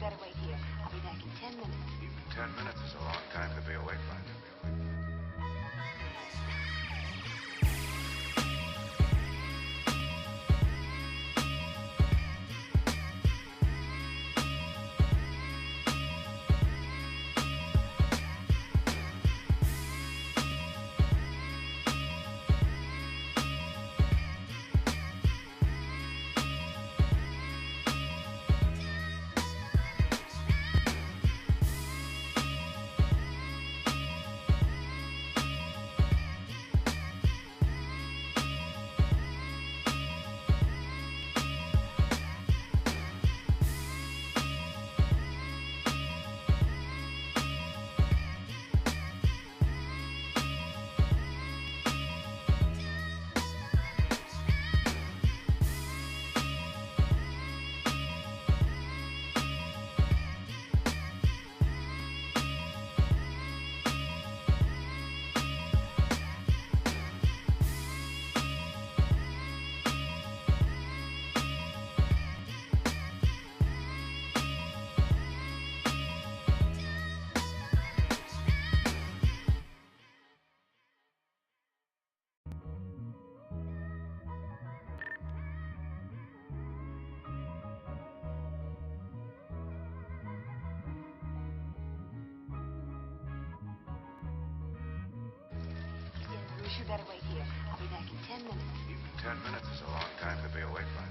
better wait here. I'll be back in 10 minutes. Even 10 minutes is a long time to be awake by. You better wait here. I'll be back in 10 minutes. Even 10 minutes is a long time to be awake by.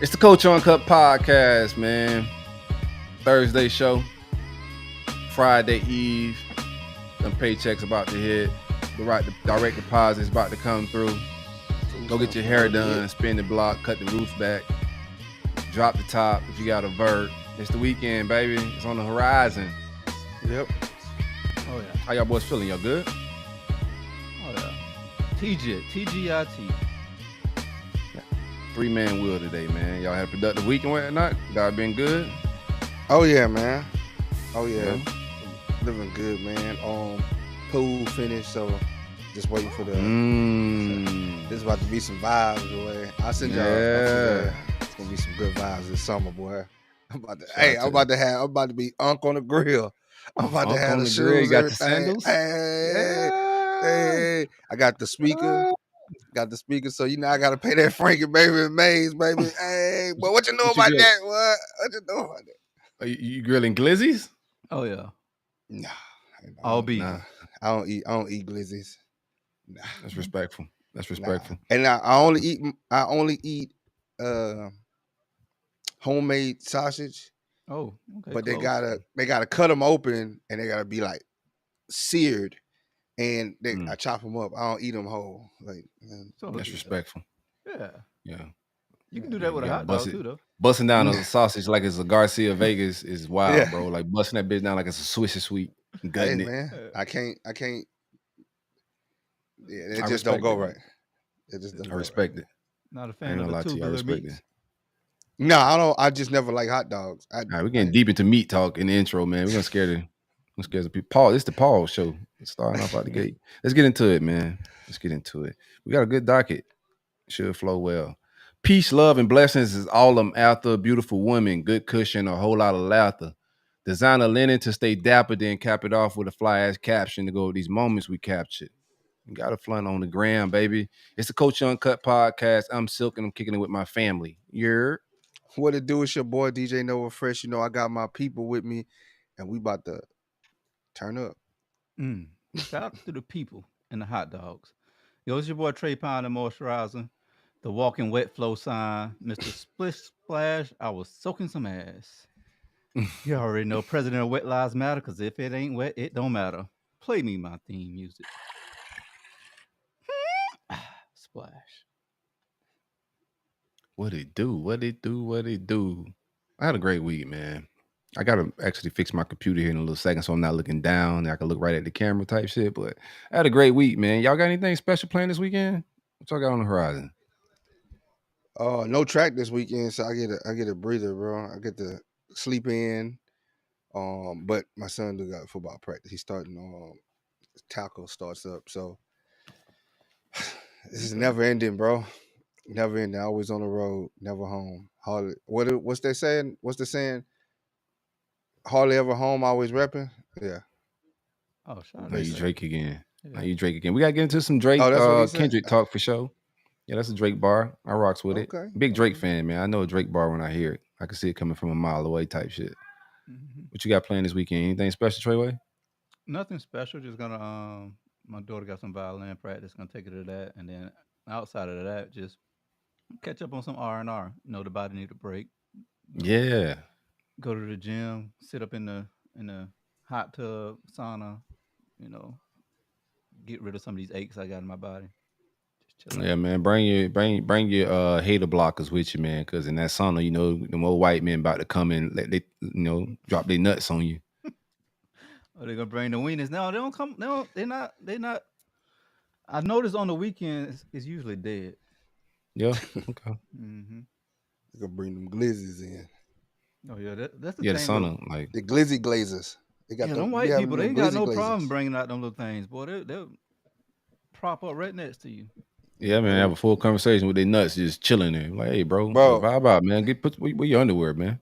It's the Culture Uncut Podcast, man. Thursday show, Friday Eve. Some paychecks about to hit. The direct deposits about to come through. Go get your hair done, spin the block, cut the roots back, drop the top if you got a vert. It's the weekend, baby. It's on the horizon. Yep. Oh yeah. How y'all boys feeling? Y'all good? Oh yeah. TGIT. 3-man wheel today, man. Y'all had a productive week and whatnot? Y'all been good? Oh yeah, man. Oh yeah. Living good, man. Pool finished, so just waiting for the. This is about to be some vibes, boy. I send y'all. Yeah. It's gonna be some good vibes this summer, boy. I'm about to be Unk on the grill. I'm about to have the shoes. You got everything. the sandals? Hey. I got the speaker. Got the speaker, so I gotta pay that Frankie Baby and Maze, baby. Hey, but what you know about that? What you know about that? Are you grilling glizzies? Oh yeah. Nah, All beef. Nah, I don't eat glizzies. Nah, that's respectful. nah. And I only eat homemade sausage. Oh, okay. But close. they gotta cut them open and they gotta be like seared. And I chop them up. I don't eat them whole. Like, man, So that's respectful. Yeah. Yeah. You can do that with a hot dog too, though. Busting down a sausage like it's a Garcia Vegas is wild, bro. Like busting that bitch down like it's a Swisher Sweet. Gutting hey, man, I can't. Yeah, it just don't go right. It just doesn't. I respect it. Not a fan of the tubular meats. No, I don't. I just never like hot dogs. All right, we're getting deep into meat talk in the intro, man. We're gonna scare the people. Paul, it's the Paul show. It's starting off out the gate. Let's get into it, man. Let's get into it. We got a good docket. Should flow well. Peace, love, and blessings is all I'm after. Beautiful woman, good cushion, a whole lot of laughter. Designer linen to stay dapper, then cap it off with a fly-ass caption to go with these moments we captured. You got a flaunt on the gram, baby. It's the Culture Uncut Podcast. I'm Silk, and I'm kicking it with my family. You're... What it do? It's your boy, DJ Nova Fresh. I got my people with me, and we about to turn up. Shout out to the people and the hot dogs. Yo, it's your boy Trey Pine, the moisturizer, the walking wet flow sign, Mr. Splish Splash. I was soaking some ass. You already know President of Wet Lives Matter, because if it ain't wet, it don't matter. Play me my theme music. Splash. What it do? I had a great week, man. I gotta actually fix my computer here in a little second, so I'm not looking down. And I can look right at the camera type shit. But I had a great week, man. Y'all got anything special planned this weekend? What y'all got on the horizon? No track this weekend, so I get a breather, bro. I get to sleep in. But my son do got football practice. He's starting. Tackle starts up, so this is never ending, bro. Never ending. Always on the road, never home. Hardly. What's they saying? What's the saying? Hardly ever home, always repping. Yeah. Oh, shout Now out you to Drake again. Now Yeah. you Drake again. We gotta get into some Drake, Oh, that's what he said? Kendrick talk for sure. Yeah, that's a Drake bar. I rocks with it. Okay. Big Drake fan, man. I know a Drake bar when I hear it. I can see it coming from a mile away type shit. Mhm. What you got planned this weekend? Anything special, Treyway? Nothing special. Just gonna my daughter got some violin practice. Gonna take her to that, and then outside of that, just catch up on some R&R. You know, the body need a break. You know, Yeah. go to the gym, sit up in the hot tub, sauna. You know, get rid of some of these aches I got in my body. Just chill Yeah, out. man. Bring your hater blockers with you, man. Cause in that sauna, you know, the more white men about to come and let they drop their nuts on you. Oh, they're gonna bring the wieners. No, they don't come. No, they're not. They're not. I noticed on the weekends it's usually dead. Yeah. Okay. Hmm. You gonna bring them glizzies in. Oh yeah, that's the Yeah, the thing though. sauna, like The glizzy glazers. They got Yeah, them. them Be white having people, they them ain't got glizzy no problem glazers. bringing out them little things, boy. They'll prop up right next to you. yeah, man, have a full conversation with their nuts just chilling there. Like, hey, bro, Bro, vibe out, man. Where your underwear, man.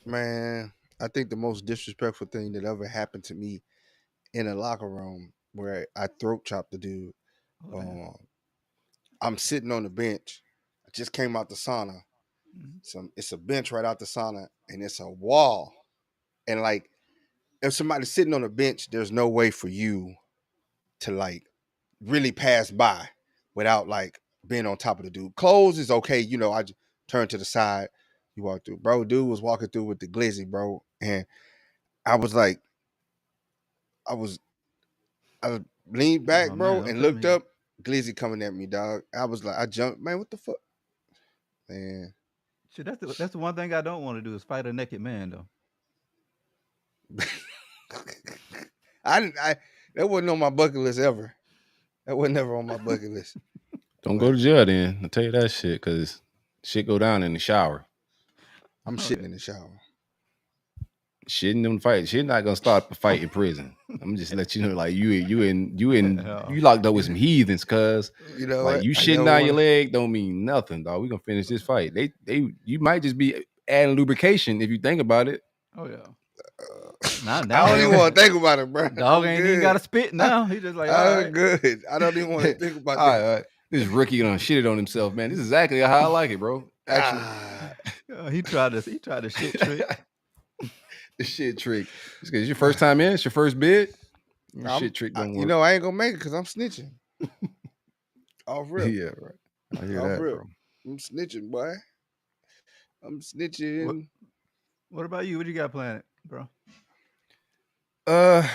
man, I think the most disrespectful thing that ever happened to me in a locker room where I throat chopped the dude. Oh, damn. Um, I'm sitting on the bench. I just came out the sauna. Mhm. It's a bench right out the sauna, and it's a wall. And like, if somebody's sitting on a bench, there's no way for you to like really pass by without like being on top of the dude. Clothes is okay, I just turn to the side, you walk through. Bro, dude was walking through with the glizzy, bro. And I was like, I was I leaned back, Oh man, bro, don't and tell looked me. up, glizzy coming at me, dog. I was like, I jumped, man, what the fuck? Man. Shit, that's the one thing I don't want to do is fight a naked man though. I that wasn't on my bucket list ever. That was never on my bucket list. Don't go But to jail then. I'll tell you that shit, cause shit go down in the shower. I'm Oh shitting yeah. in the shower. Shit in them fight. Shit not gonna start a fight in prison. I'm just let you know, like you locked up with some heathens, cuz You know like what? you I shitting never down your want to. leg don't mean nothing, dog. We gonna finish this fight. You might just be adding lubrication if you think about it. Oh yeah. Now I he don't even don't. want to think about it, bro. Dog I'm ain't even got to good. spit now. He just like, all I'm right. good. I don't even want to think about all right, that. all right. This rookie done shitted on himself, man. This is exactly how I like it, bro. Actually, Ah, He tried the shit trick. the shit trick. It's your first time in. It's your first bid. Your shit trick don't work. I ain't gonna make it because I'm snitching. Off rip, Yeah, right. I hear off that, rip. bro. I'm snitching, boy. I'm What snitching. What about you? What you got planned, bro? I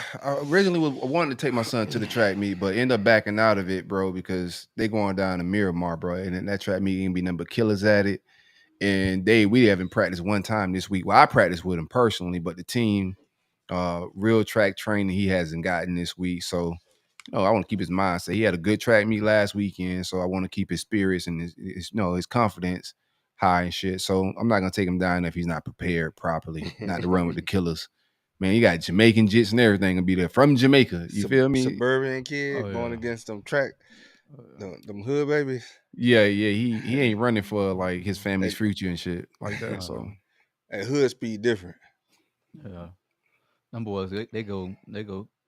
originally wanted to take my son to the track meet, but end up backing out of it, bro, because they going down to Miramar, bro, and then that track meet ain't be nothing but killers at it. And we haven't practiced one time this week. Well, I practiced with him personally, but the team, real track training, he hasn't gotten this week. So, I want to keep his mind. So he had a good track meet last weekend, so I want to keep his spirits and his confidence high and shit. So I'm not gonna take him down if he's not prepared properly, not to run with the killers. Man, you got Jamaican jits and everything gonna be there from Jamaica. You feel me? Suburban kid Oh, going yeah. against them track, Oh, yeah. them hood babies. Yeah. He ain't running for like his family's They- future and shit like that. Uh, So At hood speed different. Yeah. Them boys, they go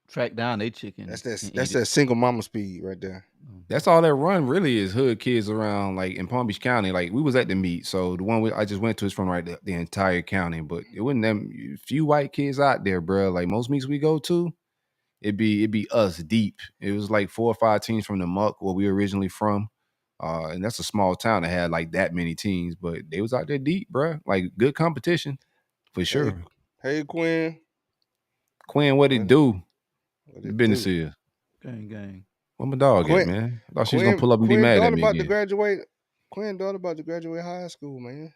track down they chicken. That's and that's eat it. that single mama speed right there. that's all that run really is hood kids around like in Palm Beach County. Like we was at the meet, so the one I just went to is from right the entire county, but it wasn't them few white kids out there, bro. Like most meets we go to, it'd be us deep. It was like 4 or 5 teams from the muck where we originally from. And that's a small town that had like that many teams, but they was out there deep, bro. Like good competition for Hey, sure. hey Quinn, Quinn, what it What- do? what The it business do? is. Gang. Where my dog at, Quinn, man? I thought she was gonna pull up and be Quinn mad at daughter me about to again. graduate. Quinn daughter about to graduate high school, man.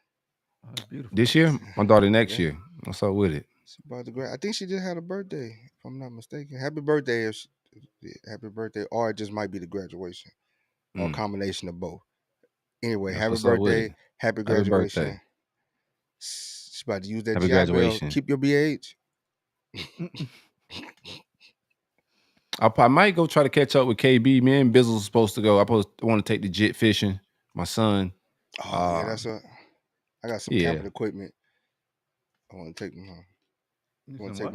Oh, that's beautiful. This year? My daughter next Yeah. year. What's up with it? She about to grad. I think she just had a birthday, if I'm not mistaken. Happy birthday, happy birthday, or it just might be the graduation, or a Mm, combination of both. Anyway, that's happy what's up with it. birthday, happy Happy birthday. graduation. She's about to use that Happy GI Bill. graduation. Keep your BH. I might go try to catch up with KB. Me and Bizzle's supposed to go. I want to take the jet fishing. My son. Oh yeah, that's what. I got some Yeah. camping equipment. I want to take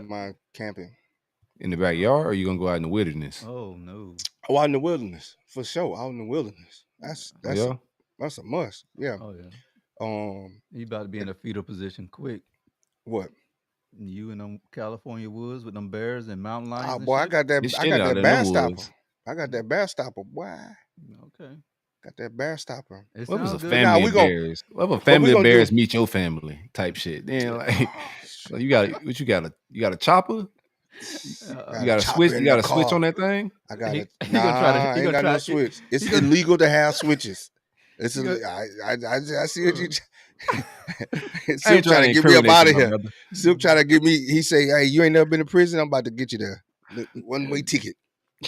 mine camping. In the backyard, or you gonna go out in the wilderness? Oh no. Oh, out in the wilderness for sure. Out in the wilderness. That's Yeah. that's a must. Yeah. Oh yeah. You about to be in a fetal position quick. What? You in them California woods with them bears and mountain lions. Oh and boy, shit? I got that. It's I shit got out that there in bear them stopper. woods. I got that bear stopper. Boy, Okay. got that bear stopper. It What was a sounds good. family Nah, we of gon- bears? What if a we family of gonna bears do- meet your family type shit? Then like, so you got a chopper? You got a switch? You got a switch on that thing? I got it. he gonna try to- he I ain't gonna got no try- switch. It's he gonna- illegal to have switches. It's He gonna- I see what you. I Silk ain't trying to get me up incriminate out you, of my here. brother. Silk trying to get me. He say, "Hey, you ain't never been to prison. I'm about to get you there. One way ticket."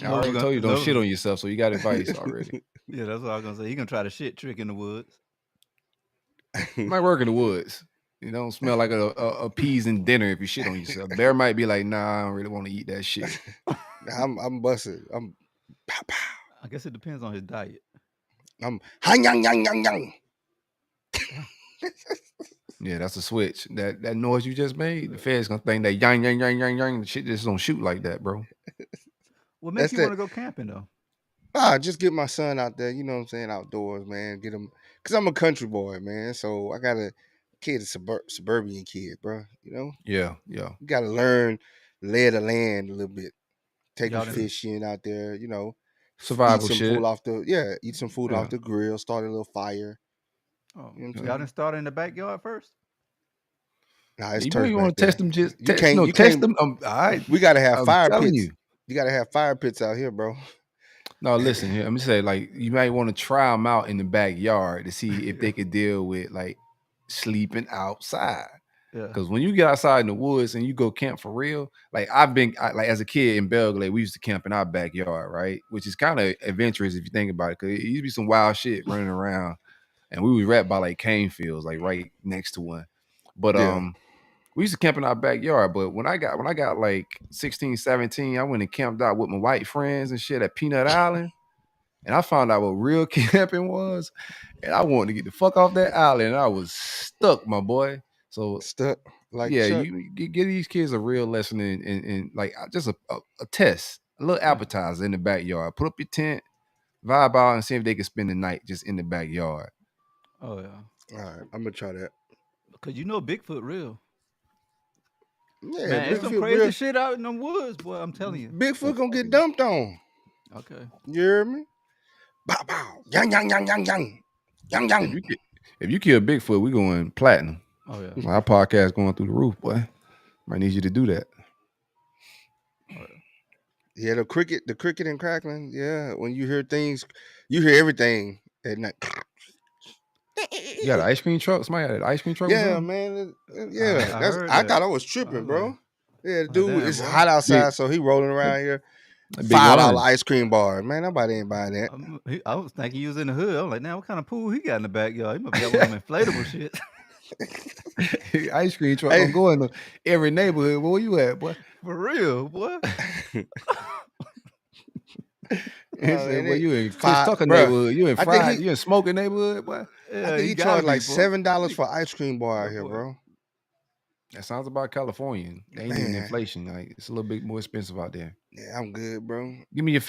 I already told you don't shit on yourself, so you got advice already. Yeah, that's what I was gonna say. He gonna try to shit trick in the woods. You might work in the woods. You don't smell like a peas and dinner if you shit on yourself. Bear might be like, nah, I don't really want to eat that shit. I'm busted. I'm pow pow. I guess it depends on his diet. I'm hang yang yang yang yang. Yeah, that's a switch. That noise you just made, the Fed's gonna think that yang yang yang yang yang. The shit just don't shoot like that, bro. What makes That's you it. want to go camping though? Just get my son out there. You know what I'm saying? Outdoors, man. Get him, cause I'm a country boy, man. So I got a kid, a suburban kid, bro. You know, Yeah. you gotta learn lay of the land a little bit. Take Y'all him done- fishing out there. You know, Survival eat some shit. food off the eat some food Yeah. off the grill. Start a little fire. Oh, You know what I'm y'all saying? done started in the backyard first? Nah, it's You turf want back to test there. them? Just You can't- you test can't- them. All right. We gotta have I'm fire telling pits. you. You gotta have fire pits out here, bro. No, listen here. Let me say, like, you might want to try them out in the backyard to see if they could deal with like sleeping outside. Yeah. Because when you get outside in the woods and you go camp for real, like like as a kid in Belgrade, we used to camp in our backyard, right? Which is kind of adventurous if you think about it, because it used to be some wild shit running around, and we was right by like cane fields, like right next to one. But Yeah. we used to camp in our backyard. But when I got like 16, 17, I went and camped out with my white friends and shit at Peanut Island, and I found out what real camping was, and I wanted to get the fuck off that island, and I was stuck, my boy. So Stuck like yeah, Chuck. you give these kids a real lesson in like just a test, a little appetizer in the backyard. Put up your tent, vibe out, and see if they can spend the night just in the backyard. Oh yeah. All right, I'm gonna try that. Cause you know Bigfoot real. Yeah, Man, it's some Bigfoot crazy real. shit out in them woods, boy. I'm telling you. Bigfoot gonna get dumped on. Okay. You hear me? Bow bow. Yang yang yang yang yang. Yang yang. If you kill Bigfoot, we going platinum. Oh yeah. Our podcast going through the roof, boy. Might need you to do that. Yeah, the cricket and crackling. Yeah, when you hear things, you hear everything at night. You got an ice cream truck? Somebody got an ice cream truck? or Yeah, something? man. Yeah, I that's. heard I that. thought I was tripping, bro. Yeah, Oh, dude, damn, it's boy. hot outside, Big- so he rolling around here. That big $5 orange. ice cream bar, man. Nobody ain't buying that. I was thinking he was in the hood. I'm like, now what kind of pool he got in the backyard? He must be got one of them inflatable shit. Ice cream truck. Hey. I'm going to every neighborhood. Where you at, boy? For real, boy. He said, and "Well, it- you in Chris five- Tucker bruh, neighborhood? You in I think Fried? he- You in Smoking neighborhood, boy?" Yeah, I think he gotta charged like be, boy. $7 for ice cream bar out Yeah, here, boy. bro. That sounds about California. They ain't even Man. inflation. Like it's a little bit more expensive out there. Yeah, I'm good, bro. Give me your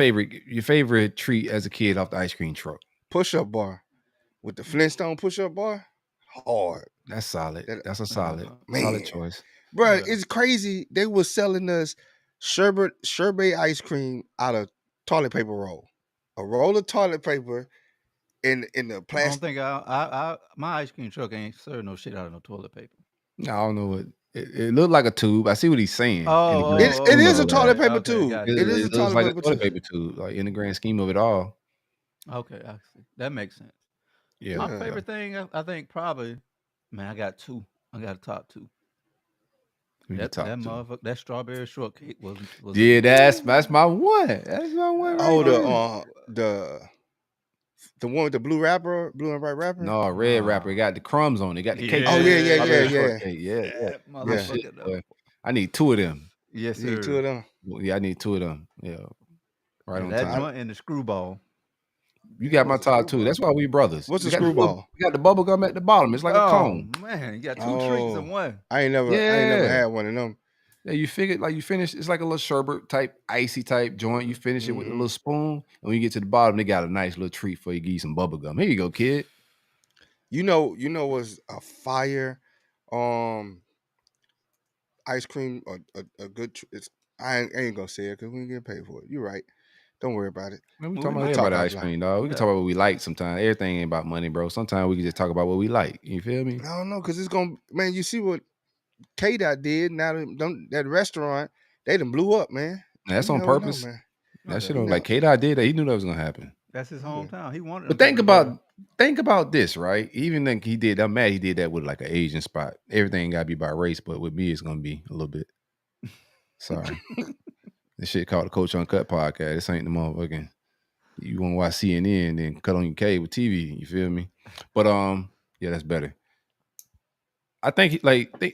favorite treat as a kid off the ice cream truck. Push-up bar with the Flintstone push-up bar. Hard. That's solid. That- That's a solid Man. choice. Bro, Yeah. it's crazy. They was selling us sherbet ice cream out of toilet paper roll. A roll of toilet paper in the I don't plastic. think my ice cream truck ain't serve no shit out of no toilet paper. No, I don't know what it looked like a tube. I see what he's saying. in the Oh, grand It scheme is a of toilet that. paper Okay, tube. gotcha. It is a looks toilet like paper a toilet tube. paper tube. Like in the grand scheme of it all. Okay, I see. That makes sense. Yeah. My favorite thing, I think probably, man, I got two. I got a top two. Who you That talk that to? motherfucker, that strawberry shortcake was. Yeah, that's my one. That's my one right Oh, there. the one with the blue rapper, blue and white rapper. No, red rapper. It got the crumbs on it. Got the cake. Oh, on it. yeah. Strawberry Yeah. shortcake. Yeah. That My Yeah. shit, motherfucker. boy. I need two of them. Yes, You need two of sir. them. Well, yeah, I need two of them. Yeah. Right Yeah, on that top. joint and the screwball. You got my What's a top two. screwball? That's why we brothers. What's a You got the screwball? you got the bubble gum at the bottom. It's like a Oh cone. man, you got two treats in Oh, one. I ain't never Yeah. had one of them. Yeah, you figure like you finish. It's like a little sherbet type, icy type joint. You finish it with a little spoon, and when you get to the bottom, they got a nice little treat for you. Give you some bubble gum. Here you go, kid. You know what's a fire, ice cream or a good. It's I ain't gonna say it because we ain't getting paid for it. You're right. Don't worry about it. Man, we Well, talking we about might. everybody Talk ice offline. cream, dog. We can talk about what we like sometimes. Everything ain't about money, bro. Sometimes we can just talk about what we like. You feel me? I don't know because it's gonna man. You see what K-Dot did now? That restaurant they done blew up, man. That's You on never know, purpose. man. That shit You on never- like K-Dot did that. He knew that was gonna happen. That's his hometown. He wanted. But them think people to go about this, right? Even then he did. I'm mad he did that with like an Asian spot. Everything gotta be by race, but with me, it's gonna be a little bit. Sorry. This shit called the Culture Uncut Podcast. This ain't the motherfucking. You want to watch CNN, then cut on your cable TV. You feel me? But yeah, that's better. I think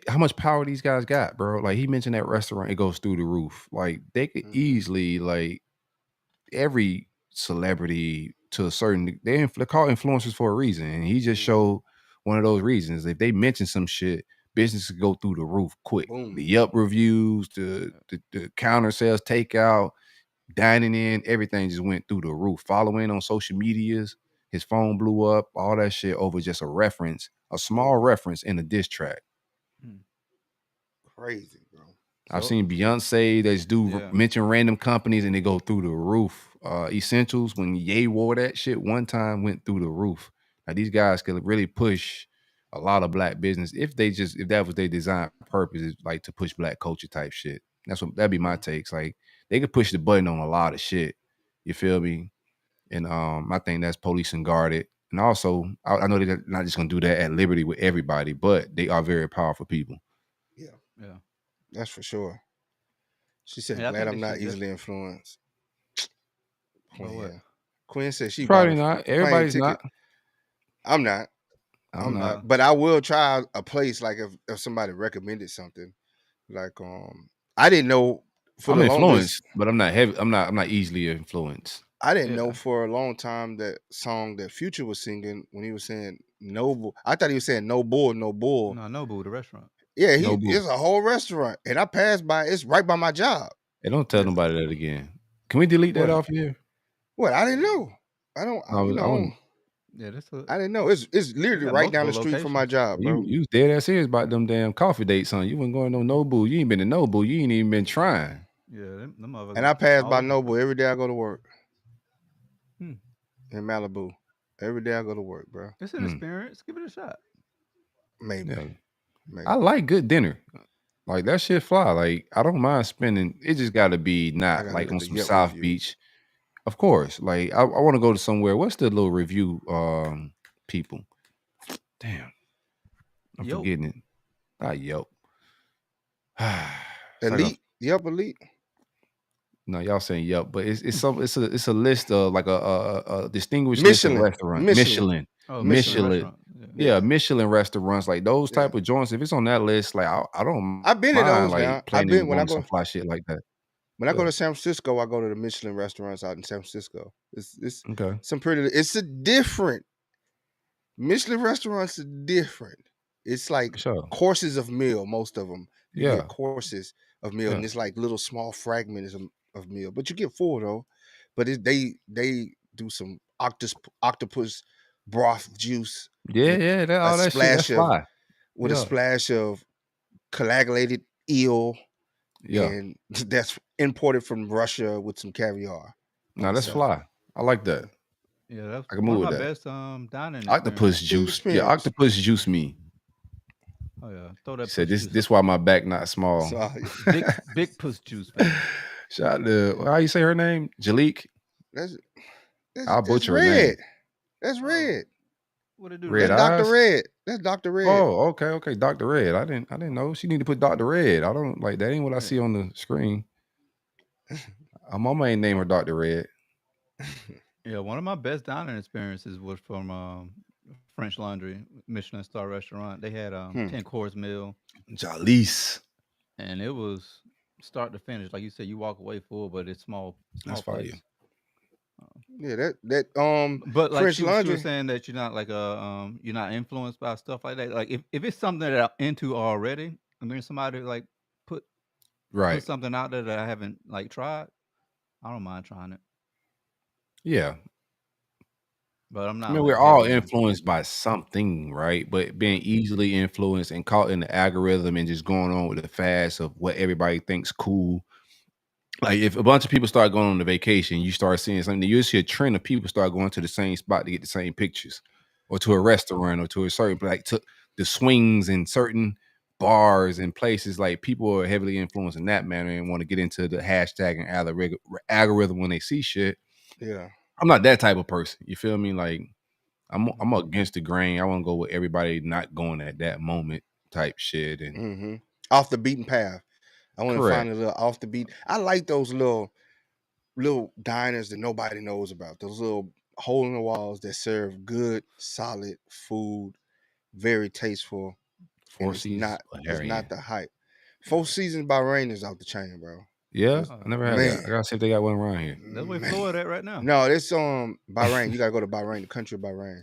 how much power these guys got, bro. Like he mentioned that restaurant, it goes through the roof. Like they could easily like every celebrity to a certain they're called influencers for a reason, and he just showed one of those reasons. If they mention some shit, business could go through the roof quick. Boom. The Yelp reviews, the counter sales, takeout, dining in, everything just went through the roof. Following on social medias, his phone blew up, all that shit over just a small reference in a diss track. Crazy, bro. I've seen Beyonce that's mention random companies and they go through the roof. Essentials, when Ye wore that shit one time, went through the roof. Like these guys could really push a lot of black business if that was their design purpose, is like to push black culture type shit. That'd be my takes. Like they could push the button on a lot of shit. You feel me? And I think that's police and guarded. And also, I know they're not just gonna do that at liberty with everybody, but they are very powerful people. Yeah. Yeah. That's for sure. She said, Yeah, I glad think I'm they not should just- easily influenced. Well, what? Quinn said she Probably bought a not. plane Everybody's ticket. not. I'm not. I'm not. But I will try a place like if somebody recommended something. Like I didn't know for I'm the influenced, longest. but I'm not heavy. I'm not easily influenced. I didn't know Yeah. for a long time that song that Future was singing when he was saying no bull. I thought he was saying no bull, no bull. No, Nobu, the restaurant. Yeah, No bull. it's a whole restaurant, and I passed by. It's right by my job. Hey, don't tell nobody that again. Can we delete that What? off here? What? I didn't know. I don't. No, you I know, wouldn't. Yeah, that's a. I didn't know. It's literally got right down the multiple street from my locations. job, bro. You was dead ass serious about them damn coffee dates, son. You wasn't going to Nobu. You ain't been to Nobu. You ain't even been trying. Yeah, them motherfuckers. And I pass all by over. Noble every day I go to work. Hmm. In Malibu. Every day I go to work, bro. It's an experience. Give it a shot. Maybe. Yeah. Maybe. I like good dinner. Like that shit fly. Like I don't mind spending. It just got to be not gotta like look on at the some Yelp South review. Beach. Of course. Like I want to go to somewhere. What's the little review people? Damn. I'm Yelp. forgetting it. Not Yelp. It's like Elite. Yelp Elite. no, y'all saying Yelp, but it's a list of like a distinguished list of Michelin. restaurants. Michelin. Oh, Michelin. restaurant. Yeah, Michelin restaurants, like those Yeah. type of joints. If it's on that list, like I don't I've been to mind those like now. planning when I on go some fly shit like that. when I go Yeah. to San Francisco, I go to the Michelin restaurants out in San Francisco. It's Okay. some pretty. It's a different. Michelin restaurants are different. It's like For sure. courses of meal. Most of them. You Yeah. get courses of meal, Yeah. and it's like little small fragments of meal. But you get full though. But they do some octopus broth juice Yeah, that all that shit. That's splash of fly. with a Yeah. splash of coagulated eel, Yeah. and that's imported from Russia with some caviar. No, that's So- fly. I like that. Yeah, that's I can one move of with my that. best dining. Octopus experiences. juice. Yeah, experience. octopus juice me. Oh yeah, throw that. Said puss this juice. this why my back not small. So, big puss juice, baby. Shout out to how you say her name? Jalik. that's I'll it's butcher her name. red. That's red. What it do to Red That's red? Dr. eyes. Red. That's Dr. Red. Oh, okay. Dr. Red. I didn't know. She need to put Dr. Red. I don't like that. Ain't what I see on the screen. My mama ain't name her Dr. Red. Yeah, one of my best dining experiences was from French Laundry, Michelin star restaurant. They had 10-course meal, Jalice. and it was start to finish. Like you said, you walk away full, but it's That's small fire. place. Yeah, that But like French she was Laundry. saying that you're not like you're not influenced by stuff like that. Like if it's something that I'm into already, I mean somebody like put Right. put something out there that I haven't like tried, I don't mind trying it. Yeah. But I'm I not mean, like we're all heavy. influenced by something, right? But being easily influenced and caught in the algorithm and just going on with the fast of what everybody thinks cool. Like if a bunch of people start going on a vacation, you start seeing something. You see a trend of people start going to the same spot to get the same pictures, or to a restaurant, or to a certain like to the swings in certain bars and places. Like people are heavily influenced in that manner and want to get into the hashtag and algorithm when they see shit. Yeah. I'm not that type of person. You feel me? Like I'm against the grain. I want to go with everybody not going at that moment type shit. And Mm-hmm. Off the beaten path. I want to correct. find a little off the beat. I like those little diners that nobody knows about. Those little hole in the walls that serve good, solid food, very tasteful, and Four Seasons, it's Baharian. not the hype. Four Seasons by Rain is out the chain, bro. Yeah, It's, I never had that. I man, gotta see if they got one around here. That's where man. Florida at right now. No, it's Bahrain. You gotta go to Bahrain, the country of Bahrain.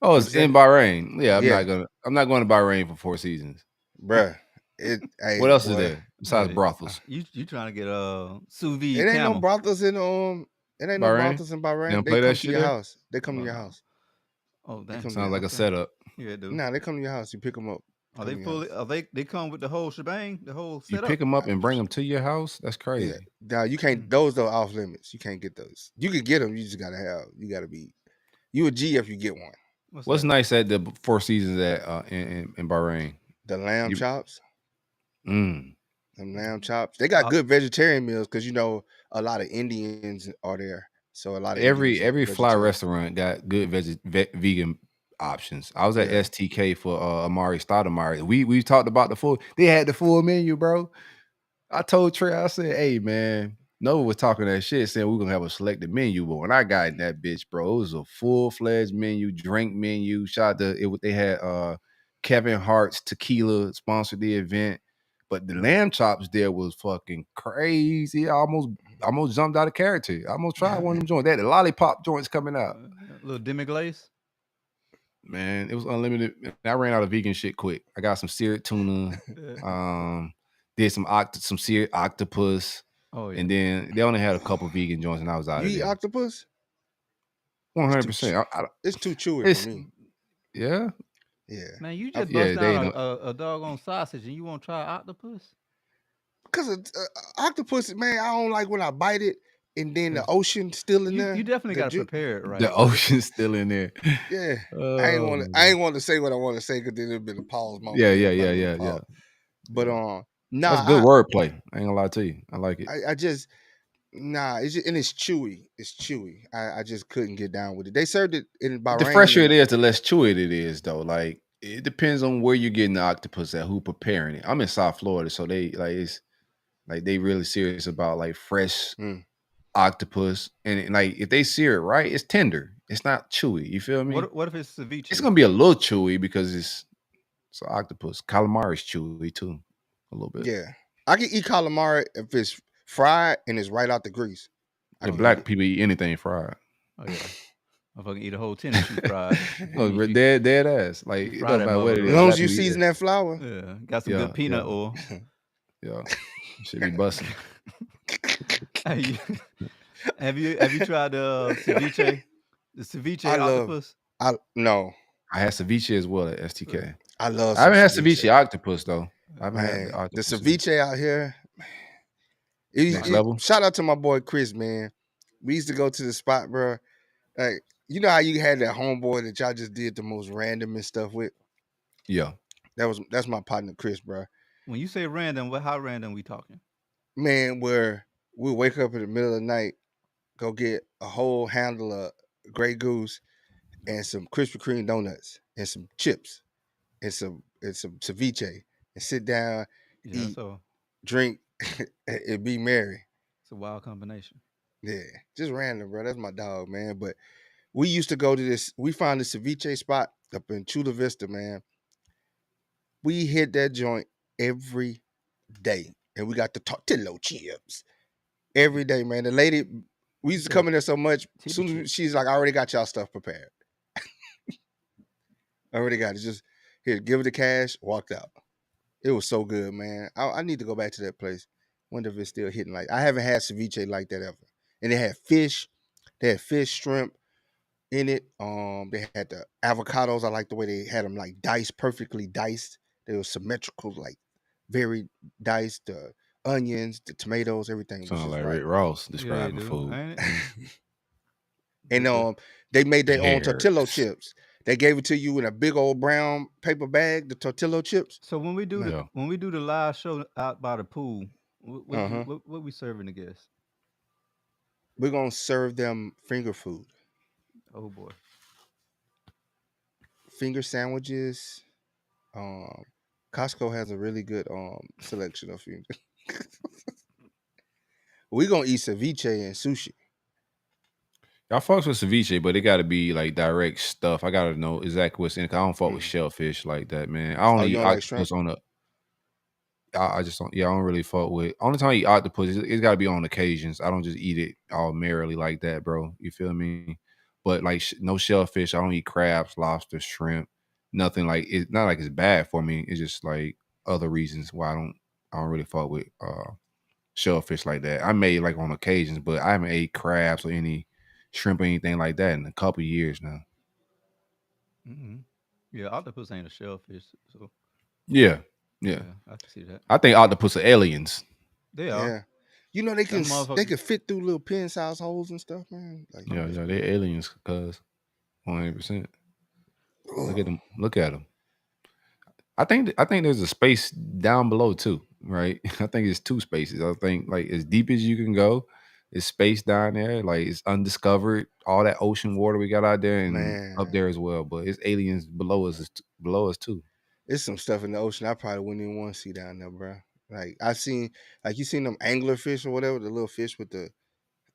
Oh, You it's understand? in Bahrain. Yeah, Yeah, I'm not going to Bahrain for Four Seasons. bruh. Hey, What else is boy, there besides Hey, brothels? you trying to get sous vide it ain't no camel? brothels in it ain't no Bahrain? brothels in They Bahrain. don't They play that come to shit your there? house. They come to your Uh, house. oh They damn. come to Sounds your like a house. Okay. setup. Yeah, dude. Nah, they come to your house. You pick them up. Are Come they to your fully? house. Are they come with the whole shebang, the whole You setup? pick them up and bring them to your house? That's Yeah. crazy. Now you can't. Those are off limits. You can't get those. You can get them. You just gotta have. You gotta be. You a G if you get one. What's that? nice at the Four Seasons at in Bahrain? The lamb You, chops. mm. Them lamb chops. They got Uh, good vegetarian meals because a lot of Indians are there. So a lot of Indians are Every fly vegetarian. restaurant got good vegan options. I was at Yeah. STK for Amari Stoudemire. We talked about the full. They had the full menu, bro. I told Trey, I said, "Hey, man." Nova was talking that shit, saying we're gonna have a selected menu, but when I got in that bitch, bro, it was a full-fledged menu, drink menu. Shout out to it. They had Kevin Hart's tequila sponsored the event, but the lamb chops there was fucking crazy. I almost jumped out of character. I almost tried one of them joints. They had the lollipop joints coming out. little demi glaze. Man, it was unlimited. I ran out of vegan shit quick. I got some seared tuna. Did some seared octopus. Oh yeah. And then they only had a couple vegan joints, and I was out You of eat there. octopus? 100%. It's too chewy It's for me. yeah, Yeah. Man, you just yeah. bust They down don't. a doggone sausage and you want to try octopus? Because octopus, man, I don't like when I bite it and then the 'Cause ocean still in you there. definitely The got to ju- prepare it The right. ocean's still in there. Yeah. Oh my I god. ain't want to say what I want to say because then it'll be a pause moment. Yeah, and yeah, everybody yeah, wanna yeah, yeah. pause. But Yeah. nah, That's good wordplay. I ain't gonna lie to you. I like it. I just nah, it's just, and it's chewy. It's chewy. I just couldn't get down with it. They served it in The Bahrain fresher and it is, the less chewy it is, though. Like it depends on where you're getting the octopus at, who preparing it. I'm in South Florida, so it's like they really serious about like fresh Mm. octopus, and like if they sear it right, it's tender. It's not chewy. You feel me? What if it's ceviche? It's gonna be a little chewy because it's an octopus. Calamari is chewy too, a little bit. Yeah. I can eat calamari if it's fried and it's right out the grease. I And can eat black it. people eat anything fried. Oh yeah. I fucking eat a whole tennis shoe fried. No, You- dead ass. Like you it fry don't that matter what it As is. motherfucker. long Black as you people eat season that. that flour. Yeah, got some Yeah, good peanut yeah. oil. Yeah, should be busting. Hey, have you tried the ceviche? The ceviche I love octopus? no. I had ceviche as well at STK. I love I some haven't had ceviche. ceviche octopus though. I haven't had Man, the the octopus. ceviche out here. Next level. Shout out to my boy Chris, man. We used to go to the spot, bro. Like, you know how you had that homeboy that y'all just did the most random and stuff with? Yeah. That's my partner Chris, bro. When you say random, how random we talking? Man, where we wake up in the middle of the night, go get a whole handle of Grey Goose, and some Krispy Kreme donuts and some chips and some ceviche and sit down, Yeah, eat, so drink, and be merry. it's a wild combination. Yeah, just random, bro. That's my dog, man. But we used to go to this. We found this ceviche spot up in Chula Vista, man. We hit that joint every day, and we got the tortilla chips every day, man. The lady, we used to come in there so much. Tippy Soon as chips. she's like, "I already got y'all stuff prepared. I already got it. Just here, give her the cash." Walked out. It was so good, man. I need to go back to that place. Wonder if it's still hitting like I haven't had ceviche like that ever. And they had fish. They had fish, shrimp in it. They had the avocados. I like the way they had them like diced, perfectly diced. They were symmetrical, like very diced. The onions, the tomatoes, everything was Sound just like right. Rick Ross Yeah, they describing do, food. ain't it? And With the- they made their own tortilla Carrots. chips. They gave it to you in a big old brown paper bag. The tortilla chips. So when we do Man. the live show out by the pool, Uh-huh. what we serving the guests? We're gonna serve them finger food, Oh boy. finger sandwiches. Costco has a really good selection of finger. We're gonna eat ceviche and sushi. Y'all fucks with ceviche, but it got to be like direct stuff. I got to know exactly what's in it. 'Cause I don't fuck with shellfish like that, man. I Oh, only you eat don't like shrimp? octopus on the. I just don't. Yeah, I don't really fuck with. Only time I eat octopus, it's got to be on occasions. I don't just eat it all merrily like that, bro. You feel me? But like no shellfish. I don't eat crabs, lobster, shrimp. Nothing like it's not like it's bad for me. It's just like other reasons why I don't really fuck with shellfish like that. I may like on occasions, but I haven't ate crabs or any shrimp or anything like that in a couple years now. Mm-hmm. Yeah, octopus ain't a shellfish, so Yeah. yeah, I can see that. I think octopus are aliens. They are. Yeah, you know they Them can motherfuckers- fit through little pin size holes and stuff, man. Like, Yeah, they're aliens, cuz 100%. Look at them. Look at them. I think there's a space down below too, right? I think it's two spaces. I think like as deep as you can go, it's space down there. Like it's undiscovered. All that ocean water we got out there and Man. up there as well. But it's aliens below us too. It's some stuff in the ocean I probably wouldn't even want to see down there, bro. Like I seen, like you seen them angler fish or whatever, the little fish with the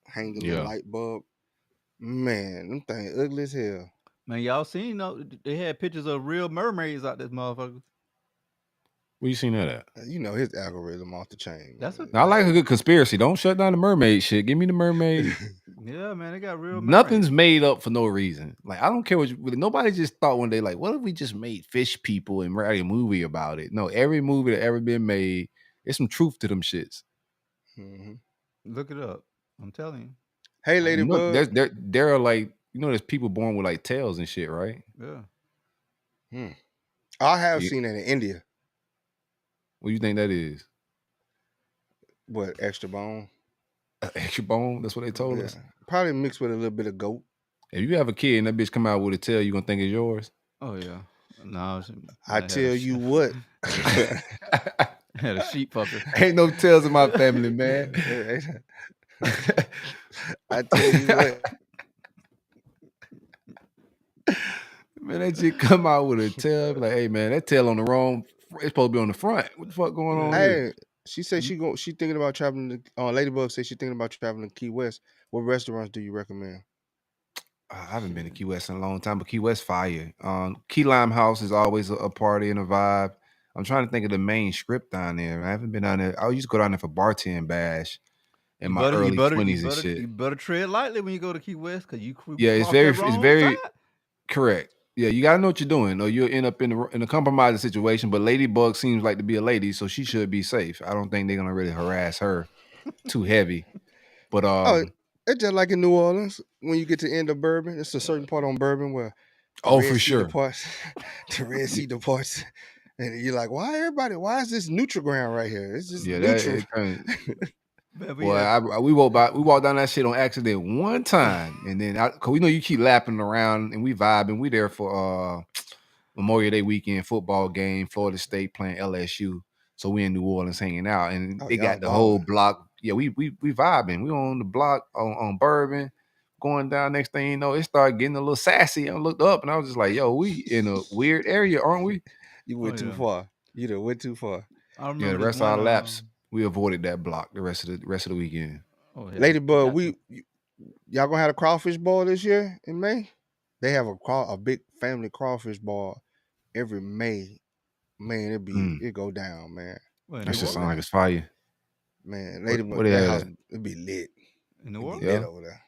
hang the little Yeah. light bulb. Man, them things ugly as hell. Man, y'all seen they had pictures of real mermaids out this motherfucker. Where you seen that at? You know his algorithm off the chain. That's man. what- Now, I like a good conspiracy. Don't shut down the mermaid shit. Give me the mermaid. Yeah, man, they got real Nothing's mermaids. made up for no reason. Like I don't care what nobody just thought one day like, what if we just made fish people and write a movie about it? No, every movie that ever been made, there's some truth to them shits. Mhm. Look it up. I'm telling you. Hey, You know, Ladybug. there are like there's people born with like tails and shit, right? Yeah. I have Yeah. seen that in India. What do you think that is? What, extra bone? Extra bone? That's what they told Yeah. us. Probably mixed with a little bit of goat. If you have a kid and that bitch come out with a tail, you gonna think it's yours? Oh yeah. No, I tell you what. had a sheep fucker. Ain't no tails in my family, man. I tell you what. Man, that shit come out with a tail. Be like, hey man, that tail on the wrong. It's supposed to be on the front. What the fuck going on here? Hey, she said she thinking about traveling to Ladybug said she thinking about traveling to Key West. What restaurants do you recommend? I haven't been to Key West in a long time, but Key West fire. Key Lime House is always a party and a vibe. I'm trying to think of the main script down there. I haven't been down there. I used to go down there for bartend bash in my early 20s and shit. You better tread lightly when you go to Key West because you Yeah, it's very correct. Yeah, you gotta know what you're doing, or you'll end up in a compromising situation. But Ladybug seems like to be a lady, so she should be safe. I don't think they're gonna really harass her too heavy. But it's just like in New Orleans when you get to the end of Bourbon. It's a certain part on Bourbon where for sure, the Red Sea departs, and you're like, why is this neutral ground right here? It's just neutral. Boy, we walked down that shit on accident one time, and then cause we know you keep lapping around, and we vibing. We there for Memorial Day weekend football game, Florida State playing LSU. So we in New Orleans hanging out, and they got the whole block. Yeah, we vibing. We on the block on Bourbon. going down. Next thing you know, it started getting a little sassy. I looked up and I was just like, yo, we in a weird area, aren't we? You went too far. You done went too far. I remember Yeah, the this rest of our one, laps, we avoided that block the rest of the weekend. Oh, yeah. Ladybug, Got to. y'all gonna have a crawfish ball this year in May? They have a big family crawfish ball every May. Man, it go down, man. Well, in That New shit sound Orleans? like it's fire. Man, What Ladybug, they that had house at? it be lit. In New It be Orleans? lit Yeah. over there.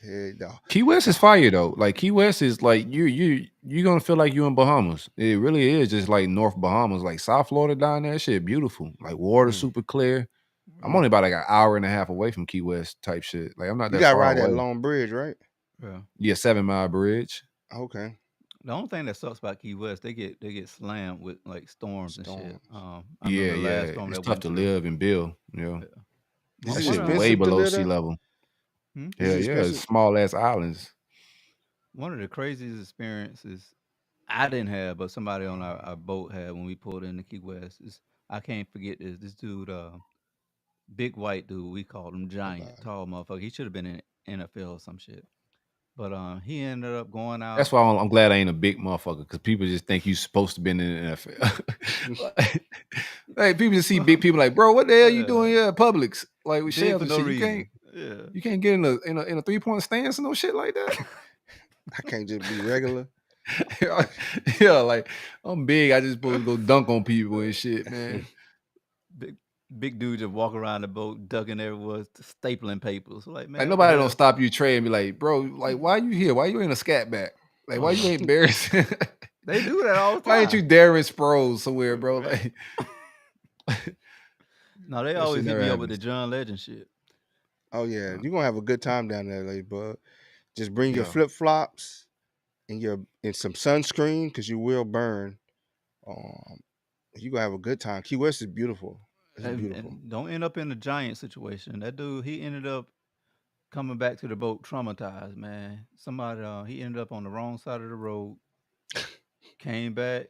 Hey, no. Key West is fire though. Like Key West is like you gonna feel like you in Bahamas. It really is just like North Bahamas, like South Florida down there. That shit beautiful. Like water super clear. I'm only about like an hour and a half away from Key West type shit. Like I'm not You that gotta far ride that away. long bridge, right? Yeah. Yeah, 7 Mile Bridge. Okay. The only thing that sucks about Key West, they get slammed with like storms and shit. I Yeah, remember the yeah. last storm It's that tough went to through. live and build. Yeah. Is One- it That one shit of- way expensive to below live sea there? level. Hmm? Is Yeah, it yeah. expensive? It's small ass islands. One of the craziest experiences I didn't have, but somebody on our boat had when we pulled into Key West is I can't forget this. This dude, big white dude, we called him Giant, Okay. tall motherfucker. He should have been in NFL or some shit. But he ended up going out. That's why I'm glad I ain't a big motherfucker because people just think you supposed to be in the NFL. Like people just see big people like, bro, what the hell you doing here at Publix? Like with Big shells for and no shit. reason. You can't get in a 3-point stance and no shit like that. I can't just be regular. Yeah, like I'm big. I just supposed to go dunk on people and shit, man. Big dude just walk around the boat, ducking everywhere, stapling papers. Like, man, Like what the nobody hell? don't stop you, Trey, and be like, bro, like why you here? Why you in a scat back? Like why you ain't embarrassing? They do that all the time. Why ain't you Darren Sproles somewhere, bro? Like No, they that always shit hit never me up with the happens. John Legend shit. Oh yeah, you're gonna have a good time down there, Ladybug. Just bring your Yeah. flip flops and some sunscreen because you will burn. You gonna have a good time. Key West is beautiful. It's beautiful. And don't end up in a Giant situation. That dude, he ended up coming back to the boat traumatized, man. Somebody, he ended up on the wrong side of the road, came back,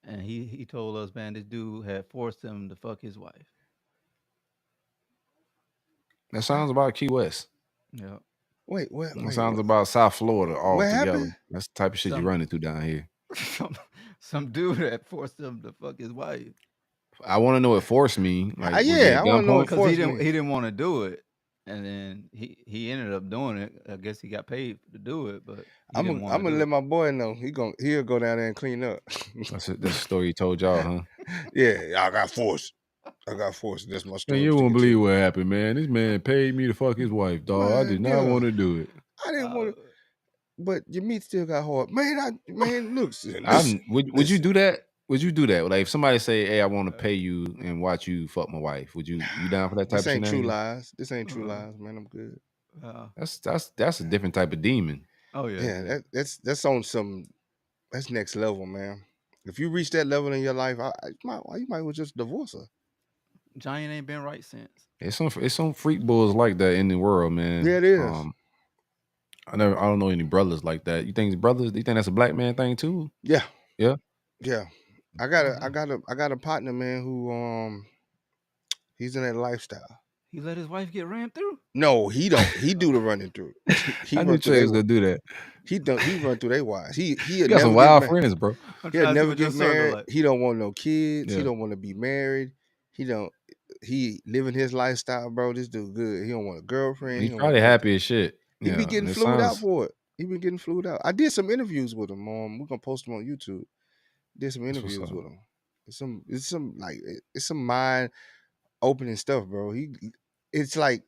and he told us, man, this dude had forced him to fuck his wife. That sounds about Key West. Yeah. Wait, what? That sounds about South Florida all What together. happened? That's the type of shit you Some- run into down here. some dude had forced him to fuck his wife I want to know what force mean. Like, was yeah, it I wanna know gunpoint? what because forced he didn't me. he didn't want to do it, and then he ended up doing it. I guess he got paid to do it, but I'm gonna let my boy know. He'll go down there and clean up. That's the story he told y'all, huh? Yeah, I got forced. That's my story. Man, you Stick won't it to believe you. what happened, man. This man paid me to fuck his wife, dog. I did Man, not yeah. want to do it. I didn't want to, but your meat still got hard, man. Look, Would you do that? Would you do that? Like if somebody say, "Hey, I want to pay you and watch you fuck my wife," would you down for that type This of ain't true scenario? lies. This ain't true lies, man. I'm good. That's a different type of demon. Oh yeah. Yeah, that's on some. That's next level, man. If you reach that level in your life, you might well just divorce her. Giant ain't been right since. It's some freak bulls like that in the world, man. Yeah, it is. I don't know any brothers like that. You think that's a black man thing too? Yeah, Yeah. yeah. I got a partner, man, who he's in that lifestyle. He let his wife get ran through. No, he don't. He do the running through. He I run knew through Trey was they- gonna do that. He run through their wives. He You got some wild friends, bro. I'm He'll trying to see never what your get circle married. like. He don't want no kids. Yeah. He don't want to be married. He living his lifestyle, bro. This dude good. He don't want a girlfriend. He's don't probably want happy as shit. He Yeah, be getting and it flued out sounds- for it. He been getting flued out. I did some interviews with him. We're gonna post them on YouTube. Did some That's what's interviews up. with him. It's some mind opening stuff, bro. It's like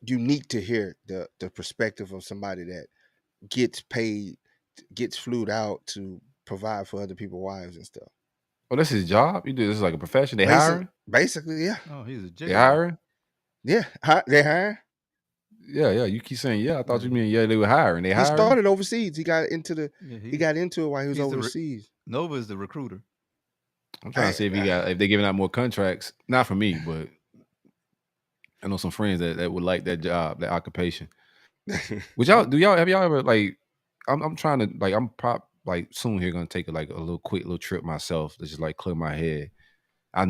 unique to hear the perspective of somebody that gets paid, gets flued out to provide for other people's wives and stuff. Oh, that's his job. You do this is like a profession. They Basic- hiring. Basically, yeah. Oh, he's a They jigger. hiring. Yeah. They hiring. Yeah. You keep saying yeah. I thought you mean yeah. They were hiring. They He hiring. started overseas. He got into Yeah, he got into it while he was he's the overseas. Nova is the recruiter. I'm trying to see if they're giving out more contracts. Not for me, but I know some friends that would like that job, that occupation. Would y'all have y'all ever like? I'm trying to like I'm soon here gonna take a little quick little trip myself to just like clear my head. I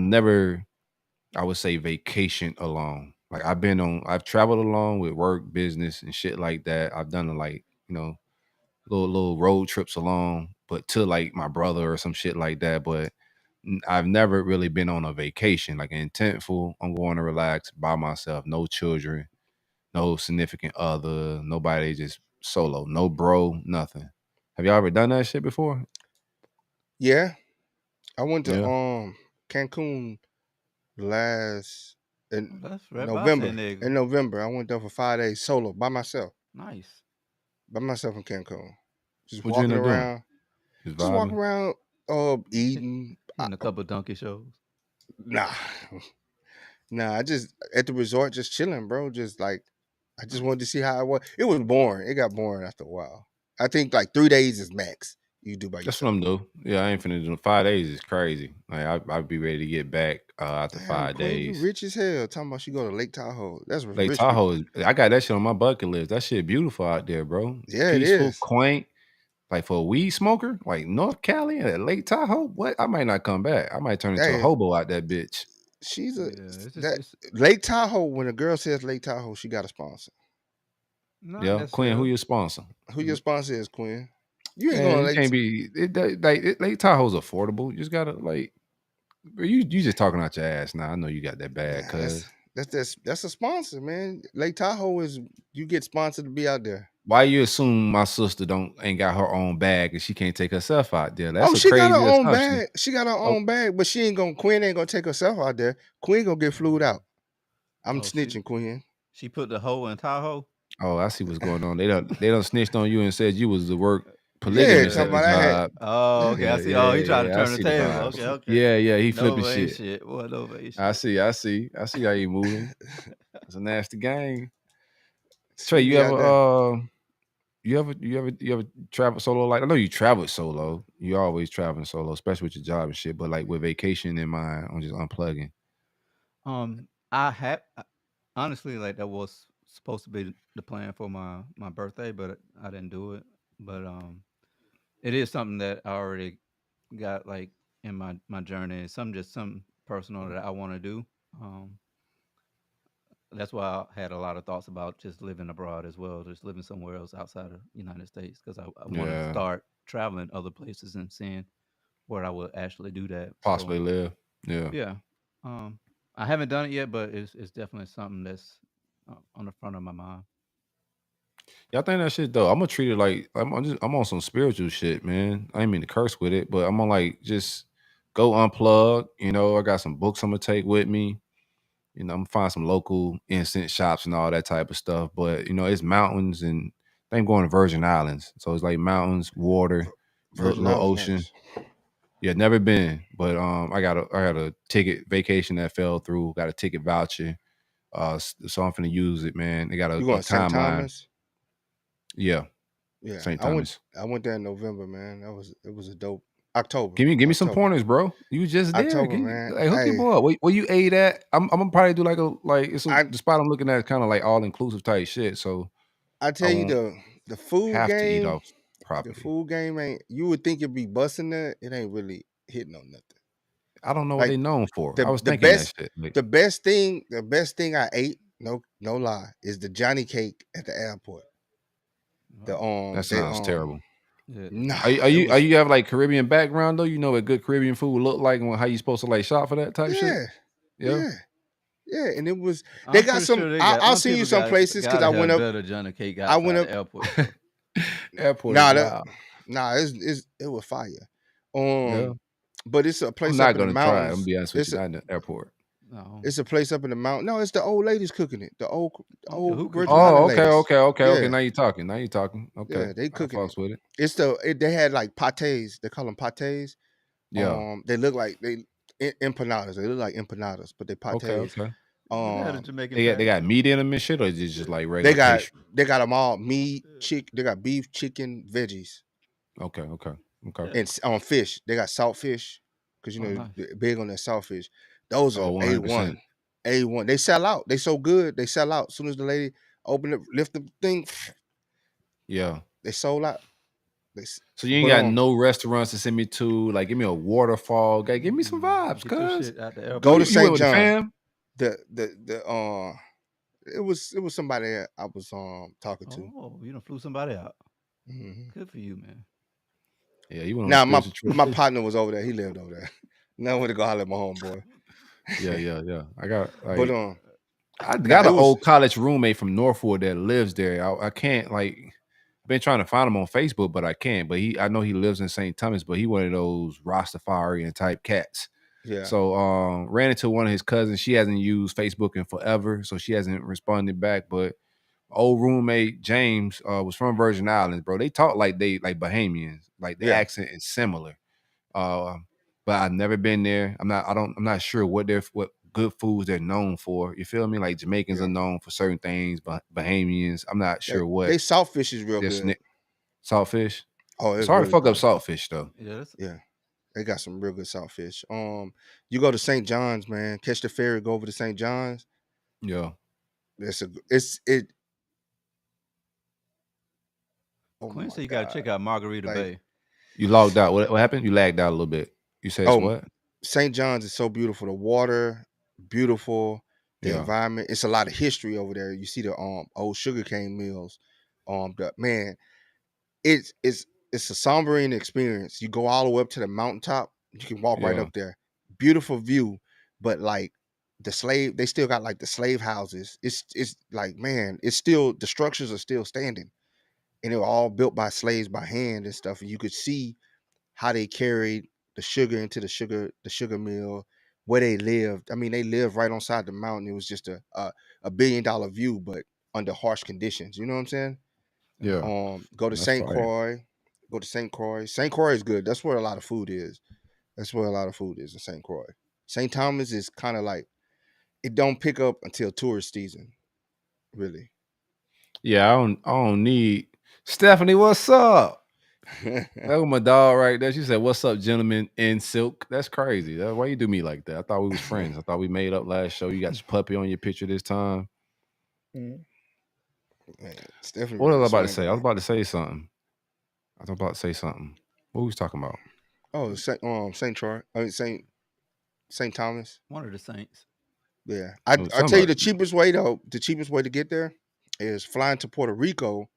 would say vacation alone. Like I've traveled alone with work, business, and shit like that. I've done like little road trips alone, but to like my brother or some shit like that. But I've never really been on a vacation like intentful. I'm going to relax by myself, no children, no significant other, nobody, just solo, no bro, nothing. Have y'all ever done that shit before? Yeah, I went to Yeah. Cancun last in That's right by November. San Diego. In November, I went there for 5 days solo by myself Nice. in Cancun. Just What you end walking up doing? around, Just just walking vibing. around, eating. And a couple of donkey shows. Nah, nah. I just at the resort, just chilling, bro. Just like I just wanted to see how it was. It was boring. It got boring after a while. I think like 3 days is max you do by That's what yourself. I'm doing. Yeah, I ain't finna do 5 days. Is crazy. Like I'd be ready to get back after Damn, five Queen, you days. rich as hell. Talking about you go to Lake Tahoe. That's what Lake rich people. Tahoe is. I got that shit on my bucket list. That shit beautiful out there, bro. Yeah, it Peaceful, is. quaint. Like for a weed smoker, like North Cali and Lake Tahoe. What? I might not come back. I might turn into a Hey, hobo out that bitch. she's Yeah, a it's just that it's Lake Tahoe. When a girl says Lake Tahoe, she got a sponsor. not Yeah, Quinn, who necessarily. your sponsor? Who your sponsor is, Quinn? You ain't Man, going to you Lake. can't be Lake Tahoe's affordable. You just gotta like you just talking out your ass now. I know you got that bad, Nah, cuz that's a sponsor, man. Lake Tahoe is you get sponsored to be out there. why you assume my sister ain't got her own bag and she can't take herself out there? That's Oh, a she got her crazy own assumption. bag. She got her Oh, own bag, but Quinn ain't gonna take herself out there. Quinn gonna get flued out. I'm Oh, snitching, Quinn. she put the hoe in Tahoe. oh, I see what's going on. They don't snitched on you and said you was the work Yeah, polygamist Yeah. at talking the about I had. job. Oh, okay. I Yeah, see. Oh, yeah, he tried to yeah. I turn the see the table. vibes. Okay, okay. Yeah, he No flipping way shit. shit. Boy, no way shit. I see how you moving. It's a nasty game. She Trey, gonna be out there. you ever travel solo? Like I know you traveled solo. You always traveling solo, especially with your job and shit. But like with vacation in mind, I'm just unplugging. I had honestly like that was supposed to be the plan for my birthday, but I didn't do it. But it is something that I already got like in my journey. It's something personal that I want to do. Um, that's why I had a lot of thoughts about just living abroad as well, just living somewhere else outside of United States because I want to Yeah, start traveling other places and seeing where I would actually do that. So possibly live. Yeah. yeah, um, I haven't done it yet, but it's definitely something that's on the front of my mind. Yeah, I think that shit though. I'm gonna treat it like I'm on some spiritual shit, man. I ain't mean to curse with it, but I'm gonna like just go unplug. I got some books I'm gonna take with me. I'm gonna find some local incense shops and all that type of stuff. But it's mountains and I think I'm going to Virgin Islands. So it's like mountains, water, Virgin little Islands, ocean. nice. Yeah, never been. But I got a ticket vacation that fell through, got a ticket voucher. So I'm finna use it, man. They got You a going to St. timeline. Thomas? Yeah, Yeah, St. I went. Thomas. I went there in November, man. It was a dope October. Give me some October. pointers, bro. You just there. October, man. Like hook your Hey, boy up. Where you ate at? I'm gonna probably do I the spot I'm looking at is kind of like all inclusive type shit. So I I tell you won't the food have to eat game. off The property. food game ain't. You would think it'd be busting there. It ain't really hitting on nothing. I don't know what Like they known for. I the was the thinking that best shit. Like, the best thing I ate. No lie, is the Johnny cake at the airport. The Wow. that they sounds terrible. Yeah, nah. Are It you was have like Caribbean background though? You know what good Caribbean food look like and how you supposed to like shop for that type shit? yeah Yeah. yeah yeah, and it was. They I'm got pretty some. sure they I'll, got I'll my send you people some places because gotta I have went up. better Johnny cake I went outside up. the airport. So. Airport is Nah, wild. it was fire. Yeah. But it's a I'm place not up in the gonna try it. I'm gonna mountains. be honest with you. Not in the airport. No. It's a place up in the mountain. No, it's the old ladies cooking it. The Okay, who old cooking Virgin it? Oh, Island okay, ladies. okay, okay, okay. Yeah, Now you talking. Now you talking. Okay. yeah, they I cooking it. fucks with it. They had like pates. They call them pates. Yeah. They look like empanadas. They look like empanadas, but they Okay, pates. okay. Do they have the Um, Jamaican They patty? got meat in them and shit, or is it just like they regular got pastry? them all meat, They got beef, chicken, veggies, Okay, okay, okay. Yeah. and on fish. They got saltfish because Oh, nice. they're big on that saltfish. Those Oh, are 100%. A1. They sell out. They so good. They sell out. As soon as the lady open it, lift the thing, Yeah. they sold out. So you ain't But got no restaurants to send me to. Like, give me a waterfall. Guy, give me some vibes, Get your cuz. shit out the go airport. to You went St. with the John. fam? The It was somebody that I was talking to. Oh, you done flew somebody out. Hmm. Good for you, man. Yeah, you went on a Now spiritual trip. my partner was over there. He lived over there. Now I went to go holler at my homeboy. Yeah. I got But I now got it an was old college roommate from Northwood that lives there. I can't like been trying to find him on Facebook, but I can't. But I know he lives in St. Thomas, but he one of those Rastafarian type cats. yeah So ran into one of his cousins. She hasn't used Facebook in forever, so she hasn't responded back. But old roommate James was from Virgin Islands, bro. They talk like they like Bahamians, like the yeah. accent is similar. Uh, but I've never been there. I'm not sure what good foods they're known for. You feel me? Like Jamaicans Yeah. are known for certain things, but Bahamians, I'm not sure what They saltfish is real their good. saltfish. Oh, It's it's hard to really fuck up good. saltfish though. Yeah, that's Yeah, they got some real good saltfish. You go to St. John's, man. Catch the ferry, go over to St. John's. Yeah. It's it. Oh Quinn my said you got to god! check out Margarita Like Bay. You logged out. What happened? You lagged out a little bit. You said it's oh, what? St. John's is so beautiful. The water, beautiful. The Yeah. environment. It's a lot of history over there. You see the old sugarcane mills. The man, it's a sombering experience. You go all the way up to the mountaintop. You can walk right Yeah. up there. Beautiful view, but like they still got like the slave houses. It's like, man, it's still, the structures are still standing, and they were all built by slaves by hand and stuff. And you could see how they carried the sugar into the sugar mill, where they lived. I mean, they lived right on side the mountain. It was just a $1 billion view, but under harsh conditions. You know what I'm saying? Yeah. Go to That's St. fire. Croix. Go to St. Croix. St. Croix is good. That's where a lot of food is. That's where a lot of food is in St. Croix. St. Thomas is kind of like, it don't pick up until tourist season, really. Yeah, I don't need Stephanie, what's up? That was my dog right there. She said, "What's up, gentlemen in silk?" That's crazy. Why you do me like that? I thought we was friends. I thought we made up last show. You got your puppy on your picture this time. Man, Stephanie What was really I about to say? swinging I was it. about to say something. What we was talking about? Oh, St. Troy. I mean St. Thomas. One of the Saints. Yeah. Oh, I tell you, somebody. the cheapest way though, the cheapest way to get there is flying to Puerto Rico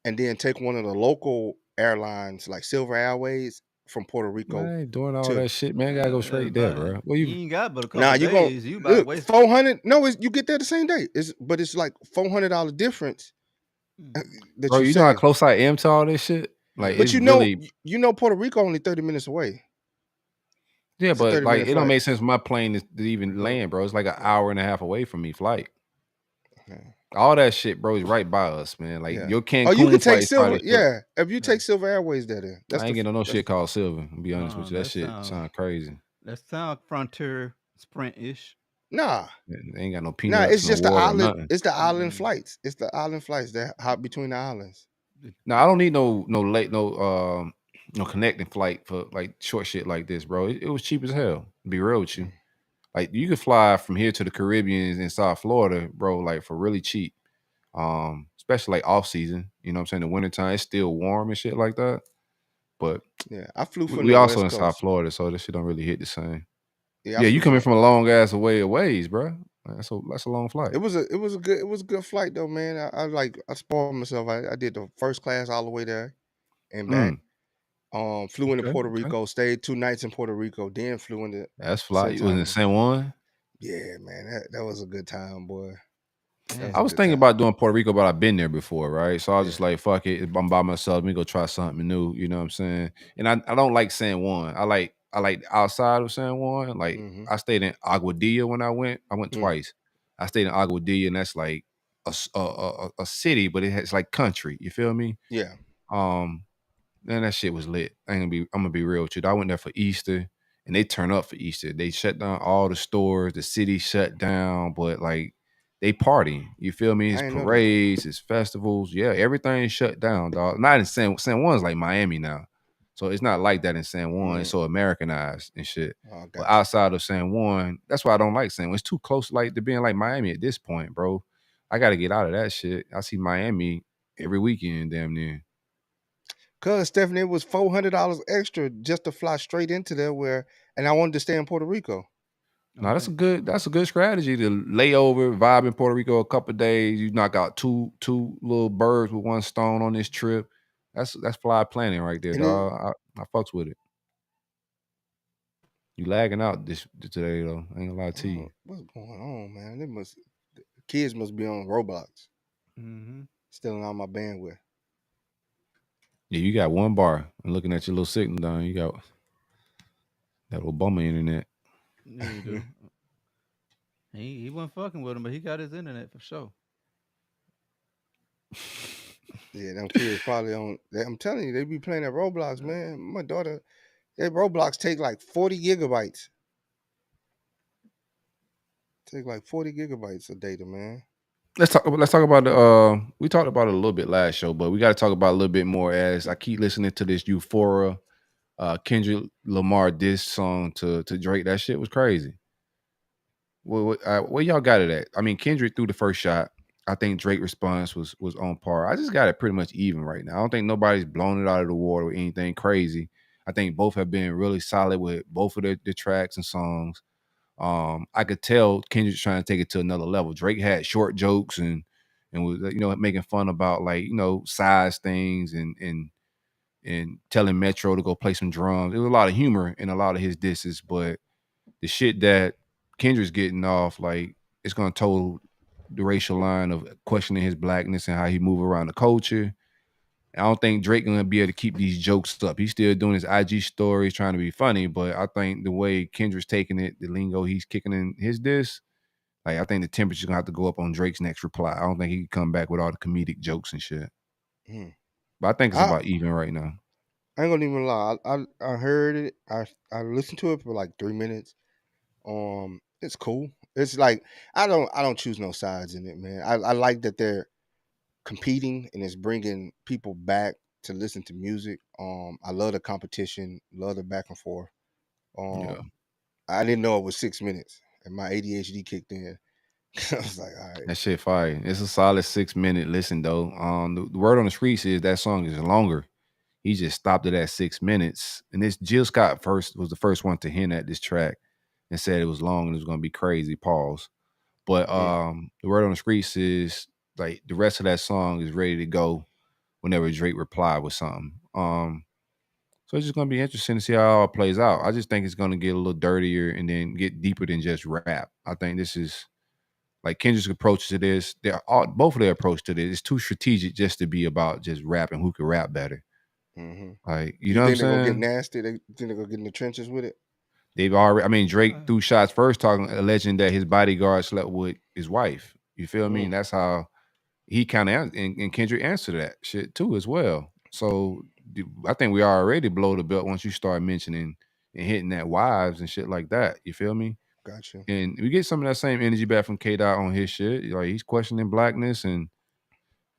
and then take one of the local airlines like Silver Airways from Puerto Man, Rico I ain't doing all to. that shit, man. Gotta go straight there, bro. Well, You you ain't got but a Now couple you gonna days. You about to look waste. 400. No, you get there the same day. It's like $400 difference that bro, you you know how save. close I am to all this shit? Like Yeah. But it's really Puerto Rico only 30 minutes away. yeah, It's a but 30 like minute it don't flight. make sense for my plane to even So land, bro. It's like an hour and a half away from me flight. Yeah. All that shit, bro, is right by us, man. Like Yeah. your Oh, you Cancun could flight take is Silver. probably short. Yeah. If you take Silver Airways there, then I ain't getting on no shit called Silver. I'll be honest no, with you. That shit sound crazy. that sound Frontier Sprint ish. nah. They ain't got no Nah, peanuts, it's no just the water, island. nothing. It's the island Mm. flights. It's the island flights that hop between the islands. No, I don't need no connecting flight for like short shit like this, bro. It was cheap as hell. To be real with you. Like you could fly from here to the Caribbean in South Florida, bro, like for really cheap. Especially like off season. You know what I'm saying? The wintertime, it's still warm and shit like that. But Yeah, I flew from we the also West in South Coast. Florida, so this shit don't really hit the same. Yeah, I Yeah, you flew coming from. from a long ass ways, bro. That's a long flight. It was a good flight though, man. I spoiled myself. I did the first class all the way there and back. Mm, Flew into Puerto okay. Rico, stayed 2 nights in Puerto Rico, then flew into That's fly. St. You was in Thomas. San Juan. Yeah, man, that was a good time, boy. That was I a was good thinking time. about doing Puerto Rico, but I've been there before, right? So I was Yeah. just like, fuck it. I'm by myself. Let me go try something new. You know what I'm saying? And I don't like San Juan. I like outside of San Juan. Like Mm-hmm. I stayed in Aguadilla when I went. I went twice. I stayed in Aguadilla, and that's like a city, but it's like country. You feel me? Yeah. Man, that shit was lit. I'm gonna be real with you. I went there for Easter and they turn up for Easter. They shut down all the stores, the city shut down, but like they partying. You feel me? It's I ain't know that. parades, it's festivals. Yeah, everything's shut down, dog. Not in San Juan's like Miami now. So it's not like that in San Juan. It's so Americanized and shit. Oh, But gotcha. outside of San Juan, that's why I don't like San Juan. It's too close like to being like Miami at this point, bro. I gotta get out of that shit. I see Miami every weekend, damn near. Cause Stephanie, it was $400 extra just to fly straight into there and I wanted to stay in Puerto Rico. No, Okay. that's a good strategy to lay over, vibe in Puerto Rico a couple of days. You knock out two little birds with one stone on this trip. That's fly planning right there, And then dog. I fucks with it. You lagging out this today though. I ain't gonna lie to you. what's going on, man? Kids must be on Roblox, Mm-hmm. stealing all my bandwidth. Yeah, you got one bar. And looking at your little signal down, you got that Obama internet. Yeah, you do. He wasn't fucking with him, but he got his internet for sure. Yeah, them kids probably on. I'm telling you, they be playing that Roblox, man. My daughter, that Roblox take like 40 gigabytes. Take like 40 gigabytes of data, man. Let's talk about the we talked about it a little bit last show, but we got to talk about it a little bit more as I keep listening to this Euphoria Kendrick Lamar diss song to Drake. That shit was crazy. Where y'all got it at? I mean, Kendrick threw the first shot. I think Drake response was on par. I just got it pretty much even right now. I don't think nobody's blown it out of the water with anything crazy. I think both have been really solid with both of the tracks and songs. I could tell Kendrick's trying to take it to another level. Drake had short jokes and was making fun about like size things and telling Metro to go play some drums. There was a lot of humor in a lot of his disses, but the shit that Kendrick's getting off, like it's gonna toe the racial line of questioning his blackness and how he move around the culture. I don't think Drake gonna be able to keep these jokes up. He's still doing his IG stories, trying to be funny, but I think the way Kendrick's taking it, the lingo he's kicking in his diss, like I think the temperature's gonna have to go up on Drake's next reply. I don't think he can come back with all the comedic jokes and shit. Hmm. But I think it's I, about even right now. I ain't gonna even lie. I heard it. I listened to it for like 3 minutes. It's cool. It's like I don't choose no sides in it, man. I like that they're competing and it's bringing people back to listen to music. I love the competition, love the back and forth. Yeah. I didn't know it was 6 minutes, and my ADHD kicked in. I was like, all right. That shit fire. It's a solid 6 minute listen though. The word on the streets is that song is longer. He just stopped it at 6 minutes. And this Jill Scott was the first one to hint at this track and said it was long and it was gonna be crazy. Pause. But Mm, the word on the streets is like the rest of that song is ready to go whenever Drake reply with something. So it's just gonna be interesting to see how it all plays out. I just think it's gonna get a little dirtier and then get deeper than just rap. I think this is like Kendrick's approach to this. Both of their approach to this is too strategic just to be about just rapping who can rap better. hmm Like, you You know what I'm think they're gonna get saying? nasty? They think they're gonna get in the trenches with it? They've already. I mean, Drake Uh, threw shots first, talking alleging that his bodyguard slept with his wife. You feel me? And Mm, that's how he kind of and Kendrick answered that shit too as well. So I think we already blow the belt once you start mentioning and hitting that wives and shit like that. You feel me? gotcha. And we get some of that same energy back from K Dot on his shit. Like he's questioning blackness and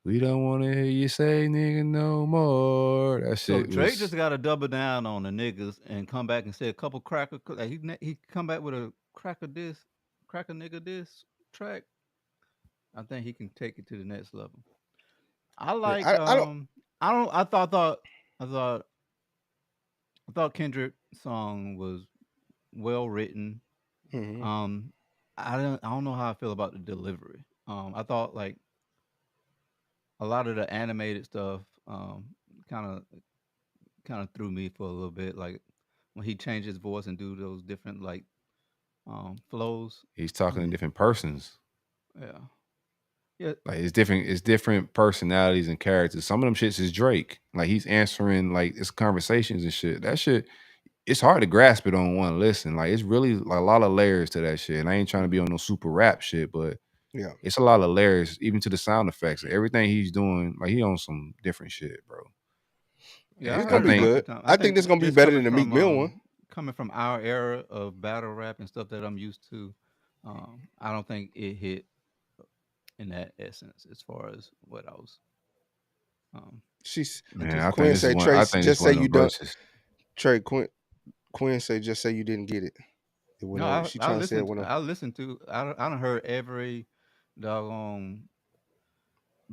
we don't want to hear you say nigga no more. That so shit Drake was just got to double down on the niggas and come back and say a couple like he come back with a cracker nigga diss track. I think he can take it to the next level. I Yeah, like I don't. I don't I thought I thought Kendrick song was well written. Hmm. Um I don't know how I feel about the delivery. I thought like a lot of the animated stuff kind of kind of threw me for a little bit like when he changed his voice and do those different like flows. he's talking to Hmm. different persons. Yeah. Yeah. Like it's different personalities and characters. Some of them shits is Drake. Like he's answering like it's conversations and shit. That shit, it's hard to grasp it on one listen. Like it's really like a lot of layers to that shit. And I ain't trying to be on no super rap shit, but Yeah, it's a lot of layers, even to the sound effects. Everything he's doing, like he on some different shit, bro. Yeah, I it's And I gonna heard it a be think bunch of good. times. I I think think this is gonna be this better than the Meek Mill one. coming from our era of battle rap and stuff that I'm used to. I don't think it hit in that essence as far as what I was um She's man, I think Quinn this is say one. I Trace. think this is Just one say of you them done. verses. Trey Quinn say just say you didn't get it. It went no, over. She trying to say it went over. I listened to I done heard every doggone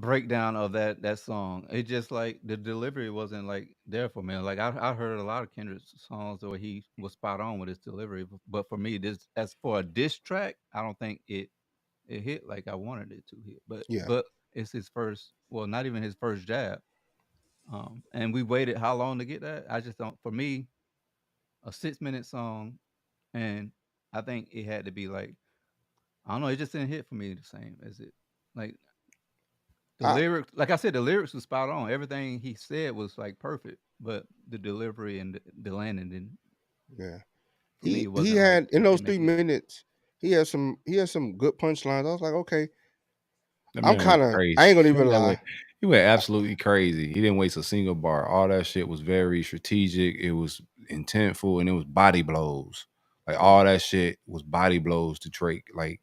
breakdown of that song. It just like the delivery wasn't like there for me. Like I heard a lot of Kendrick's songs where he was spot on with his delivery, but for me, this as for a diss track, I don't think it hit like I wanted it to hit. Yeah. But it's his first, well, not even his first jab. And we waited how long to get that? I just don't. For me, a 6 minute song, and I think it had to be like I don't know. It just didn't hit for me the same as it like the I, lyrics. Like I said, the lyrics was spot on. Everything he said was like perfect, but the delivery and the landing didn't. yeah. For me, it He wasn't like had in it those didn't make it. 3 minutes, he had some good punchlines. I was like, okay, That I'm man went kind of, crazy. I ain't gonna even That went, lie. he went absolutely crazy. He didn't waste a single bar. All that shit was very strategic. It was intentful, and it was body blows. Like Yeah, all that shit was body blows to Drake. Like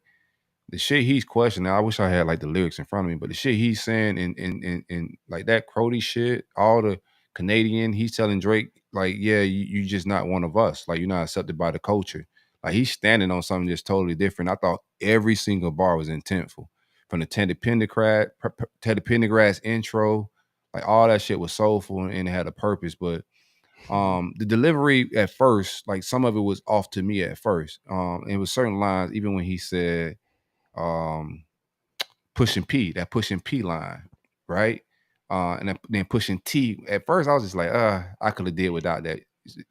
the shit he's questioning. I wish I had like the lyrics in front of me, but the shit he's saying and like that Crody shit, all the Canadian, he's telling Drake like, yeah, you just not one of us. Like you're not accepted by the culture. Like he's standing on something just totally different. I thought every single bar was intentful, from the Teddy Pendergrass intro, like all that shit was soulful and it had a purpose. But the delivery at first, like some of it was off to me at first. It was certain lines, even when he said um that pushing P line, right? Then pushing T. At first, I was just like, I could have did without that.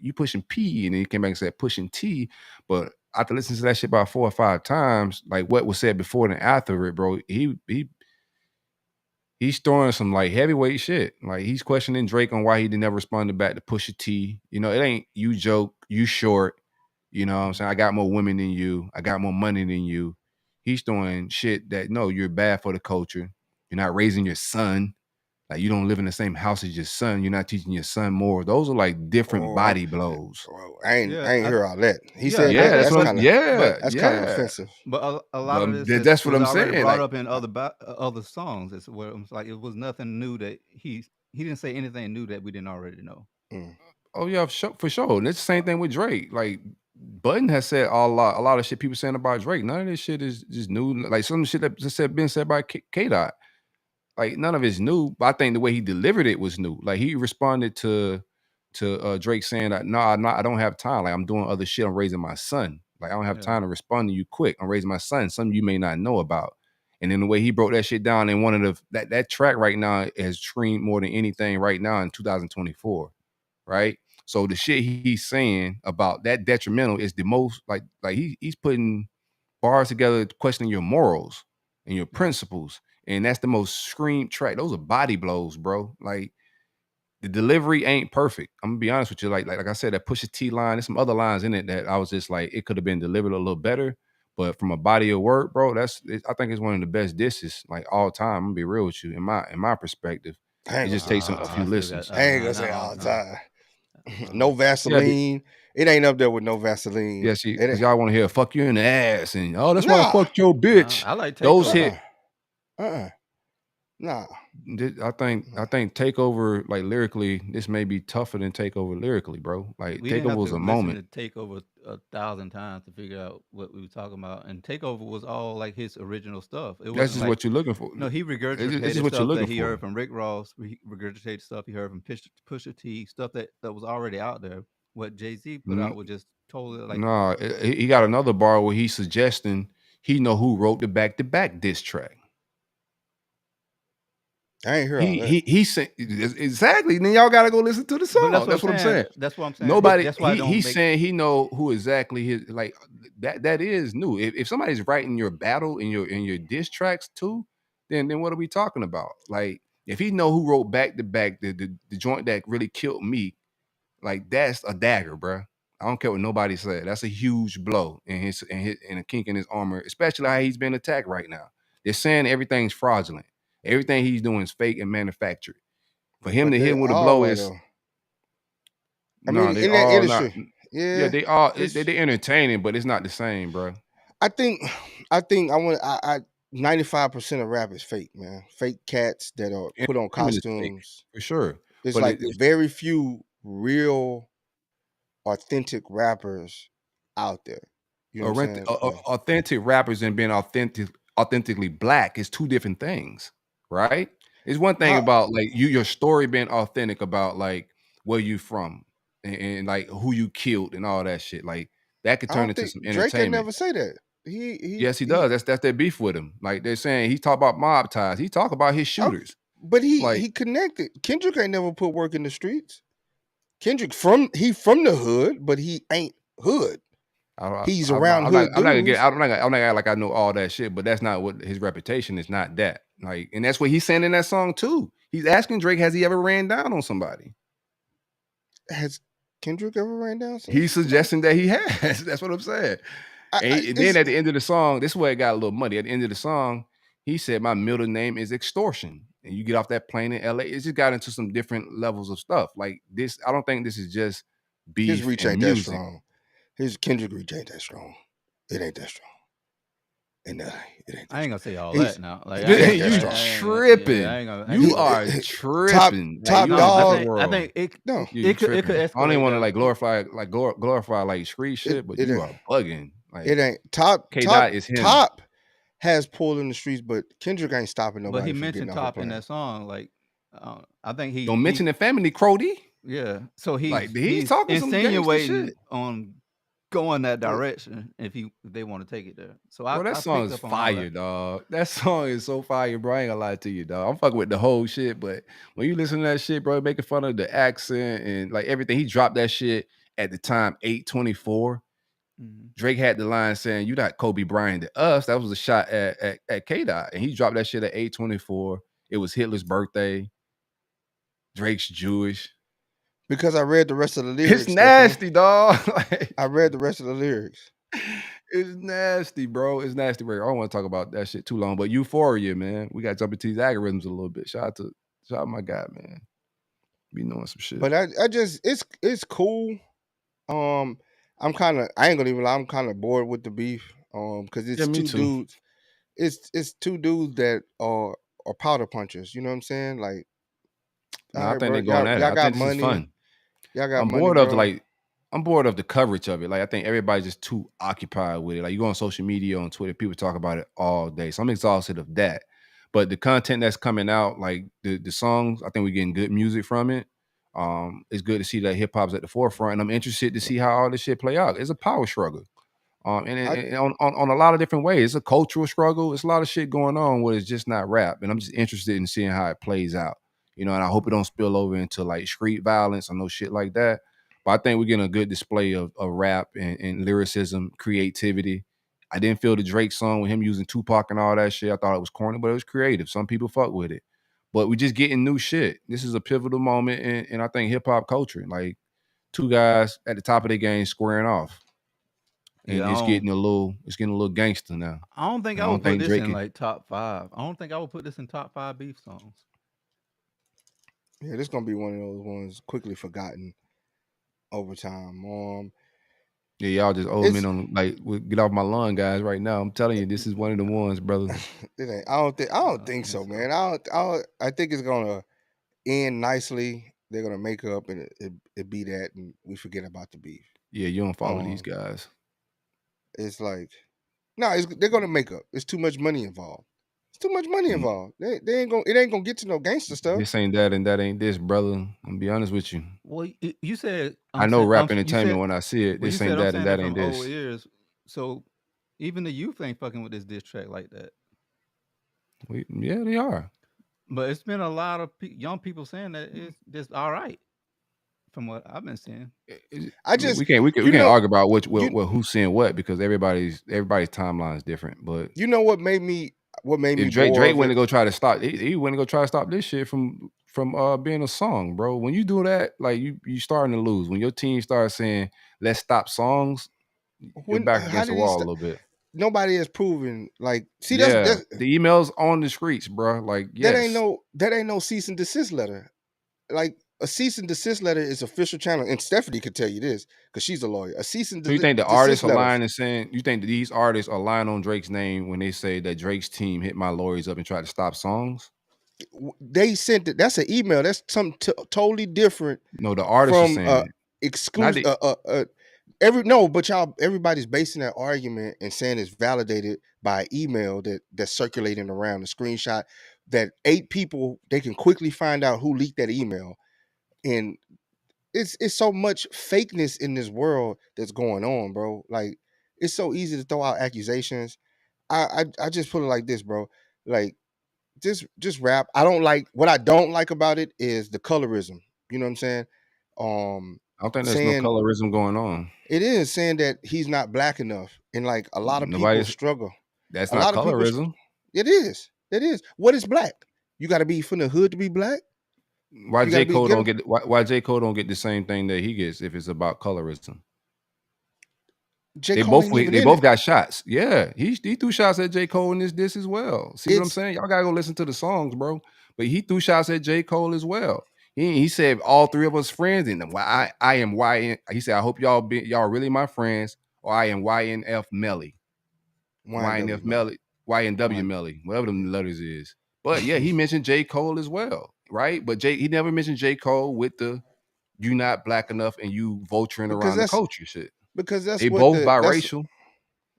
You pushing P, and then he came back and said pushing T. But after listening to that shit about 4 or 5 times, like what was said before and after it, bro, he's throwing some like heavyweight shit. Like he's questioning Drake on why he didn't ever respond back to Pusha T. You know, it ain't you joke, you short. You know what I'm saying? I got more women than you. I got more money than you. He's doing shit that no, you're bad for the culture. You're not raising your son. Like you don't live in the same house as your son. You're not teaching your son more. Those are like different Oh, body blows. yeah, I ain't hear all that. He yeah. said Yeah, that. that's That's what. kind of Yeah, that's kind of yeah. offensive. But a lot of this That's what was I'm already saying. brought Like, up in other songs. It's where it's like it was nothing new that he didn't say anything new that we didn't already know. Mm. oh yeah, for sure. And it's the same thing with Drake. Like Button has said a lot of shit people saying about Drake. None of this shit is just new. Like some shit that just been said by K Dot. Like none of it's new, but I think the way he delivered it was new. Like he responded to Drake saying that no, I don't have time. Like I'm doing other shit. I'm raising my son. Like I don't have Yeah, time to respond to you quick. I'm raising my son. Something you may not know about. And then the way he broke that shit down in one of that track right now has streamed more than anything right now in 2024. Right. So the shit he's saying about that detrimental is the most like he's putting bars together questioning your morals and your yeah. principles. And that's the most scream track. Those are body blows, bro. Like the delivery ain't perfect. I'm gonna be honest with you. Like I said, that Pusha T line, there's some other lines in it that I was just like, it could have been delivered a little better. But from a body of work, bro, I think it's one of the best disses like all time. I'm gonna be real with you. In my perspective, I it ain't gonna just say takes all a time. few I still got listens. I ain't gonna say not all all the the time. time. But No Yeah, Vaseline. It ain't up there with no Vaseline. yeah, see, It because ain't. y'all want to hear "fuck you in the ass" and oh, that's why I Nah. fucked your bitch. I like Those Takeover. hit. Uh-uh. Nah. I think Takeover like lyrically, this may be tougher than Takeover lyrically, bro. Like We didn't Takeover have was to a listen moment. to Takeover 1,000 times to figure out what we were talking about. And Takeover was all like his original stuff. It That's wasn't just like what you're looking for. no, he This is regurgitated what you're stuff looking that he for. heard from Rick Ross. He regurgitated stuff he heard from Pusha T, stuff that was already out there. What Jay Z put out N- was just totally like Nah, he got another bar where he's suggesting he know who wrote the back-to-back diss track. I ain't hear all that. He said exactly. Then y'all gotta go listen to the but that's song. what I'm That's what I'm saying. saying. That's what I'm saying. But Nobody that's why I don't he's make saying he know who exactly his like that is new. If somebody's writing your battle in your diss tracks too, then what are we talking about? Like if he know who wrote back to back the joint that really killed me, like that's a dagger, bruh. I don't care what nobody said. That's a huge blow in a kink in his armor, especially how he's been attacked right now. They're saying everything's fraudulent. Everything he's doing is fake and manufactured. For him But to hit they him with a blow always is though. I no, mean, they in that all not. industry, Yeah, yeah, they all it's. they entertaining, but it's not the same, bro. I think, I 95% of rap is fake, man. Fake cats that are put on Entertainment is fake costumes. for sure, It's but like very few real, authentic rappers out there. You know what I'm saying? Yeah. authentic rappers and being authentically black is two different things, right? It's one thing How- about like your story being authentic about like where you from and like who you killed and all that shit. Like that could I turn don't into think some Drake can entertainment. never say that. He Yes, he does. That's their beef with him. Like they're saying he talk about mob ties. He talk about his shooters. But Like he connected. Kendrick ain't never put work in the streets. Kendrick from the hood, but he ain't hood. He's around I'm hood not gonna dudes. I'm not gonna act like I know all that shit, but that's not what his reputation is. Not that. Like, and that's what he's saying in that song too. He's asking Drake, has he ever ran down on somebody? Has Kendrick ever ran down? He's suggesting that he has. That's what I'm saying. And then at the end of the song, this is where it got a little muddy. At the end of the song, he said, "My middle name is extortion." And you get off that plane in LA, it just got into some different levels of stuff. Like this, I don't think this is just beef His reach and ain't that music. strong. His Kendrick reach ain't that strong. It ain't that strong. And it ain't. I ain't gonna say all He's- that now. Like, You tripping. You are tripping. Top Like, you dog. on I the think it. No, You It could tripping. escalate. I don't even want to that. like glorify like street shit, but it you ain't. are bugging. Like it ain't top. K. Top Dot is him. Top has pulled in the streets, but Kendrick ain't stopping nobody. But he from mentioned getting off a Top in plane. that song. Like, I think he Don't mention the family, Crody. Yeah, so he's Like, he's talking some gangster insinuating shit. on going that direction if they want to take it there. So Bro, that song is fire, dog. That song is so fire, bro. I ain't gonna lie to you, dog. I'm fucking with the whole shit, but when you listen to that shit, bro, making fun of the accent and like everything, he dropped that shit at the time, 824. Drake had the line saying, "You not Kobe Bryant to us." That was a shot at K-Dot, and he dropped that shit at 824. It was Hitler's birthday. Drake's Jewish. Because I read the rest of the lyrics. It's nasty, dog. Like, I read the rest of the lyrics. It's nasty, bro. It's nasty. I don't want to talk about that shit too long, but Euphoria, man. We got to jump into these algorithms a little bit. Shout out my guy, man. Be knowing some shit. But I just it's cool. I ain't gonna even lie, I'm kind of bored with the beef. Because it's two dudes. It's two dudes that are powder punchers. You know what I'm saying? Like, I think they're going at it. I think this is fun. Y'all got I'm money, bored bro. I'm bored of the coverage of it. Like, I think everybody's just too occupied with it. Like, you go on social media, on Twitter, people talk about it all day. So I'm exhausted of that. But the content that's coming out, like the songs, I think we're getting good music from it. It's good to see that hip hop's at the forefront, and I'm interested to see how all this shit play out. It's a power struggle, and on a lot of different ways. It's a cultural struggle. It's a lot of shit going on where it's just not rap, and I'm just interested in seeing how it plays out. You know, and I hope it don't spill over into like street violence or no shit like that. But I think we're getting a good display of rap and lyricism, creativity. I didn't feel the Drake song with him using Tupac and all that shit. I thought it was corny, but it was creative. Some people fuck with it. But we're just getting new shit. This is a pivotal moment in I think hip hop culture. Like two guys at the top of their game squaring off. And it's getting a little gangster now. I don't think I would put this in like top 5. I don't think I would put this in top 5 beef songs. Yeah, this gonna be one of those ones quickly forgotten over time. Yeah, y'all just old men on like get off my lawn, guys. Right now, I'm telling you, this is one of the ones, brother. It ain't. I don't think so, man. I think it's gonna end nicely. They're gonna make up, and it be that, and we forget about the beef. Yeah, you don't follow these guys. It's like, no, they're gonna make up. It's too much money involved. It's too much money involved. They ain't gonna. It ain't gonna get to no gangster stuff. This ain't that, and that ain't this, brother. I'm gonna be honest with you. Well, you said I know rap entertainment when I see it. This ain't that, and that ain't this. Old ears, so even the youth ain't fucking with this diss track like that. Yeah, they are. But it's been a lot of young people saying that it's just all right, from what I've been seeing. We can't argue about who's saying what because everybody's timeline is different. But you know what made me if Drake went to go try to stop, he went to go try to stop this shit from being a song, bro. When you do that, like you starting to lose. When your team starts saying let's stop songs, you're back against the wall a little bit. Nobody has proven like that's the emails on the streets, bro. Like that ain't no cease and desist letter. Like a cease and desist letter is official channel, and Stephanie could tell you this because she's a lawyer. A cease and desist. So you think the artists are lying and saying? You think that these artists are lying on Drake's name when they say that Drake's team hit my lawyers up and tried to stop songs? They sent it. That's an email. That's something totally different. No, the artists are saying exclusive. Everybody's basing that argument and saying it's validated by email that's circulating around the screenshot. that 8 people they can quickly find out who leaked that email, and it's so much fakeness in this world that's going on, bro. Like it's so easy to throw out accusations. I just put it like this, bro. Like just rap. I don't like what I don't like about it is the colorism. You know what I'm saying? I don't think there's no Saying colorism going on. it is saying that he's not black enough, and like a lot of people Nobody's. struggle. That's A not lot of people. colorism. It is. It is. What is black? You got to be from the hood to be black. Why You got to J. be Cole get don't him. get why J. Cole don't get the same thing that he gets if it's about colorism? J. They Cole both ain't even they in both it. got shots. Yeah, he threw shots at J. Cole in this as well. See what I'm It's saying? Y'all gotta go listen to the songs, bro. But he threw shots at J. Cole as well. He said all three of us friends in them. Why I am YN. He said I hope y'all really my friends, or I am YNF Melly, YNW YNF Melly. Melly, YNW Y- Melly, whatever them letters is. But yeah, he mentioned J. Cole as well, right? But he never mentioned J. Cole with the you not black enough and you vulturing because around the that's culture shit. because that's They what both the biracial.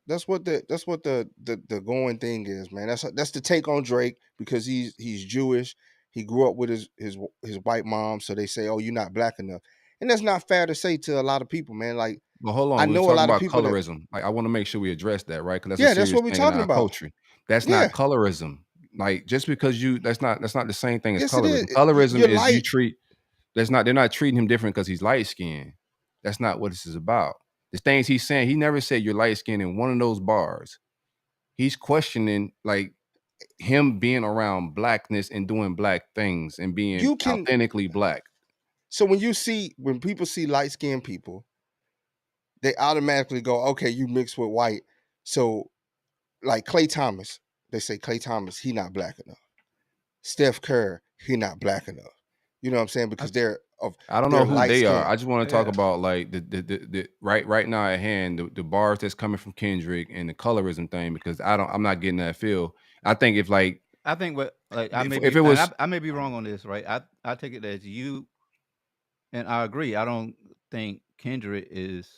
that's what the going thing is, man. That's the take on Drake because he's Jewish. He grew up with his white mom, so they say, "Oh, you're not black enough," and that's not fair to say to a lot of people, man. Like But hold I on, we're know a talking lot of about people that, colorism. Like, I want to make sure we address that, right? Because that's a yeah, that's serious what we're thing in talking our about. culture. That's Yeah, not colorism. Like, just because that's not the same thing as yes, it is. colorism. Colorism You're is you light. treat. They're not treating him different because he's light skinned. That's not what this is about. The things he's saying, he never said you're light skinned in one of those bars. He's questioning like him being around blackness and doing black things and being You can. authentically black. So when people see light skinned people, they automatically go, okay, you mix with white. So like Clay Thomas, they say Clay Thomas, he not black enough. Steph Curry, he not black enough. You know what I'm saying? I, Because I don't know they're who light they are. skinned. I just want to talk yeah, about like the right now at hand the bars that's coming from Kendrick and the colorism thing because I'm not getting that feel. I think if like I think what like I may if be it and was I may be wrong on this, right? I take it as you and I agree. I don't think Kendrick is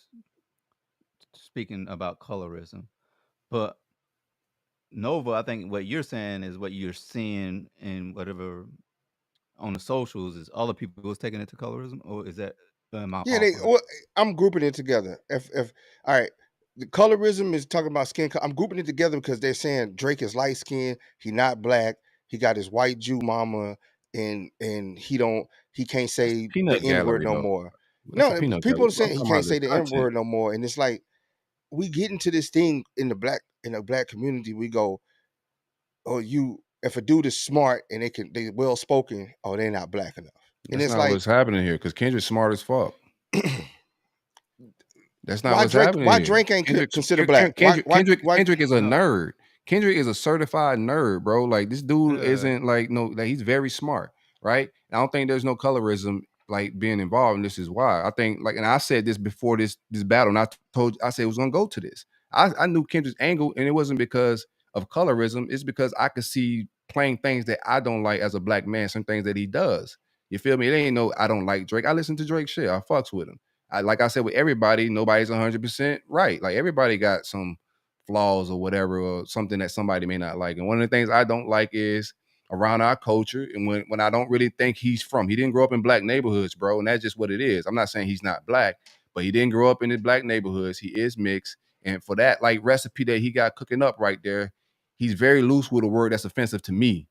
speaking about colorism, but Nova, I think what you're saying is what you're seeing in whatever on the socials is other people is taking it to colorism, or is that am I Yeah, off on that? I'm grouping it together. If all right, the colorism is talking about skin color. I'm grouping it together because they're saying Drake is light skinned, he not black, he got his white Jew mama, and he can't that's say the peanut N word gallery no though. more. That's a No, peanut people gallery. are I'm saying he talking can't about the say the N content. word no more, and it's like we get into this thing in the black community. We go, oh, you if a dude is smart and they well spoken, oh, they're not black enough, and That's it's not like what's happening here because Kendrick's smart as fuck. That's not why what's Drake happening why here. Drake ain't considered black? Why Kendrick is a No, nerd. Kendrick is a certified nerd, bro. Like this dude yeah, isn't like no like he's very smart, right? I don't think there's no colorism like being involved, and this is why. I think like, and I said this before this battle, and I said it was gonna go to this. I knew Kendrick's angle, and it wasn't because of colorism. It's because I could see playing things that I don't like as a black man, some things that he does. You feel me? It ain't no I don't like Drake. I listen to Drake shit. I fucks with him. Like I said with everybody, nobody's 100% right. Like everybody got some flaws or whatever, or something that somebody may not like. And one of the things I don't like is around our culture, and when I don't really think he's from. He didn't grow up in black neighborhoods, bro, and that's just what it is. I'm not saying he's not black, but he didn't grow up in the black neighborhoods. He is mixed, and for that like recipe that he got cooking up right there, he's very loose with a word that's offensive to me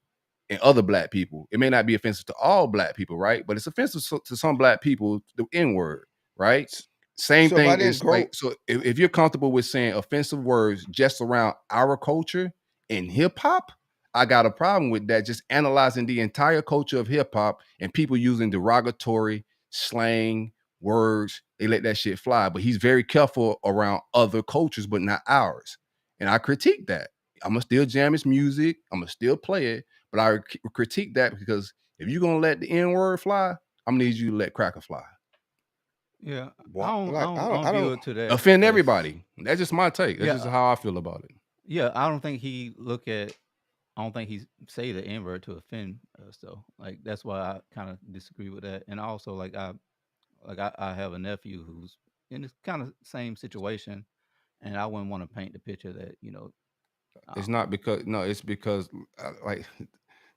and other black people. It may not be offensive to all black people, right? But it's offensive to some black people, the N word, right? Same so if I thing didn't is grow like, so if you're comfortable with saying offensive words just around our culture in hip hop, I got a problem with that. Just analyzing the entire culture of hip hop and people using derogatory slang words, they let that shit fly. But he's very careful around other cultures, but not ours. And I critique that. I'm gonna still jam his music. I'm gonna still play it, but I critique that because if you're gonna let the N word fly, I'm gonna need you to let cracker fly. yeah. what like I don't I view don't it to that Offend as everybody. That's just my take. That's just yeah, how I feel about it. yeah. I don't think he look at. I don't think he say the N word to offend us though. Like that's why I kind of disagree with that. And also I have a nephew who's in this kind of same situation, and I wouldn't want to paint the picture that It's um, not because no, it's because like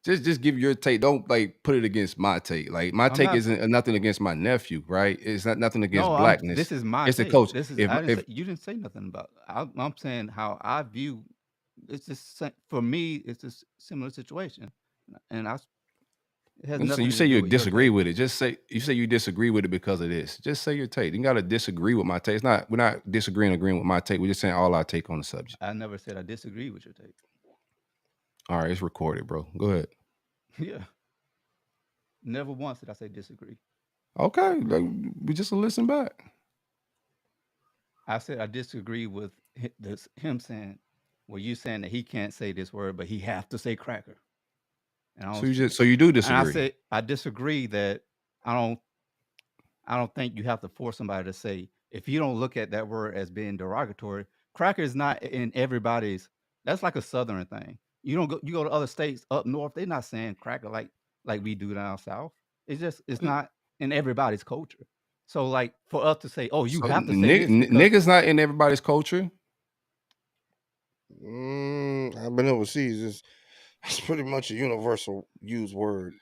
Just give your take. Don't like put it against my take. Like my I'm take not. isn't nothing against my nephew, right? It's not nothing against No, blackness. This is my It's the take. coach. This is. If I didn't if say you didn't say nothing about. I'm saying how I view. It's just for me. It's a similar situation, and it has listen, you nothing to say do you with your disagree take. with it. Just say you say you disagree with it because of this. Just say your take. You gotta disagree with my take. It's not we're not disagreeing, agreeing with my take. We're just saying all our take on the subject. I never said I disagree with your take. All right, it's recorded, bro. Go ahead. Yeah, never once did I say disagree. Okay, like, we just listen back. I said I disagree with him saying, well, you saying that he can't say this word, but he have to say cracker. And I So don't. you do And I disagree. said I disagree that I don't. I don't think you have to force somebody to say if you don't look at that word as being derogatory. Cracker is not in everybody's. That's like a southern thing. You don't go. You go to other states up north. They're not saying cracker like we do down south. It's not in everybody's culture. So like for us to say, oh, you So have to say this because niggas not in everybody's culture. I've been overseas. It's pretty much a universal used word.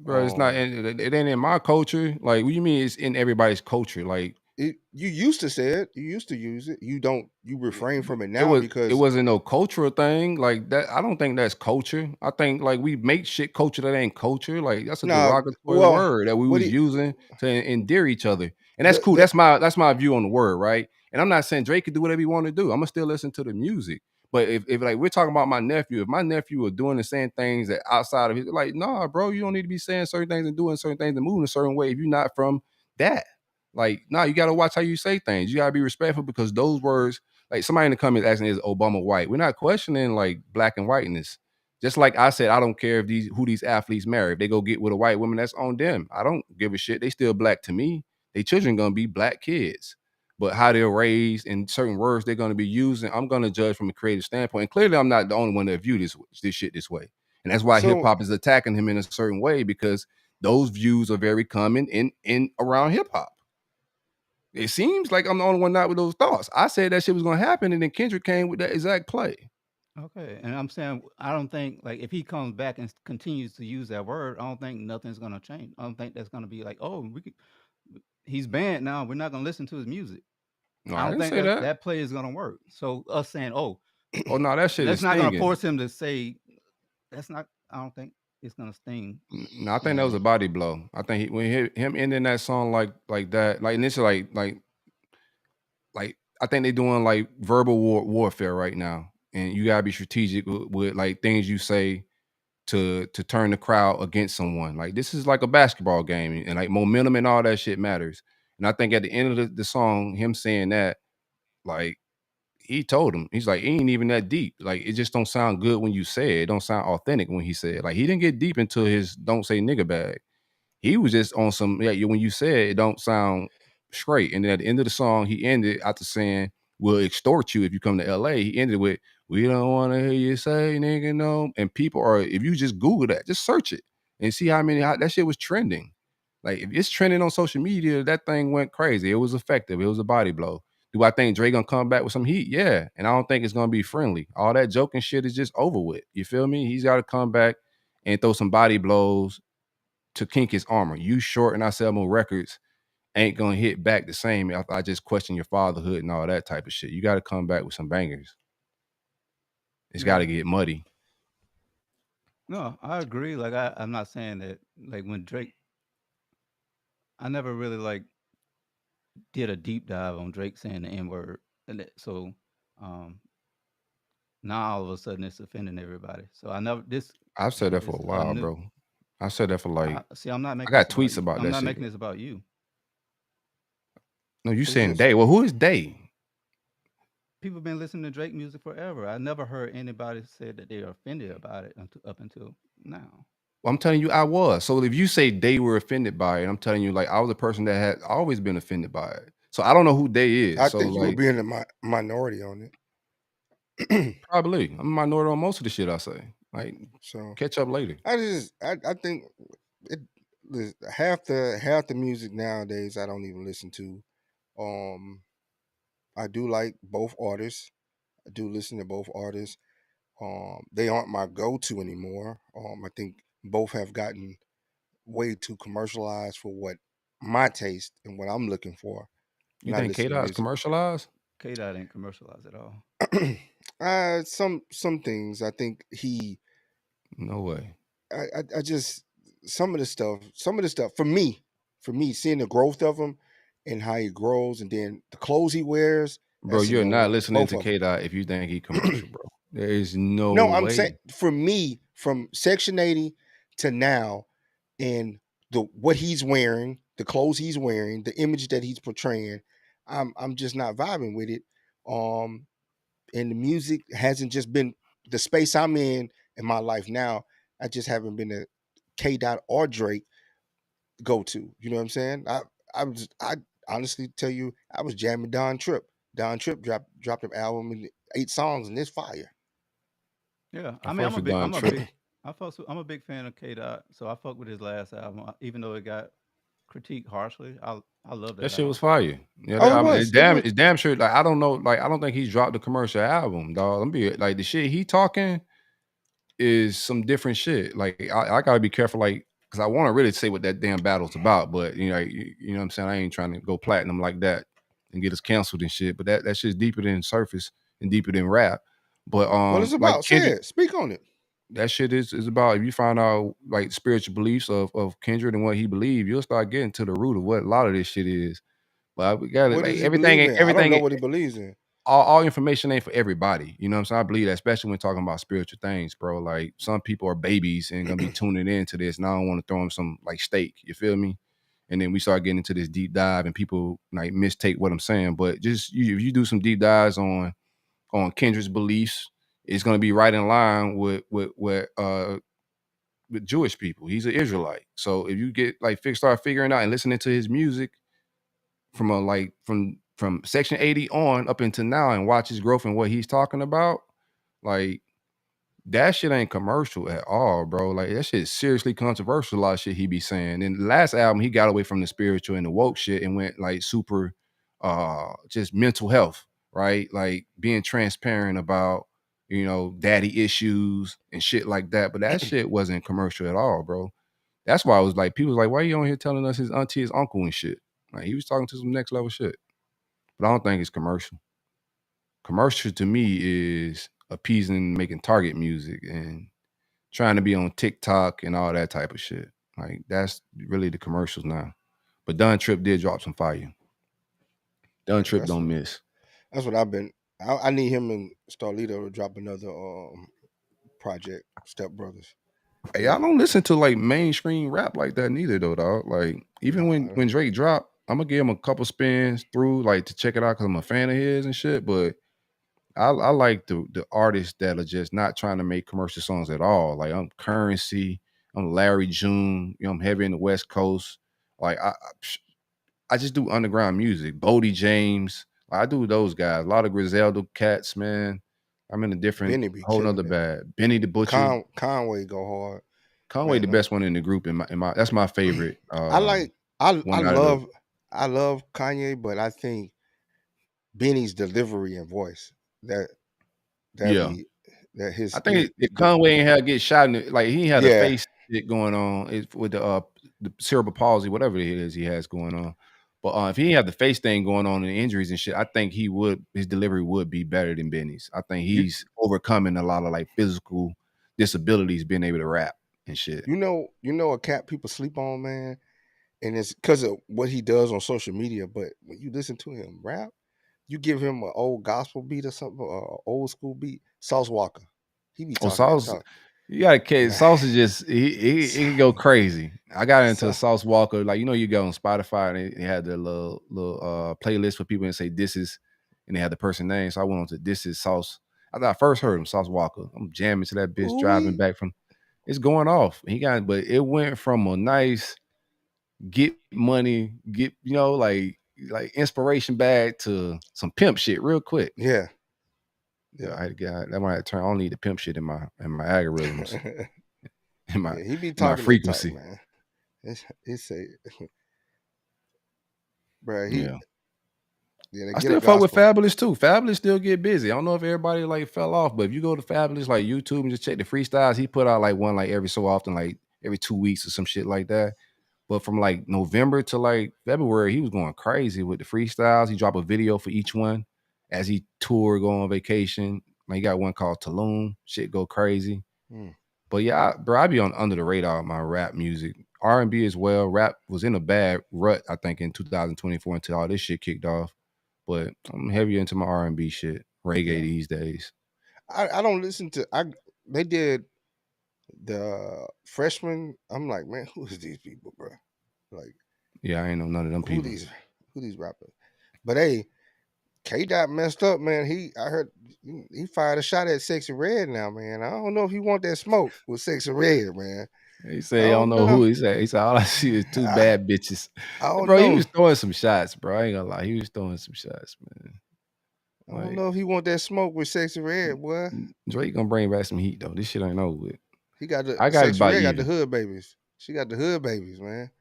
Bro, it's not. It ain't in my culture. Like, what do you mean? It's in everybody's culture. Like, You used to say it. You used to use it. You don't. You refrain from it it now was. It because wasn't no cultural thing like that. I don't think that's culture. I think like we make shit culture that ain't culture. Like that's a nah. derogatory Well, word that we what was it using to endear each other, and that's cool. the That's my view on the word, right? And I'm not saying Drake could do whatever he want to do. I'm gonna still listen to the music. But if like we're talking about my nephew, if my nephew was doing the same things that outside of his, like, nah, bro, you don't need to be saying certain things and doing certain things and moving a certain way if you're not from that. Like, nah, you gotta watch how you say things. You gotta be respectful because those words, like somebody in the comments asking, is Obama white? We're not questioning like black and whiteness. Just like I said, I don't care if who these athletes marry. If they go get with a white woman, that's on them. I don't give a shit. They still black to me. They children gonna be black kids. But how they're raised and certain words they're gonna be using, I'm gonna judge from a creative standpoint. And clearly, I'm not the only one that view this shit this way. And that's why hip so hop is attacking him in a certain way because those views are very common in around hip hop. It seems like I'm the only one not with those thoughts. I said that shit was gonna happen, and then Kendrick came with that exact play. okay, and I'm saying I don't think like if he comes back and continues to use that word, I don't think nothing's gonna change. I don't think that's gonna be like, oh, he's banned now. We're not gonna listen to his music. No, I I don't didn't think say that. that play is gonna work. So us saying, oh, Oh no, that shit that's is not gonna stinging. force him to say. That's not. I don't think it's gonna sting. No, I think that was a body blow. I think him ending that song like that, like initially like I think they're doing like verbal warfare right now, and you gotta be strategic with like things you say to turn the crowd against someone. Like this is like a basketball game, and like momentum and all that shit matters. And I think at the end of the song, him saying that, like he told him, he's like, it ain't even that deep. Like it just don't sound good when you say it. It don't sound authentic when he said. Like he didn't get deep into his don't say nigga bag. He was just on some, yeah, when you said it don't sound straight. And then at the end of the song, he ended after saying, we'll extort you if you come to LA. He ended with, we don't want to hear you say nigga no. And people are, if you just Google that, just search it and see how that shit was trending. Like if it's trending on social media, that thing went crazy. It was effective. It was a body blow. Do I think Dre gonna come back with some heat? Yeah. And I don't think it's gonna be friendly. All that joking shit is just over with. You feel me? He's got to come back and throw some body blows to kink his armor. You short and I sell more records ain't gonna hit back the same if I just question your fatherhood and all that type of shit. You got to come back with some bangers. It's got Yeah. to get muddy. No, I agree. Like I'm not saying that. Like when Drake, I never really like did a deep dive on Drake saying the N word, and so um, now all of a sudden it's offending everybody. So I never this I've said that for is a while, new. bro. I said that for like See, I'm not I making got this about tweets you. about I'm that not shit. making this about you. No, you It's saying just Day. Well, who is Day? people been listening to Drake music forever. I never heard anybody say that they are offended about it up until now. Well, I'm telling you, I was. So if you say they were offended by it, I'm telling you, like I was a person that had always been offended by it. So I don't know who Day is. I So think you were like being a minority on it. probably I'm a minority on most of the shit I say. Like So catch up later. I think it half the music nowadays I don't even listen to. Um, I do like both artists. I do listen to both artists. They aren't my go-to anymore. I think both have gotten way too commercialized for what my taste and what I'm looking for You when I think listen K to Dot's music. commercialized? K Dot ain't commercialized at all. Some things I think he No way. I just some of the stuff for me seeing the growth of him and how he grows and then the clothes he wears, Bro, that's a you're no not no, listening both to of them. K Dot if you think he commercial, bro. There is no No, I'm saying way. for me from Section 80 to now and the what he's wearing, the clothes he's wearing, the image that he's portraying, I'm just not vibing with it. Um and the music hasn't just been the space I'm in my life now. I just haven't been a K Dot or Drake go to. You know what I'm saying? I honestly tell you, I was jamming Don Trip. Don Trip dropped an album and 8 songs and it's fire. Yeah, I I mean, fuck with Don Trip. I'm a big fan of K Dot, so I fuck with his last album, even though it got critiqued harshly. I love That that shit was album. fire. Yeah, Oh, it I mean, was. It was. it's damn sure. Like I don't know. Like I don't think he's dropped a commercial album, dog. I'm be like the shit he talking is some different shit. Like I gotta be careful, like because I want to really say what that damn battle's about. But you know what I'm saying. I ain't trying to go platinum like that and get us canceled and shit. But that shit's deeper than surface and deeper than rap. But What it's like about? Say Kendrick, it. Speak on it. that shit is about if you find out like spiritual beliefs of Kendrick and what he believes, you'll start getting to the root of what a lot of this shit is. But we got it What like does he believe in? I don't know everything what he believes in. all information ain't for everybody. You know what I'm saying? I believe that, especially when talking about spiritual things, bro. Like some people are babies and gonna be tuning into this, and I don't want to throw them some like steak. You feel me? And then we start getting into this deep dive, and people like mistake what I'm saying. But just if you do some deep dives on Kendrick's beliefs, it's gonna be right in line with Jewish people. He's an Israelite. So if you get like start figuring out and listening to his music from a like from section 80 on up until now and watch his growth and what he's talking about, like that shit ain't commercial at all, bro. Like that shit is seriously controversial. A lot of shit he be saying. And the last album, he got away from the spiritual and the woke shit and went like super just mental health, right? Like being transparent about, daddy issues and shit like that. But that shit wasn't commercial at all, bro. That's why I was like, people was like, why you on here telling us his auntie, his uncle and shit? Like he was talking to some next level shit. But I don't think it's commercial. Commercial to me is appeasing, making target music and trying to be on TikTok and all that type of shit. Like that's really the commercials now. But Don Trip did drop some fire. Don Yeah, Trip don't miss. that's what I've been. I need him and Starlito to drop another project, Step Brothers. Hey, I don't listen to like mainstream rap like that neither though, dog. Like even Nah, when Drake dropped, I'm gonna give him a couple spins through like to check it out because I'm a fan of his and shit. But I like the artists that are just not trying to make commercial songs at all. Like I'm Currency, I'm Larry June, I'm heavy in the West Coast. Like I just do underground music. Bodie James, I do those guys. A lot of Griselda cats, man. I'm in a different Benny be whole nother killing it. bag. Benny the Butcher, Conway go hard. Conway, the Man, best one in the group. In my that's my favorite. I like I One out of the I love Kanye, but I think Benny's delivery and voice that yeah. be that I his think if Conway ain't had to get shot in the, like he had a yeah. face shit going on with the cerebral palsy, whatever it is he has going on. But if he had the face thing going on and injuries and shit, I think his delivery would be better than Benny's. I think You he's overcoming a lot of like physical disabilities, being able to rap and shit. you know a cat people sleep on, man, and it's because of what he does on social media. But when you listen to him rap, you give him an old gospel beat or something, or old school beat. Sauce Walker, he be Oh, talking that Sauce, talk. you got a kid. Man, Sauce is just he can go crazy. I got into so, Sauce Walker, like you go on Spotify and they had the little playlist for people and say this is, and they had the person name. So I went on to this is Sauce. I first heard him, Sauce Walker. I'm jamming to that bitch driving ooh back from. It's going off. But it went from a nice get money, get like inspiration bag to some pimp shit real quick. yeah, Yeah, yeah. I had to get that might turn. I don't need the pimp shit in my algorithms in my Yeah, he be in my talking that talk, frequency. man. It's a, bro. Yeah. They I get a still fuck with gospel. Fabulous too. Fabulous still get busy. I don't know if everybody like fell off, but if you go to Fabulous like YouTube and just check the freestyles, he put out like one like every so often, like every 2 weeks or some shit like that. But from like November to like February, he was going crazy with the freestyles. He dropped a video for each one as he toured, go on vacation. Like, he got one called Tulum. Shit go crazy. Mm. But yeah, I be on under the radar of my rap music. R&B as well. Rap was in a bad rut, I think, in 2024 until all this shit kicked off. But I'm heavier into my R&B shit, reggae these days. I don't listen to. They did the freshman. I'm like, man, who is these people, bro? Like, Yeah, I ain't know none of them who people. these rappers? But hey, K Dot messed up, man. I heard he fired a shot at Sexy Red now, man. I don't know if he want that smoke with Sexy Red, man. He said, I don't know who. He said, all I see is two bad bitches. I don't bro, know. he was throwing some shots, bro. I ain't gonna lie. He was throwing some shots, man. I don't know if he want that smoke with Sexy Red, boy. Drake gonna bring back some heat, though. This shit ain't over with. He got the I got Sexy Red got the hood babies. She got the hood babies, man.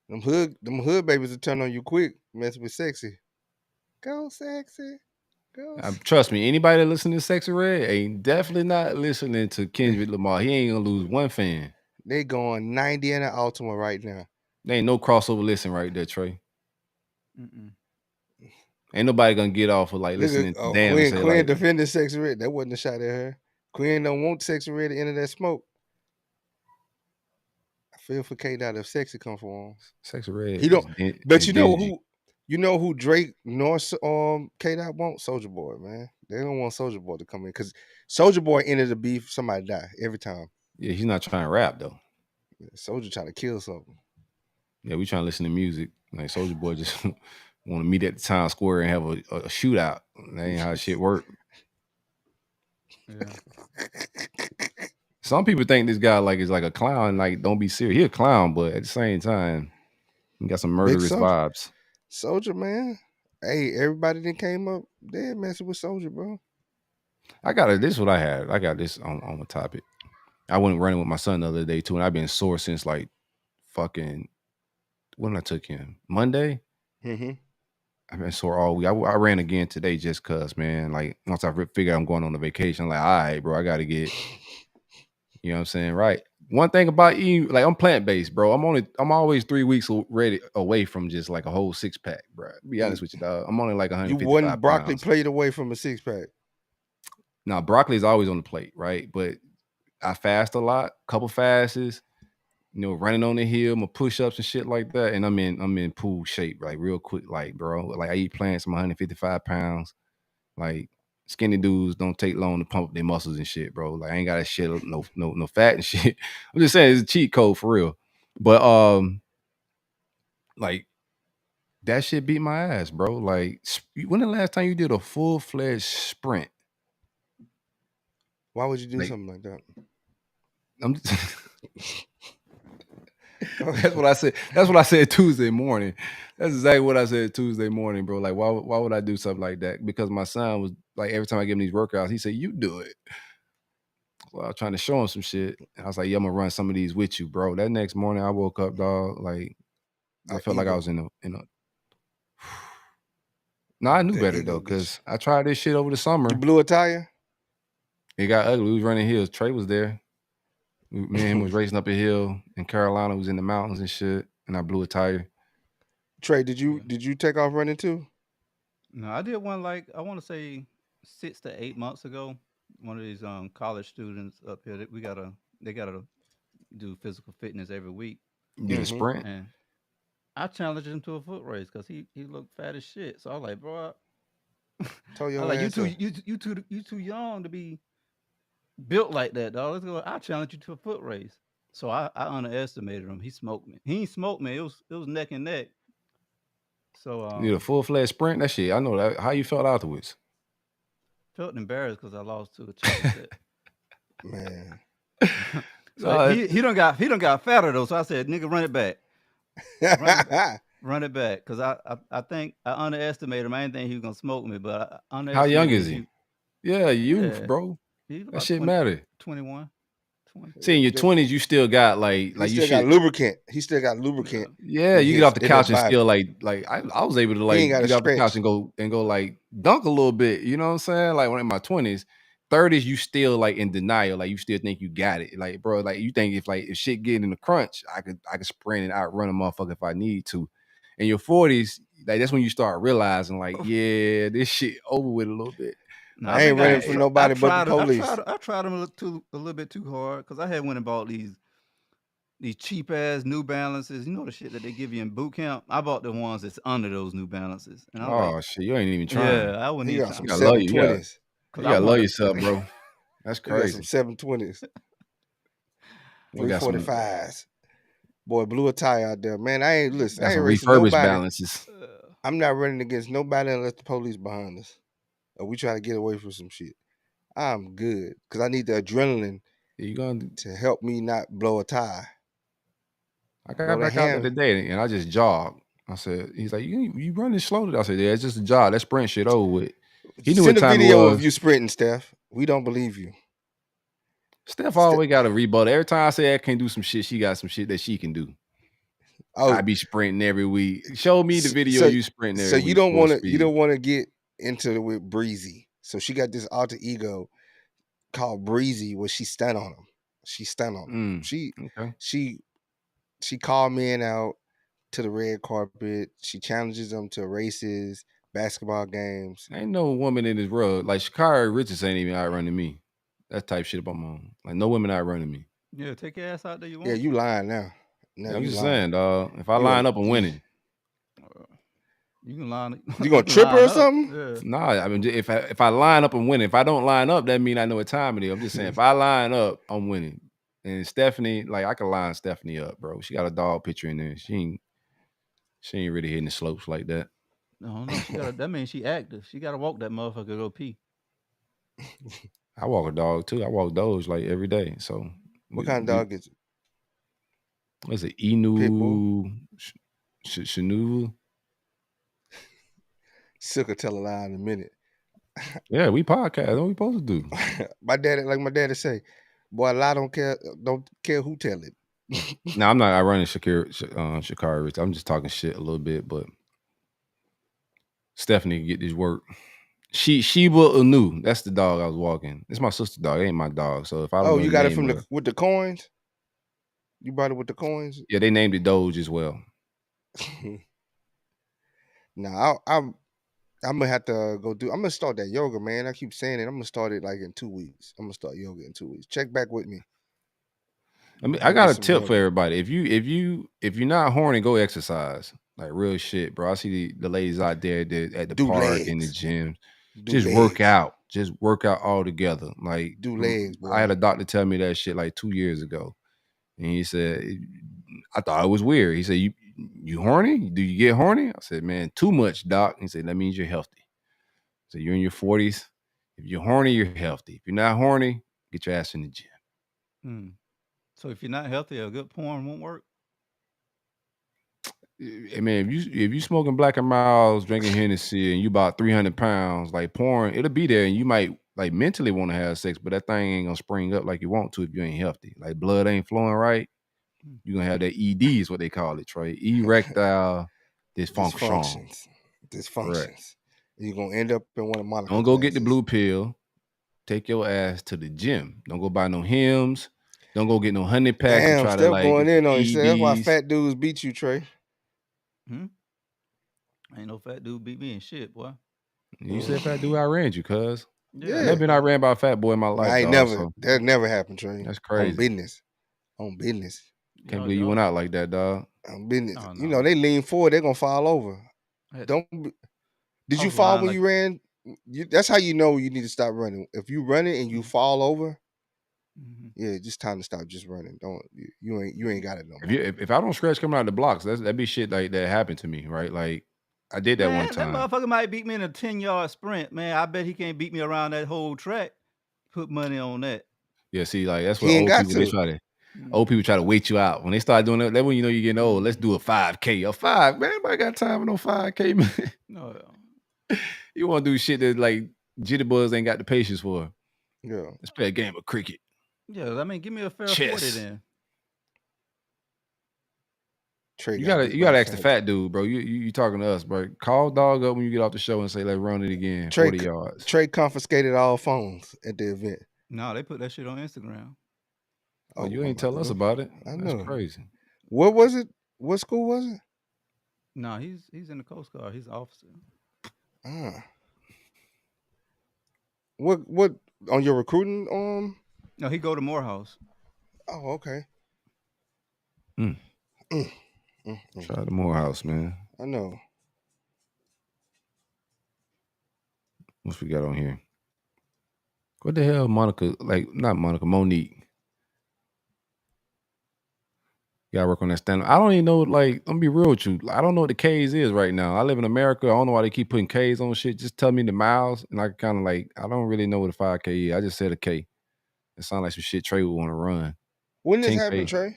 Them hood babies will turn on you quick, mess with Sexy. Go Sexy. Trust me, anybody that listen to Sexy Red ain't definitely not listening to Kendrick Lamar. He ain't gonna lose one fan. They going 90 in the Altima right now. There ain't no crossover listen right there, Trey. Ain't nobody gonna get off of like listening to Damn. Queen like, defended Sexy Red. That wasn't a shot at her. Queen don't want Sexy Red to enter that smoke. I feel for K Dot if Sexy come for him. Sexy Red. He don't. But you know who Drake nor K Dot want? Soulja Boy, man. They don't want Soulja Boy to come in because Soulja Boy entered the beef. Somebody die every time. Yeah, he's not trying to rap though. Yeah, Soulja trying to kill something. Yeah, we trying to listen to music. Like Soulja Boy just want to meet at the Times Square and have a shootout. That ain't how shit work. Yeah. Some people think this guy is like a clown. Like, don't be serious. He a clown, but at the same time, he got some murderous vibes. Soulja, man. Hey, everybody that came up, they messing with Soulja, bro. This is what I had. I got this on the topic. I went running with my son the other day too, and I've been sore since like fucking when I took him Monday. Mm-hmm. I've been sore all week. I ran again today just cause, man. Like, once I figured I'm going on a vacation, I'm like, all right, bro, I got to get. You know what I'm saying, right? One thing about eating, like, I'm plant based, bro. I'm always 3 weeks away from just like a whole 6-pack, bro. To be honest with you, dog. I'm only like 155 You wouldn't broccoli pounds. plate away from a 6-pack. Now, broccoli is always on the plate, right? But I fast a lot, couple fasts, running on the hill, my push-ups and shit like that, and I'm in pool shape, like real quick, like, bro. Like, I eat plants, I'm 155 pounds. Like, skinny dudes don't take long to pump up their muscles and shit, bro. Like, I ain't got that shit, no fat and shit. I'm just saying, it's a cheat code for real. But like, that shit beat my ass, bro. Like, when the last time you did a full-fledged sprint? Why would you do something like that? That's what I said. That's what I said Tuesday morning. That's exactly what I said Tuesday morning, bro. Like, why would I do something like that? Because my son was like, every time I give him these workouts, he said, "You do it." Well, I was trying to show him some shit. I was like, "Yeah, I'm gonna run some of these with you, bro." That next morning, I woke up, dog. Like, I felt like I was in a. No, I knew better though, because I tried this shit over the summer. You blew a tire? It got ugly. We was running hills. Trey was there. Me and him was racing up a hill in Carolina. We was in the mountains and shit, and I blew a tire. Trey, did you take off running too? No, I did one like I want to say 6 to 8 months ago. One of these college students up here that they gotta do physical fitness every week. You did a sprint, and I challenged him to a foot race because he looked fat as shit. So I was like, bro, you too young to be built like that, dog. Let's go. I challenge you to a foot race. So I underestimated him. He smoked me. He ain't smoked me. It was neck and neck. So you did a full-fledged sprint. That shit, I know that. How you felt afterwards? Felt embarrassed because I lost to a championship. Man. So he done got fatter though. So I said, nigga, run it back. Run it back. Cause I think I underestimated him. I didn't think he was gonna smoke me, but how young is he? Yeah, youth, bro. That shit matter. 21. 20. See, in your 20s, you still got like you still got lubricant. He still got lubricant. Yeah, you get off the couch and still like I was able to like get off the couch and go like dunk a little bit. You know what I'm saying? Like when in my 20s, 30s, you still like in denial, like you still think you got it. Like, bro, like you think if shit getting in the crunch, I could sprint and outrun a motherfucker if I need to. In your 40s, like that's when you start realizing, like, yeah, this shit over with a little bit. No, I ain't running from nobody but the police. I tried them a little bit too hard because I had went and bought these cheap ass New Balances. You know the shit that they give you in boot camp. I bought the ones that's under those New Balances, and I was Oh shit, you ain't even like, trying. yeah, I wouldn't He even. got some You gotta love you. 720s. You gotta love yourself, bro. That's He got crazy. some 720s. We got some 345s. Boy, blew a tire out there. Man, I ain't listen. I got ain't some racing refurbished nobody. balances. I'm not running against nobody unless the police behind us. Or we try to get away from some shit. I'm good. Because I need the adrenaline You gonna to help me not blow a tire. I got back out there today and I just jogged. I said, he's like, you running slow today? I said, yeah, it's just a jog. That sprint shit over with. He knew Send what a time video it was. of you sprinting, Steph. We don't believe you. Steph always got a rebuttal. Every time I say I can't do some shit, she got some shit that she can do. Oh, I be sprinting every week. Show me the video of you sprinting every week. So you don't want to get into it with Breezy. So she got this alter ego called Breezy where she stunned on him. She stunned on him. She called men out to the red carpet. She challenges them to races, basketball games. Ain't no woman in this world like Sha'Carri Richards ain't even outrunning me. That type shit about my own. Like no women outrunning me. Yeah, take your ass out there. You want? Yeah, you lying now. I'm just saying, dog. If I line up, I'm winning. You can line. You gonna trip her or something? Yeah. Nah, I mean, if I line up, I'm winning. If I don't line up, that mean I know what time it is. I'm just saying, if I line up, I'm winning. And Stephanie, like I can line Stephanie up, bro. She got a dog picture in there. She ain't really hitting the slopes like that. No, she got. That means she active. She got to walk that motherfucker to go pee. I walk a dog too. I walk those like every day. So what kind of dog is it? What's it? Inu Shanu. Silk will tell a lie in a minute. Yeah, we podcast. What we supposed to do? my daddy say, boy, a lie don't care who tell it. No, I'm not running Sha'Carri Rich. I'm just talking shit a little bit, but Stephanie can get this work. Sheba Inu. That's the dog I was walking. It's my sister's dog. It ain't my dog. So if I don't you got it from with the coins? You brought it with the coins? Yeah, they named it Doge as well. Now I'm gonna have to go do. I'm gonna start that yoga, man. I keep saying it. I'm gonna start it like in 2 weeks. I'm gonna start yoga in 2 weeks. Check back with me. I mean, I got a tip for everybody. If you're not horny, go exercise. Like real shit, bro. I see the ladies out there at the park in the gym. Just work out. Just work out all together. Like do legs, bro. I had a doctor tell me that shit like 2 years ago. And he said, I thought it was weird. He said, you horny? Do you get horny? I said, man, too much, doc. He said, that means you're healthy. So you're in your 40s. If you're horny, you're healthy. If you're not horny, get your ass in the gym. So if you're not healthy, a good porn won't work? I mean, if you smoking Black and Milds, drinking Hennessy, and you about 300 pounds, like porn, it'll be there, and you might like mentally want to have sex, but that thing ain't gonna spring up like you want to if you ain't healthy. Like blood ain't flowing right, you're gonna have that ED is what they call it, Trey. Erectile dysfunctions. Right. You're gonna end up in one of Monica's Don't go get the blue pill. Take your ass to the gym. Don't go buy no Hims. Don't go get no honey pack. Damn, and try Steph to like going in on yourself. That's why EDs. fat dudes beat you, Trey. Ain't no fat dude beat me in shit, boy. You said fat dude outran you, cuz. Yeah. I've never been outran by a fat boy in my life. I ain't never. That never happened, Trey. That's crazy. On business. Can't believe you went out like that, dog. On business. No. You know, they lean forward, they're gonna fall over. Did you fall when you ran? That's how you know you need to stop running. If you running and you fall over, yeah, just time to stop just running. You ain't got it no more. If I don't scratch coming out of the blocks, that'd be shit like that happened to me, right? Like I did that one time. That motherfucker might beat me in a 10-yard sprint, man. I bet he can't beat me around that whole track. Put money on that. Yeah, see, like that's what old people try to wait you out. When they start doing that, that's when you know you're getting old. Let's do a 5K. A 5, man. Anybody got time for no 5K, man? No. You want to do shit that like jitterbugs ain't got the patience for. Yeah. Let's play a game of cricket. Yeah, I mean, give me a fair Chess. 40 then. Trey You got gotta beat you by gotta a ask the fat dude, bro. You talking to us, bro. Call dog up when you get off the show and say, let's run it again. Trey, 40 yards. Trey confiscated all phones at the event. No, they put that shit on Instagram. Oh, you I'm ain't about tell to us look. about it. I That's know. crazy. What was it? What school was it? No, he's in the Coast Guard. He's an officer. Ah. What on your recruiting No, he go to Morehouse. Oh, okay. Mm. Mm. Shout out to Morehouse, man. I know. What we got on here? What the hell, Monica? Like, not Monica, Monique. You gotta work on that stand. I don't even know, like, I'm gonna be real with you. I don't know what the K's is right now. I live in America. I don't know why they keep putting K's on shit. Just tell me the miles. And I kind of like, I don't really know what a 5K is. I just said a K. It sounds like some shit Trey would want to run. When this 10K. happened, Trey?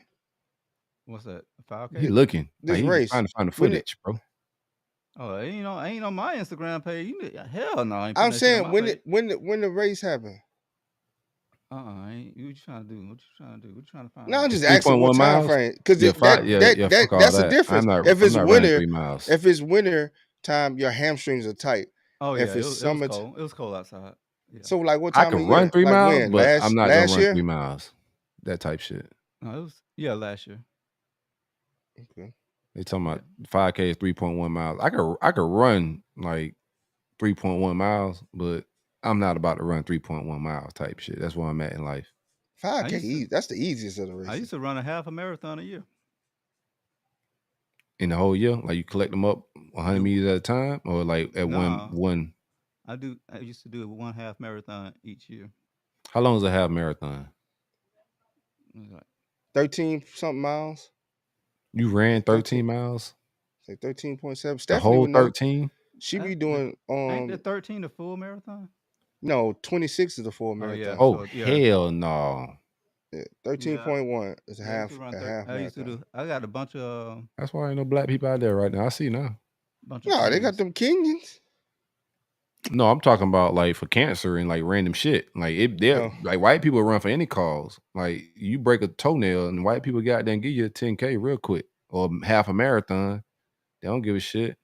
What's that? 5K? He looking. This Like, race. he's trying to find the When footage, bro. Oh, ain't on my Instagram page. Hell no. I ain't I'm putting that shit saying on my page. when the race happened. Ain't. What you trying to do? What you trying to do? What you trying to find? No, out? I'm just asking 3.1 what time miles? frame. Because Yeah, fuck that's all the that. difference. I'm If it's not running winter, 3 miles. if it's winter time, your hamstrings are tight. Oh if yeah, it's it was summer, cold. It was cold outside. Yeah. So like what I time can of run year? 3 Like miles, when? but I'm not gonna last run year? 3 miles. That type shit. No, it was last year. Okay. They talking about 5K is 3.1 miles. I could run like 3.1 miles, but I'm not about to run 3.1 miles type shit. That's where I'm at in life. 5K, that's the easiest of the races. I used to run a half a marathon a year. In the whole year, like you collect them up 100 meters at a time, or like at one. I used to do 1 half marathon each year. How long is a half marathon? 13 something miles. You ran 13 miles. Say 13.7. The Stephanie whole would know. 13. She be doing Ain't the 13 the full marathon? No, 26 is the full marathon. Oh, hell no. Yeah, 13.1 is a half I used to do. I got a bunch of. That's why ain't no black people out there right now. I see now. No, they got them Kenyans. No, I'm talking about like for cancer and like random shit. Like like white people run for any cause. Like you break a toenail and white people got there and give you a 10K real quick or half a marathon. They don't give a shit.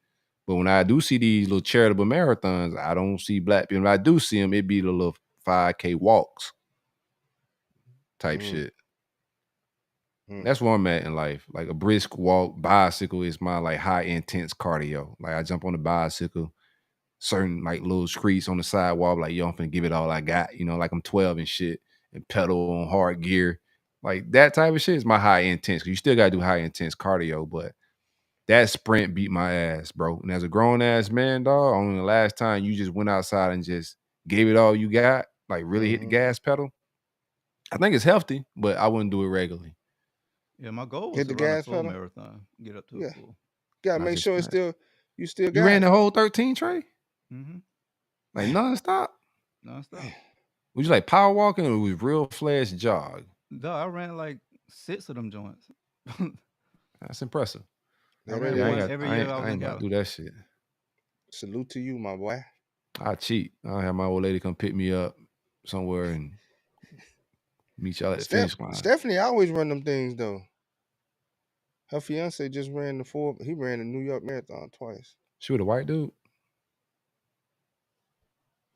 But when I do see these little charitable marathons, I don't see black people. When I do see them, it be the little 5K walks type shit. That's where I'm at in life. Like a brisk walk, bicycle is my like high intense cardio. Like I jump on the bicycle, certain like little streets on the sidewalk, like yo, I'm finna give it all I got, you know, like I'm 12 and shit, and pedal on hard gear. Like that type of shit is my high intense. Cause you still gotta do high intense cardio, but that sprint beat my ass, bro. And as a grown ass man, dog, only the last time you just went outside and just gave it all you got, like really hit the gas pedal. I think it's healthy, but I wouldn't do it regularly. Yeah, my goal was Hit to the run a gas full pedal? marathon, get up to a full. Gotta make sure it's still you still got You ran it. the whole 13, Trey? Mm-hmm. Like nonstop? Nonstop. Was you like power walking or was real flash jog? No, I ran like 6 of them joints. That's impressive. Yeah, I ran one every year I was in ain't about Gallup. to do that shit. Salute to you, my boy. I cheat. I'll have my old lady come pick me up somewhere and meet y'all at the finish line. Stephanie always run them things though. Her fiance just ran he ran the New York Marathon twice. She was a white dude?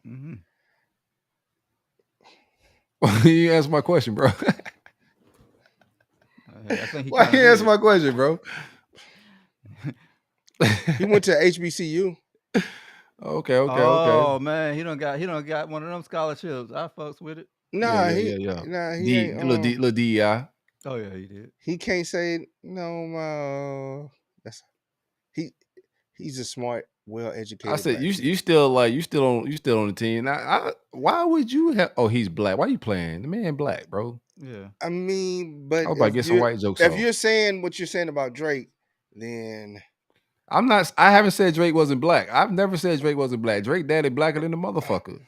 Mm-hmm. You answer my question, bro. I think Why you answer my question, bro? He went to HBCU. Okay. Oh man, he don't got one of them scholarships. I fucks with it. Nah, he ain't. Little DEI. Oh yeah, he did. He can't say no. He's a smart, well educated. I said you still on the team. Why would you have? Oh, he's black. Why you playing? The man black, bro. Yeah. I mean, but I was about to get some white jokes. If you're saying what you're saying about Drake, then I'm not. I haven't said Drake wasn't black. I've never said Drake wasn't black. Drake daddy blacker than the motherfucker.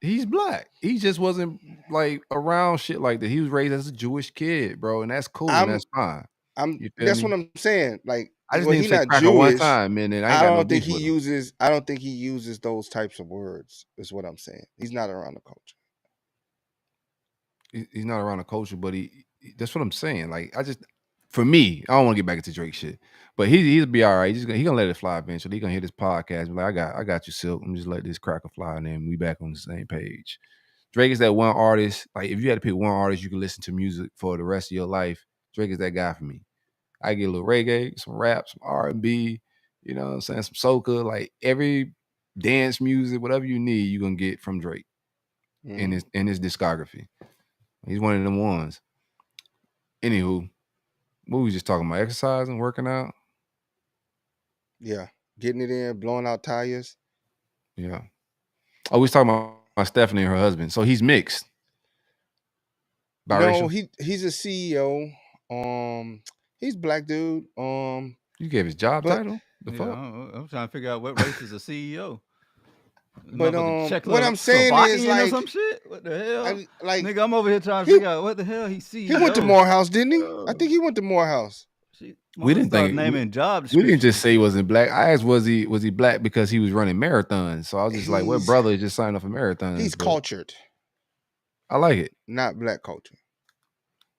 He's black. He just wasn't like around shit like that. He was raised as a Jewish kid, bro, and that's cool. And that's fine. That's what I'm saying. Like, I just need to say cracker one time, man. And I don't think he uses. I don't think he uses those types of words. Is what I'm saying. He's not around the culture. He's not around the culture, but that's what I'm saying. Like, For me, I don't want to get back into Drake shit, but he'll be all right. He gonna let it fly eventually. He gonna hit his podcast. And be like, I got you, Silk. I'm just let this cracker fly, and then we back on the same page. Drake is that one artist. Like if you had to pick one artist you can listen to music for the rest of your life, Drake is that guy for me. I get a little reggae, some rap, some R&B, you know what I'm saying, some soca, like every dance music, whatever you need, you're gonna get from Drake in his discography. He's one of them ones. Anywho, what we just talking about? Exercising, working out? Yeah. Getting it in, blowing out tires. Yeah. Oh, we was talking about Stephanie and her husband. So he's mixed. No, Biracial? he's a CEO. He's black dude. You gave his job but- title? The Yeah, fuck? I'm trying to figure out what race is a CEO. But, Check what I'm saying is, Slovakian or like- some shit. What the hell? Nigga, I'm over here trying to figure out what the hell he CEO. he went to Morehouse, didn't he? I think he went to Morehouse. We didn't think naming job We didn't descriptions. just say he wasn't black. I asked was he black because he was running marathons. So I was just like, what He's- brother just signed up for marathons? He's But cultured, I like it. not black culture.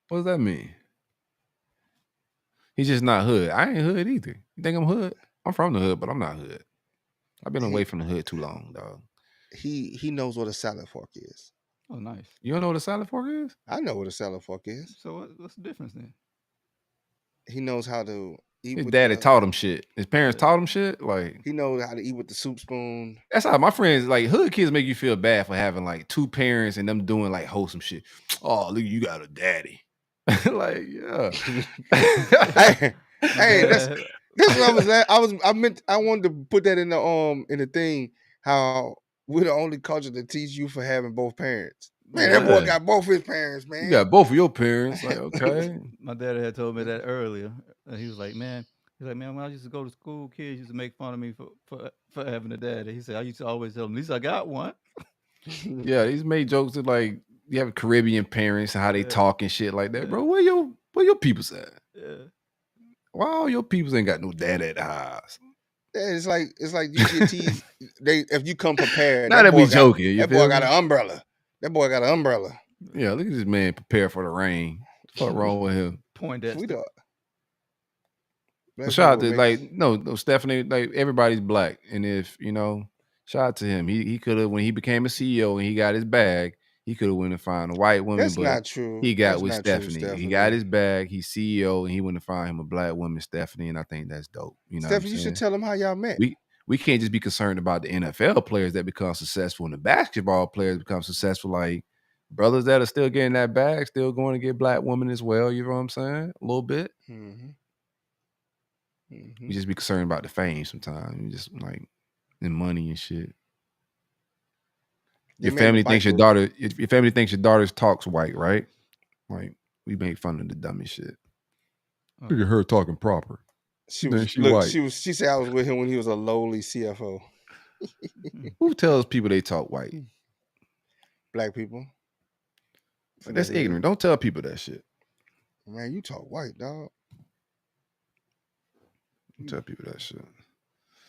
What does that mean? He's just not hood. I ain't hood either. You think I'm hood? I'm from the hood, but I'm not hood. I've been away from the hood too long, dog. He knows what a salad fork is. Oh, nice. You don't know what a salad fork is? I know what a salad fork is. So what's the difference then? He knows how to eat. His with daddy the, taught him shit. His parents taught him shit. Like He knows how to eat with the soup spoon. that's how my friends like hood kids make you feel bad for having like two parents and them doing like wholesome shit. Oh, look, you got a daddy. Like, yeah. Hey, that's what I was at. I wanted to put that in the thing. How we're the only culture that teach you for having both parents. Man, that boy Yeah. got both his parents, man. You got both of your parents. Like, okay. My dad had told me that earlier. And he was like, man, when I used to go to school, kids used to make fun of me for having a daddy. He said, I used to always tell them, at least I got one. Yeah, he's made jokes that like you have Caribbean parents and how they Yeah. talk and shit like that, Yeah. bro. Where your peoples at? Yeah. Why all your peoples ain't got no dad at the house? Yeah, it's like you get teased. If you come prepared. Now that boy we got- joking, you That feel boy got me? an umbrella. That boy got an umbrella. Yeah, look at this man prepared for the rain. What wrong with him? Point that. We don't. Well, shout out to like no Stephanie, like everybody's black, and if you know, shout out to him. He could have when he became a CEO and he got his bag, he could have went and found a white woman. That's but not true. he got That's with not true, Stephanie. He got his bag. He's CEO, and he went to find him a black woman, Stephanie, and I think that's dope. You know, what I'm Stephanie, you saying? should tell him how y'all met. We can't just be concerned about the NFL players that become successful and the basketball players become successful. Like brothers that are still getting that bag, still going to get black women as well. You know what I'm saying? A little bit. Mm-hmm. You just be concerned about the fame sometimes. You just like and money and shit. Your family thinks your daughter. Your family thinks your daughter talks white, right? Like we make fun of the dumbest shit. Look at her talking proper. She white. She said I was with him when he was a lowly CFO. Who tells people they talk white? Black people. That's ignorant. Don't tell people that shit. Man, you talk white, dog. Don't tell people that shit.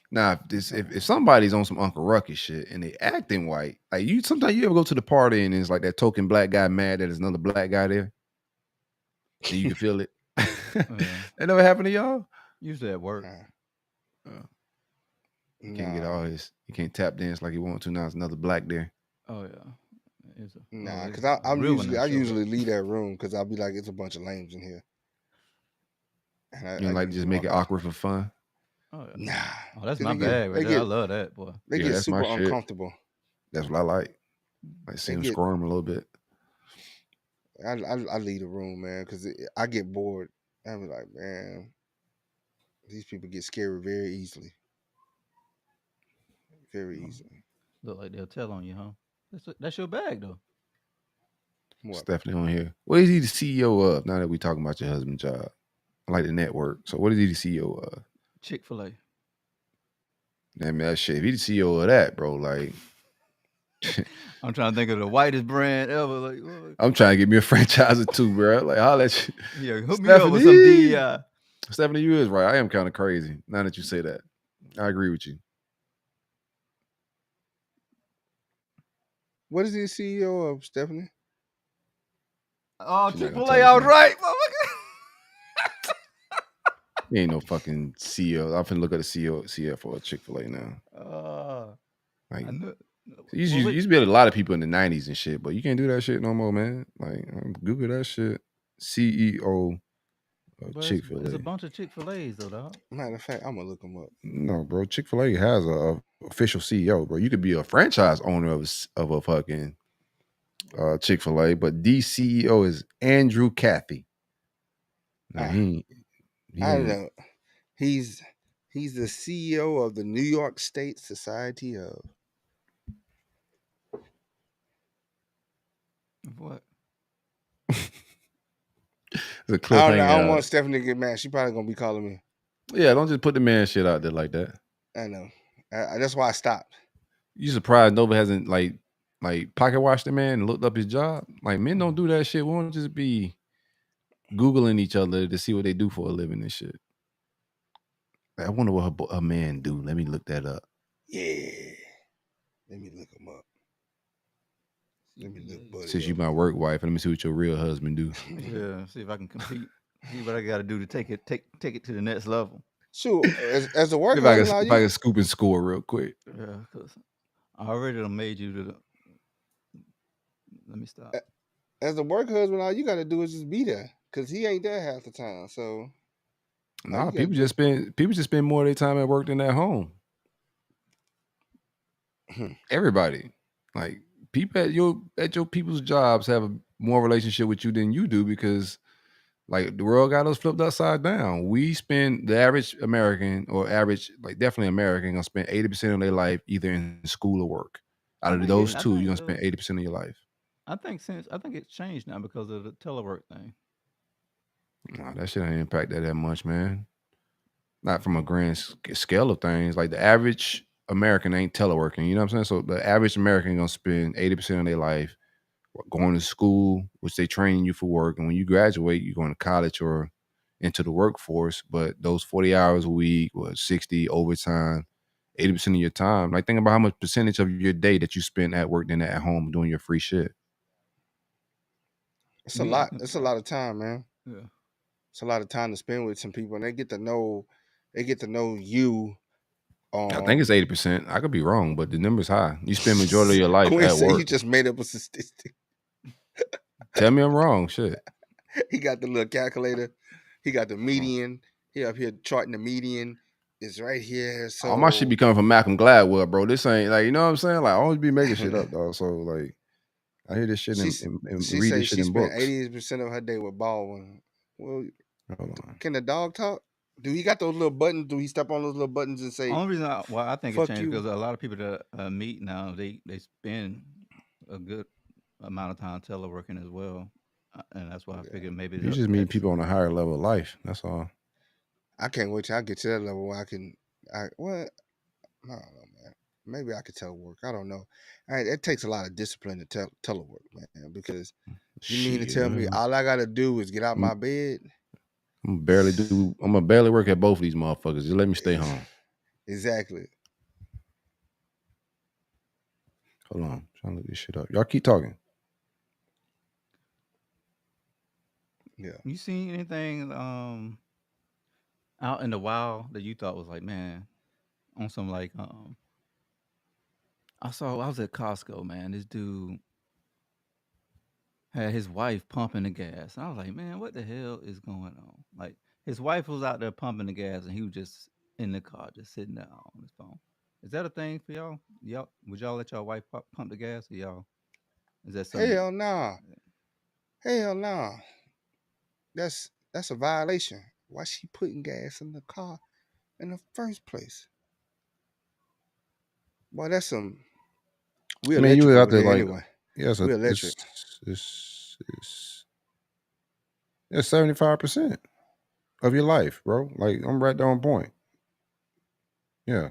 Now, if somebody's on some Uncle Ruckus shit and they acting white, like sometimes you ever go to the party and it's like that token black guy mad that there's another black guy there, and you can feel it. That never happened to y'all? Usually at work. You can't get all his. You can't tap dance like you want to. Now there's another black there. Oh yeah. Nah, because I usually leave that room because I'll be like, it's a bunch of lames in here. And You like to just make it awkward for fun? Oh, yeah. Nah. Oh, that's my bag right there. I love that, boy. They get that's super my shit. uncomfortable. That's what I like. Like seeing them squirm a little bit. I leave the room, man, because I get bored. I be like, man, these people get scary very easily. Very easily. Look like they'll tell on you, huh? That's your bag, though. What? Stephanie on here. What is he the CEO of? Now that we talking about your husband's job, like the network. So what is he the CEO of? Chick-fil-A. Damn, that shit. If he the CEO of that, bro, like. I'm trying to think of the whitest brand ever. Like, I'm trying to get me a franchise or two, bro. Like, holla at you. Yeah, hook me up with some DEI. Stephanie, you is right. I am kind of crazy. Now that you say that, I agree with you. What is he CEO of, Stephanie? Oh, Chick-fil-A, I was right, motherfucker. He ain't no fucking CEO. I'm finna look at the CEO CFO of Chick-fil-A now. Like, I know. used to be a lot of people in the 90s and shit, but you can't do that shit no more, man. Like, Google that shit. CEO of But Chick-fil-A. it's a bunch of Chick-fil-A's though, dog. Matter of fact, I'm gonna look them up. No, bro. Chick-fil-A has a official CEO, bro. You could be a franchise owner of a fucking Chick-fil-A, but the CEO is Andrew Cathy. No, he I don't ain't. know. He's the CEO of the New York State Society of. What? It's a I cliffhanger. don't want Stephanie to get mad. She probably gonna be calling me. Yeah, don't just put the man shit out there like that. I know. That's why I stopped. You surprised Nova hasn't like pocket watched the man and looked up his job? Like, men don't do that shit. We won't just be Googling each other to see what they do for a living and shit. I wonder what a man do. Let me look that up. Yeah. Let me look him up. Let me look, buddy. Since you my work wife, let me see what your real husband do. Yeah, see if I can compete. See what I got to do to take it to the next level. Sure. As a work If I husband, can scoop and score real quick. Yeah, because I already done made you to the. Let me stop. as a work husband, all you got to do is just be there, because he ain't there half the time. So Nah, people just spend more of their time at work than at home. Everybody, like, people at your people's jobs have a more relationship with you than you do, because like the world got us flipped upside down. We spend, the average American, or average, like definitely American, gonna spend 80% of their life either in school or work. Out of those two, you're gonna spend 80% of your life. I think it's changed now because of the telework thing. Nah, that shit ain't impact that much, man. Not from a grand scale of things. Like, the average American ain't teleworking. You know what I'm saying? So the average American gonna spend 80% of their life going to school, which they train you for work. And when you graduate, you're going to college or into the workforce. But those 40 hours a week, or 60 overtime, 80% of your time. Like, think about how much percentage of your day that you spend at work than at home doing your free shit. it's a lot. It's a lot of time, man. Yeah. It's a lot of time to spend with some people, and they get to know you. I think it's 80%. I could be wrong, but the number's high. You spend majority of your life Quinn at said work. you just made up a statistic. Tell me I'm wrong. Shit. He got the little calculator. He got the median. He up here charting the median. It's right here. So all my shit be coming from Malcolm Gladwell, bro. This ain't, like, you know what I'm saying? Like, I always be making shit up, dog. So, like, I hear this shit and read this shit in books. She spent 80% of her day with Baldwin. Well, hold on. Can the dog talk? Do he got those little buttons? Do he step on those little buttons and say? The only reason I think it "Fuck changed you"? because a lot of people that meet now, they spend a good amount of time teleworking as well, and that's why I figured maybe You just meet people on a higher level of life. That's all. I can't wait till I get to that level where I can. I don't know, man. Maybe I could telework. I don't know. It takes a lot of discipline to telework, man. Because you mean to tell me all I gotta do is get out my bed? I'm gonna barely work at both of these motherfuckers. Just let me stay home. Exactly. Hold on, I'm trying to look this shit up. Y'all keep talking. Yeah. You seen anything out in the wild that you thought was like, man, on some like I was at Costco, man. This dude had his wife pumping the gas. I was like, man, what the hell is going on? Like, his wife was out there pumping the gas, and he was just in the car, just sitting there on his phone. Is that a thing for y'all? Would y'all let your wife pump the gas, or y'all? Is that something? Hell no. Hell no. That's a violation. Why she putting gas in the car in the first place? Boy, that's some. We Man, you electric were out over there here like, anyway. yeah, We electric. It's 75% of your life, bro. Like, I'm right there on point. Yeah.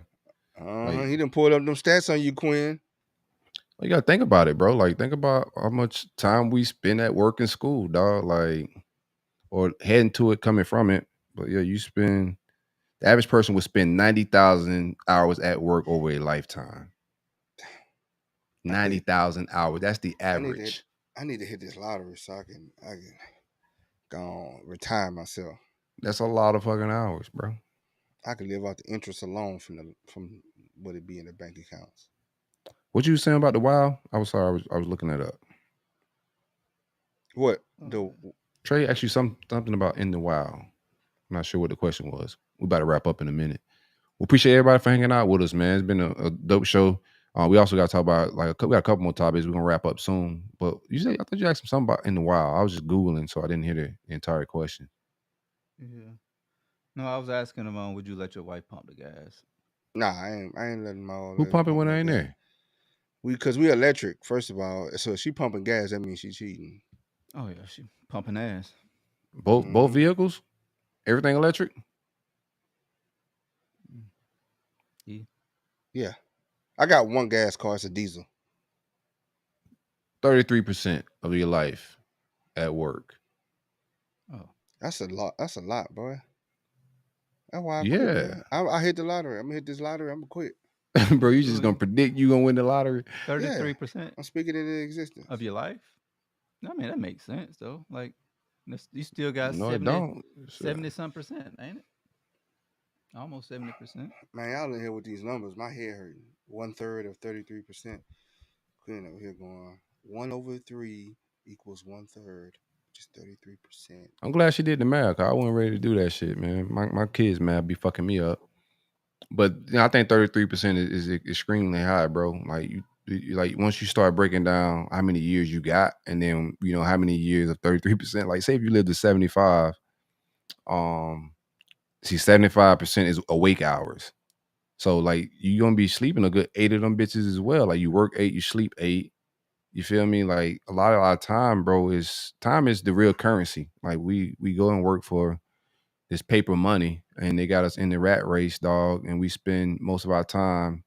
He done pulled up them stats on you, Quinn. You gotta think about it, bro. Like, think about how much time we spend at work and school, dog. Like, or heading to it, coming from it. But yeah, the average person would spend 90,000 hours at work over a lifetime. 90,000 hours. That's the average. I need to hit this lottery so I can go on, retire myself. That's a lot of fucking hours, bro. I could live out the interest alone from what it be in the bank accounts. What you saying about the WoW? I was sorry, I was looking that up. What Oh, the Trey asked you something about in the WoW. I'm not sure what the question was. We about to wrap up in a minute. We appreciate everybody for hanging out with us, man. It's been a dope show. We also got to talk about we got a couple more topics. We're gonna wrap up soon. But I thought you asked him something about in the WoW. I was just googling, so I didn't hear the entire question. yeah. No, I was asking him, would you let your wife pump the gas? Nah, I ain't letting my old Who lady pumping pump when no I ain't gas. there? Because we electric, first of all. So if she pumping gas, that means she cheating. Oh yeah, she pumping ass. Both vehicles, everything electric. Yeah. Yeah. I got one gas car, it's a diesel. 33% of your life at work. Oh. That's a lot. That's a lot, boy. That's why I quit, Yeah, man. I hit the lottery. I'm gonna hit this lottery, I'm gonna quit. bro. You just gonna predict you gonna win the lottery? 33% I'm speaking it into existence. of your life. I mean, that makes sense though. Like, you still got No, it 70, don't. 70 some percent, ain't it? Almost 70%. Man, y'all in here with these numbers. My head hurting. 1/3 of 33%. Queen over here going 1/3 equals 1/3, which is 33%. I'm glad she did the math. 'Cause I wasn't ready to do that shit, man. My kids math be fucking me up. But I think 33% is extremely high, bro. Like like once you start breaking down how many years you got, and then how many years of 33%. Like say if you live to 75, see 75% is awake hours. So like you gonna be sleeping a good 8 of them bitches as well. Like you work 8, you sleep 8. You feel me? Like a lot of our time, bro, is the real currency. Like we go and work for this paper money, and they got us in the rat race, dog. And we spend most of our time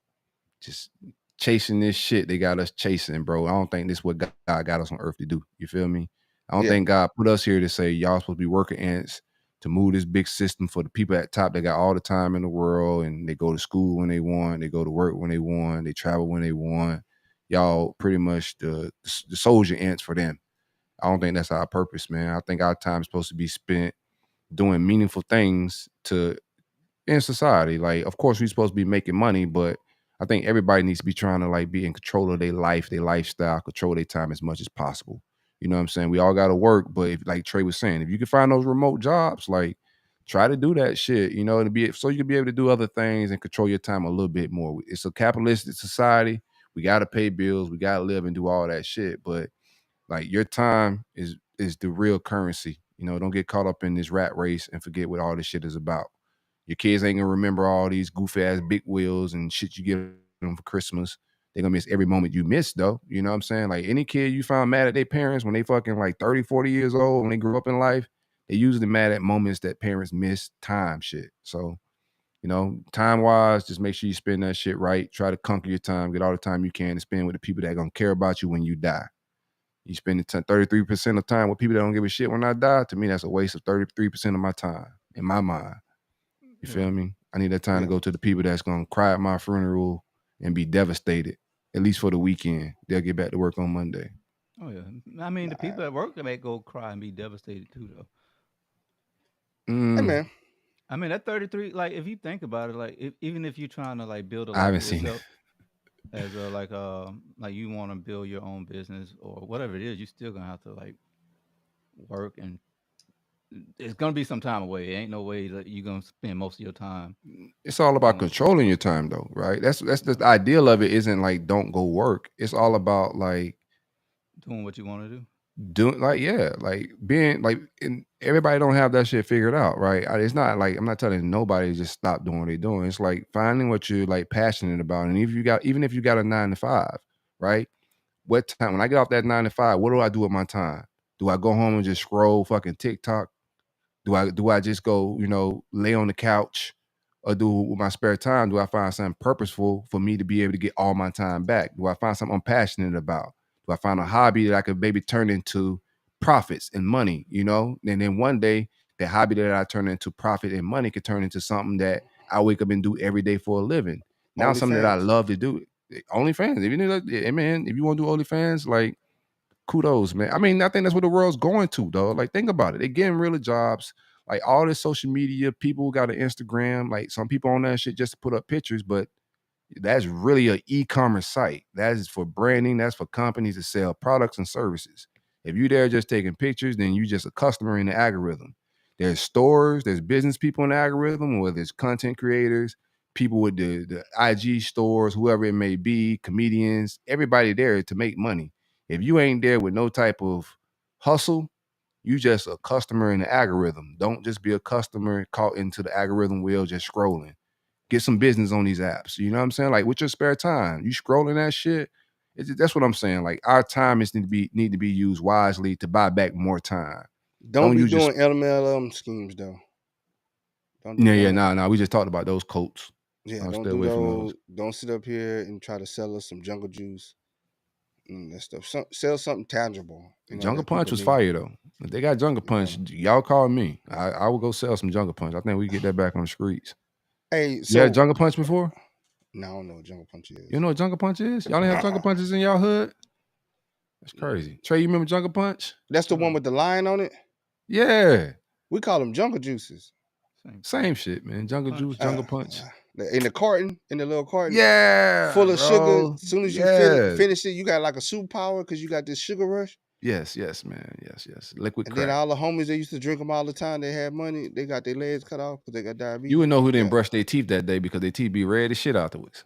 just chasing this shit they got us chasing, bro. I don't think this is what God got us on earth to do. You feel me? I don't Yeah. think God put us here to say y'all supposed to be working ants to move this big system for the people at top that got all the time in the world, and they go to school when they want, they go to work when they want, they travel when they want. Y'all pretty much the soldier ants for them. I don't think that's our purpose, man. I think our time is supposed to be spent doing meaningful things in society. Like, of course, we're supposed to be making money, but I think everybody needs to be trying to like be in control of their life, their lifestyle, control their time as much as possible. You know what I'm saying? We all got to work, but if, like Trey was saying, if you can find those remote jobs, like try to do that shit. To be so you can be able to do other things and control your time a little bit more. It's a capitalistic society. We got to pay bills. We got to live and do all that shit. But like your time is the real currency. Don't get caught up in this rat race and forget what all this shit is about. Your kids ain't gonna remember all these goofy ass big wheels and shit you get them for Christmas. They're gonna miss every moment you miss, though. You know what I'm saying? Like any kid you find mad at their parents when they fucking like 30, 40 years old, when they grew up in life, they usually mad at moments that parents miss time shit. So, time wise, just make sure you spend that shit right. Try to conquer your time, get all the time you can to spend with the people that are gonna care about you when you die. You spend 33% of time with people that don't give a shit when I die. To me, that's a waste of 33% of my time in my mind. You feel me? I need that time to go to the people that's gonna cry at my funeral and be devastated, at least for the weekend. They'll get back to work on Monday. Oh yeah. I mean, the people at work they may go cry and be devastated too, though. Hey, Mm, man. I mean, that 33, like if you think about it, like even if you're trying to like build a I life haven't for seen it. yourself as a like you want to build your own business or whatever it is, you still gonna have to like work and it's gonna be some time away. Ain't no way that you're gonna spend most of your time It's all about doing controlling your time, though, right? That's the ideal of it. Isn't like don't go work. It's all about like doing what you want to do. doing like being like and everybody don't have that shit figured out, right? It's not like I'm not telling nobody to just stop doing what they're doing. It's like finding what you're like passionate about. And even if you got a 9 to 5, right? What time when I get off that 9 to 5, what do I do with my time? Do I go home and just scroll fucking TikTok? Do I just go, lay on the couch, or do with my spare time? Do I find something purposeful for me to be able to get all my time back? Do I find something I'm passionate about? Do I find a hobby that I could maybe turn into profits and money? And then one day the hobby that I turn into profit and money could turn into something that I wake up and do every day for a living. Now something that I OnlyFans. love to do. OnlyFans. If you want to do OnlyFans, like kudos, man. I mean, I think that's what the world's going to, though. Like, think about it. They're getting rid of jobs. Like all this social media, people got an Instagram. Like some people on that shit just to put up pictures, but that's really an e-commerce site. That is for branding. That's for companies to sell products and services. If you're there just taking pictures, then you're just a customer in the algorithm. There's stores, there's business people in the algorithm, whether it's content creators, people with the IG stores, whoever it may be, comedians, everybody there to make money. If you ain't there with no type of hustle, you just a customer in the algorithm. Don't just be a customer caught into the algorithm wheel just scrolling. Get some business on these apps. You know what I'm saying? Like with your spare time, you scrolling that shit. That's what I'm saying. Like our time is need to be used wisely to buy back more time. Don't be use doing LMLM schemes though. Don't do Yeah, LMLM. nah. We just talked about those coats. Yeah, I'll don't stay do away from those. Don't sit up here and try to sell us some jungle juice and that stuff. Sell something tangible. You know, Jungle that people Punch was need. fire though. If they got Jungle Punch, y'all call me. I will go sell some Jungle Punch. I think we get that back on the streets. Hey, You so had Jungle Punch before? no, I don't know what jungle punch is. You know what Jungle Punch is? Y'all didn't have Jungle Punches in y'all hood? That's crazy. Trey, you remember Jungle Punch? That's the one with the lion on it. Yeah. We call them jungle juices. Same shit, man. Jungle Juice, Jungle Punch. In the carton, in the little carton. Yeah. Full of sugar. As soon as you finish it, you got like a superpower because you got this sugar rush. Yes, man. Yes. Liquid and crack. Then all the homies that used to drink them all the time, they had money. They got their legs cut off because they got diabetes. You would know who didn't brush their teeth that day because their teeth be red as shit afterwards.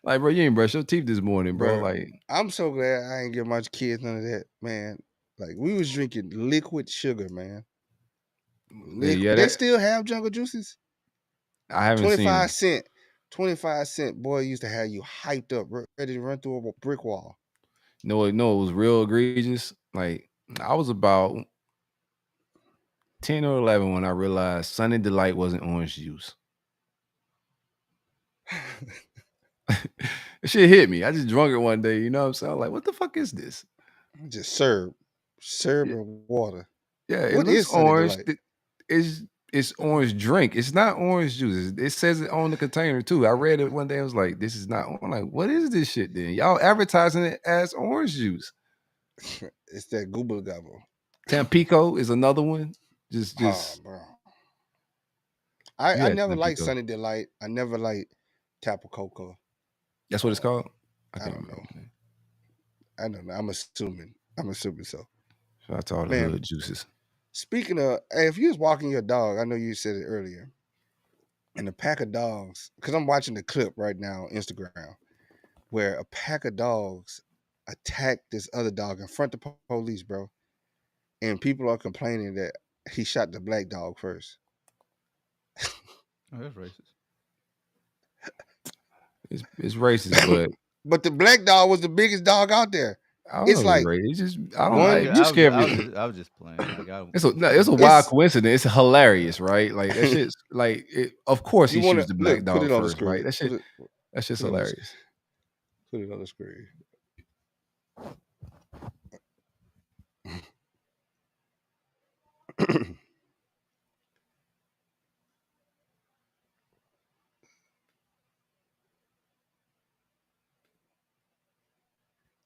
Like, bro, you ain't brush your teeth this morning, bro. Like, I'm so glad I ain't give my kids none of that, man. Like, we was drinking liquid sugar, man. They still have jungle juices? I haven't seen 25 cent. 25 cent, boy, used to have you hyped up, ready to run through a brick wall. No, it was real egregious. Like, I was about 10 or 11 when I realized Sunny Delight wasn't orange juice. Shit hit me. I just drunk it one day, you know what I'm saying? I'm like, what the fuck is this? Just syrup and water. Yeah, it looks orange. It's orange drink. It's not orange juice. It says it on the container too. I read it one day. I was like, this is not. I'm like, what is this shit then? Y'all advertising it as orange juice. It's that Google gobble. Tampico is another one. Just bro. I never liked Sunny Delight. I never liked Tapu Coco. That's what it's called? I don't know. I don't know. I'm assuming so. Shout out to all the hood juices. Speaking of, hey, if you was walking your dog, I know you said it earlier, and a pack of dogs, because I'm watching the clip right now on Instagram, where a pack of dogs attacked this other dog in front of the police, bro. And people are complaining that he shot the black dog first. Oh, that's racist. It's racist, but the black dog was the biggest dog out there. It's like it's just I don't like you scared me. I was just playing. Like, it's a wild coincidence. It's hilarious, right? Like that shit's like of course he shoots the black dog first, right? That's just hilarious. Put it on the screen.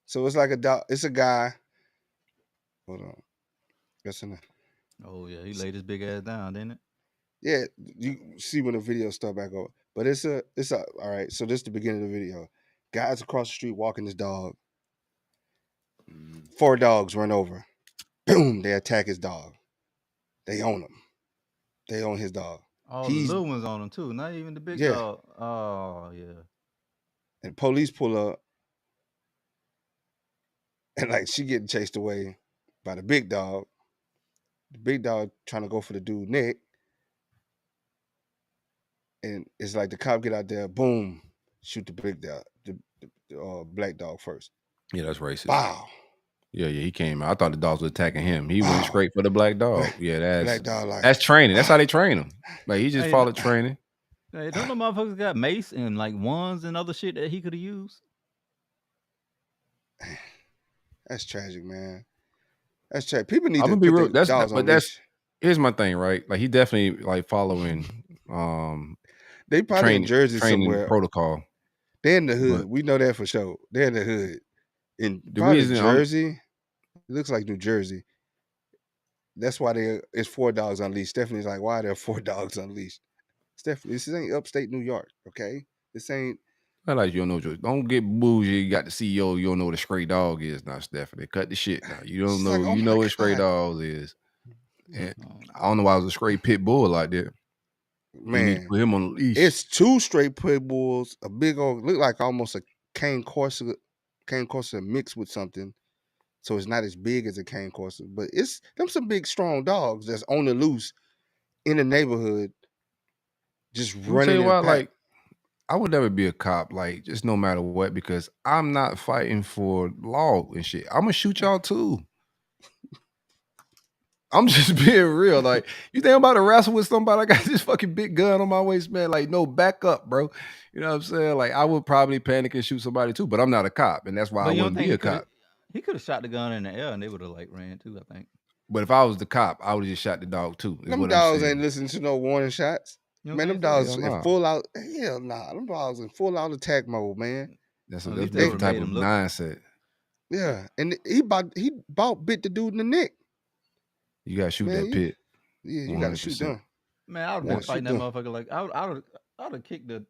So it's like a dog. It's a guy. Hold on. Oh yeah, he laid his big ass down, didn't it? Yeah, you see when the video start back over. But it's a all right. So this is the beginning of the video. Guys across the street walking this dog. 4 dogs run over. Boom! They attack his dog. They own him. They own his dog. Oh, the little ones on him too. Not even the big dog. Oh yeah. And police pull up. And like she getting chased away by the big dog. The big dog trying to go for the dude's neck. And it's like the cop get out there, boom, shoot the big dog, the black dog first. Yeah, that's racist. Wow. Yeah, he came out. I thought the dogs were attacking him. He went straight for the black dog. Yeah, black dog, that's training. That's how they train him. Like he just followed training. Hey, don't the motherfuckers got mace and like wands and other shit that he could have used? That's tragic, man. That's tragic. People need to put be real. Here's my thing, right? Like he definitely like following they probably in Jersey somewhere protocol. They're in the hood. We know that for sure. They're in the hood. In probably Jersey. It looks like New Jersey. That's why it's 4 dogs unleashed. Stephanie's like, why are there 4 dogs unleashed? Stephanie, this ain't upstate New York, okay? This ain't. I like you don't know. Don't get bougie. You got the CEO. You don't know what a stray dog is now, Stephanie. Cut the shit now. You don't She's know. like, oh You my know what stray God, dogs is. And I don't know why it was a stray pit bull like that. You need to man. put him on a leash. It's 2 straight pit bulls, a big old, look like almost a cane corso mixed with something. So it's not as big as a cane corso, but it's them some big strong dogs that's on the loose in the neighborhood, just I'm gonna tell running you in a why. pack. Like, I would never be a cop. Like, just no matter what, because I'm not fighting for law and shit. I'm gonna shoot y'all too. I'm just being real. Like, you think I'm about to wrestle with somebody? I got this fucking big gun on my waist, man. Like, no, back up, bro. You know what I'm saying? Like, I would probably panic and shoot somebody too, but I'm not a cop, and that's why I But you don't wouldn't think be a cop. he could have shot the gun in the air and they would have like ran too? I think. But if I was the cop, I would have just shot the dog too. Is Them what I'm dogs saying. ain't listening to no warning shots. You don't Man, them think so? dogs Hell in nah. full out. Hell nah, them dogs in full out attack mode, man. That's At a least they different would've type made of him look. mindset. Yeah, and he about bit the dude in the neck. You gotta shoot Man, that pit. Yeah, you gotta shoot 100%. them. Man, I would have Yeah, been fighting shoot that them. motherfucker. Like I'd have kicked the.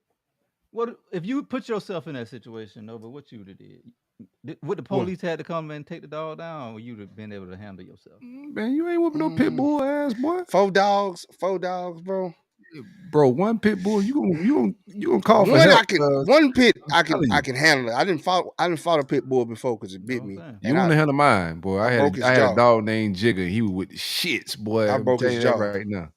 What if you put yourself in that situation, Nova? What you would have did? Would the What? police had to come and take the dog down, or you'd have been able to handle yourself? Man, you ain't whooping no pit bull ass, boy. 4 dogs, bro. Bro, one pit bull, you gonna call for help. One pit I telling you. can handle it. I didn't fought a pit bull before because it You bit know me. what I'm saying? You And want to handle mine, boy. I broke his I had a jaw. dog named Jigger. He was with the shits, boy. I I'm broke telling his you that jaw. right now.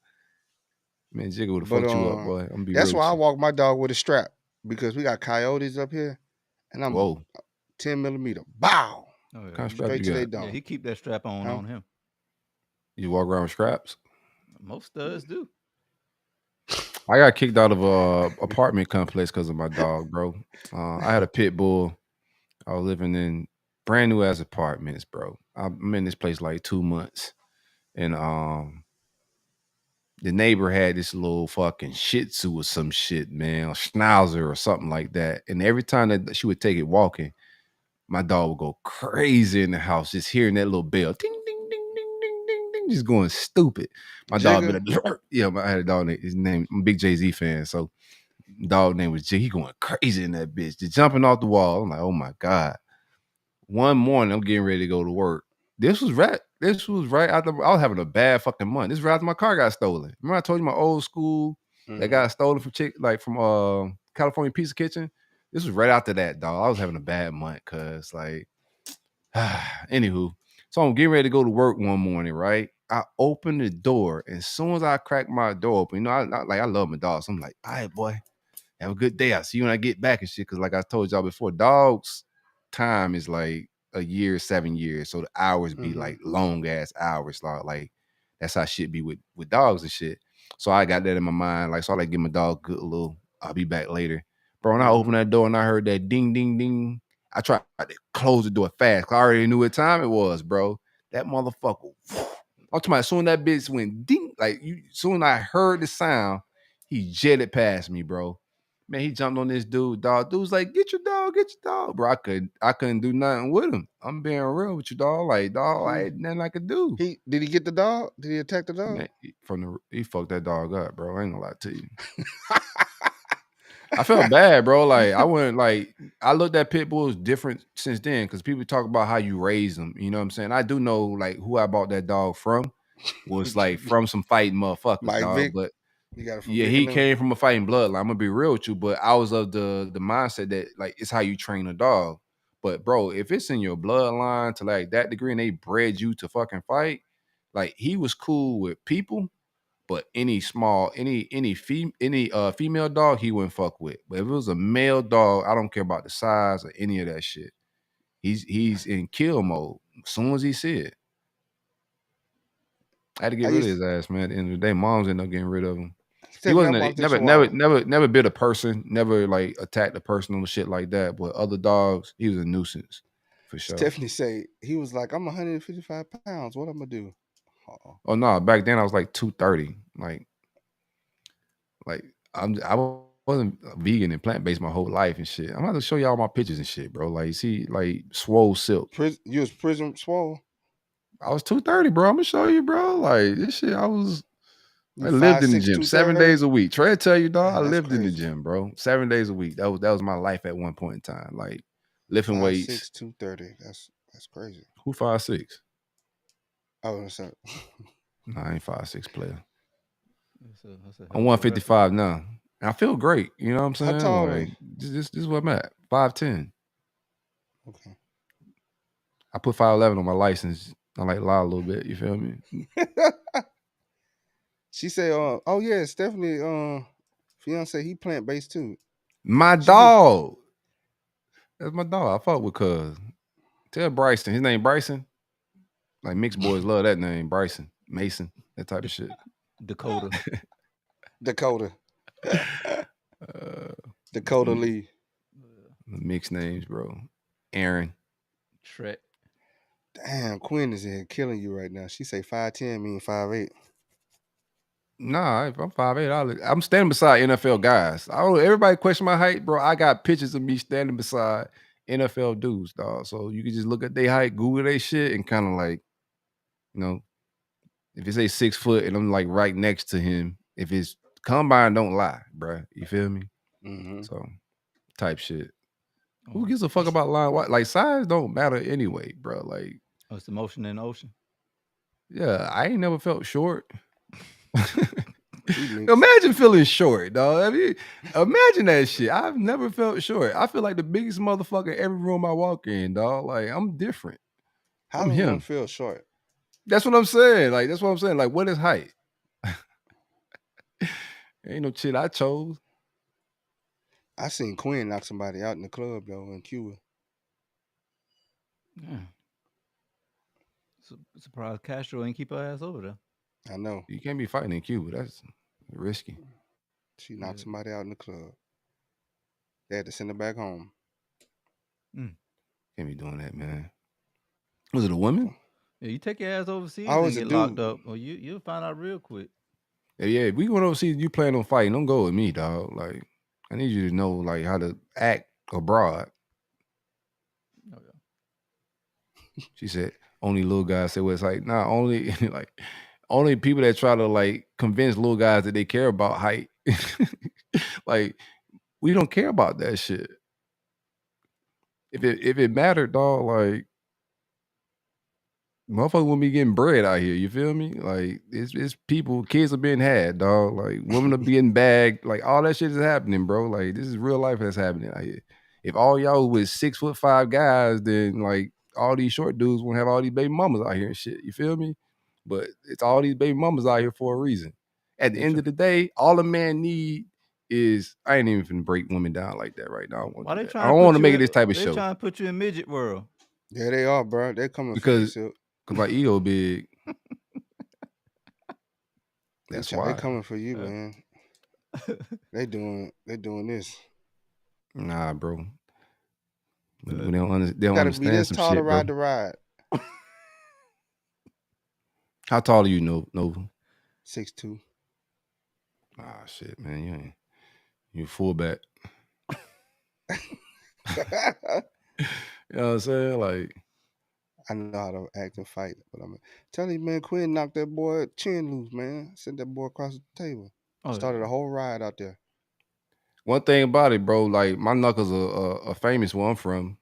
Man, Jigger would have But fucked you up, boy. I'm gonna be that's real why I with walk my dog with a strap because we got coyotes up here, and you. I'm Whoa, 10 millimeter. Bow. Oh, yeah. kind of strap Straight you to they got? Yeah, dome. he keep that strap on him. You walk around with straps? Most studs do. I got kicked out of a apartment complex because of my dog, bro. I had a pit bull. I was living in brand new ass apartments, bro. I'm in this place like 2 months, and the neighbor had this little fucking Shih Tzu or some shit, man, or Schnauzer or something like that. And every time that she would take it walking, my dog would go crazy in the house, just hearing that little bell, ding, ding, ding, ding, ding, ding, ding, just going stupid. My dog be Jigger. like, yeah, I had a dog named, his name, I'm a big Jay-Z fan, so dog name was Jay. He going crazy in that bitch, just jumping off the wall. I'm like, oh my God. One morning, I'm getting ready to go to work. This was right after I was having a bad fucking month. This was right after my car got stolen. Remember I told you my old school that got stolen from California Pizza Kitchen? This was right after that, dog. I was having a bad month because like anywho. So I'm getting ready to go to work one morning, right? I open the door, and as soon as I crack my door open, you know, I love my dog. So I'm like, all right, boy, have a good day. I'll see you when I get back and shit. Cause like I told y'all before, dogs' time is like a year, 7 years. So the hours be like long ass hours. Like that's how shit be with dogs and shit. So I got that in my mind. Like, so I like give my dog a good little, I'll be back later. Bro, when I opened that door and I heard that ding, ding, ding, I tried to close the door fast. Cause I already knew what time it was, bro. That motherfucker. I'm talking about as soon as that bitch went ding, like soon I heard the sound, he jetted past me, bro. Man, he jumped on this dude, dog. Dude's like, get your dog, bro. I couldn't do nothing with him. I'm being real with you, dog. Like, dog, I ain't nothing I could do. Did he get the dog? Did he attack the dog? Man, he fucked that dog up, bro. I ain't gonna lie to you. I felt bad, bro. Like I looked at pit bulls different since then because people talk about how you raise them. You know what I'm saying? I do know like who I bought that dog from was like from some fighting motherfuckers, Mike dog. Vick? But You got it from yeah, Vick he and them? came from a fighting bloodline. I'm gonna be real with you, but I was of the mindset that like it's how you train a dog. But bro, if it's in your bloodline to like that degree and they bred you to fucking fight, like he was cool with people, but any female dog he wouldn't fuck with. But if it was a male dog, I don't care about the size or any of that shit. He's in kill mode as soon as he see it. I had to get rid of his ass, man. At the end of the day, moms ended up getting rid of him. He wasn't never bit a person, never like attacked a person or shit like that. But other dogs, he was a nuisance for sure. Stephanie say he was like, I'm 155 pounds. What I'm gonna do? Oh no, back then I was like 230. Like I wasn't vegan and plant based my whole life and shit. I'm about to show y'all my pictures and shit, bro. Like, see, like swole silk. You was prison swole? I was 230, bro. I'm gonna show you, bro. Like this shit, I You lived in the 5'6", gym 7 230? days a week. Trey tell you, dog, I Man, that's lived in the crazy. gym, bro. 7 days a week. That was my life at one point in time. Like lifting 5'6", weights. 230. That's crazy. Who 5'6"? Oh, that's a, Nah, I ain't 5'6" player. That's a I'm hell of a record. 155 now. And I feel great. You know what I'm how saying? tall are Like you? this is what I'm at. 5'10". Okay. I put 5'11" on my license. I like lie a little bit. You feel me? She said, "Oh yeah, Stephanie, fiance, he plant based too." My She be dog. That's my dog. I fuck with cuz. Tell Bryson. His name Bryson. Like mixed boys love that name. Bryson. Mason. That type of shit. Dakota. Dakota, Uh, Dakota Lee. mixed names, bro. Aaron. Trek. Damn, Quinn is in here killing you right now. She say 5'10", mean 5'8". Nah, if I'm 5'8", I'm standing beside NFL guys. I don't. Everybody question my height, bro. I got pictures of me standing beside NFL dudes, dog. So you can just look at their height, Google their shit, and kind of like, you know, if it's a 6 foot and I'm like right next to him, if it's combine, don't lie, bro. You feel me? Mm-hmm. So type shit. Who gives a fuck about line? What like size don't matter anyway, bro. Like, Oh, it's the motion in the ocean. yeah, I ain't never felt short. He mixed. Imagine feeling short, dog. I mean, imagine that shit. I've never felt short. I feel like the biggest motherfucker in every room I walk in, dog. Like I'm different. How I'm does one him. feel short? That's what I'm saying. Like that's what I'm saying. Like what is height? Ain't no shit I chose. I seen Quinn knock somebody out in the club though in Cuba. Yeah. Surprised Castro ain't keep her ass over there. I know. You can't be fighting in Cuba. That's risky. She knocked somebody out in the club. They had to send her back home. Can't be doing that, man. Was it a woman? Yeah, you take your ass overseas I and was a get locked dude. up, or you'll find out real quick. Yeah, if we going overseas, you plan on fighting, don't go with me, dog. Like, I need you to know like how to act abroad. Oh, yeah. She said, only little guys say what it's like. Nah, only like only people that try to like convince little guys that they care about height. Like, we don't care about that shit. If it mattered, dog, like motherfuckers wouldn't be getting bread out here. You feel me? Like it's people, kids are being had, dog. Like women are being bagged. Like all that shit is happening, bro. Like this is real life that's happening out here. If all y'all was 6'5" guys, then like all these short dudes won't have all these baby mamas out here and shit. You feel me? But it's all these baby mamas out here for a reason. At the end of the day, all a man need is I ain't even finna break women down like that right now. Why they I trying? don't want to make it this type of They show trying to put you in midget world. Yeah, they are, bro. They coming for you, because Silk. my ego big. They That's They why. coming for you, man. They doing this. Nah, bro. They don't You gotta be understand this some tall shit, to bro. ride the ride. How tall are you, Nova? 6'2". Ah, shit, man. You fullback. You know what I'm saying? Like, I know how to act and fight, but I'm telling you, man, Quinn knocked that boy chin loose, man. Sent that boy across the table. Started a whole ride out there. one thing about it, bro, like my knuckles are famous where I'm from.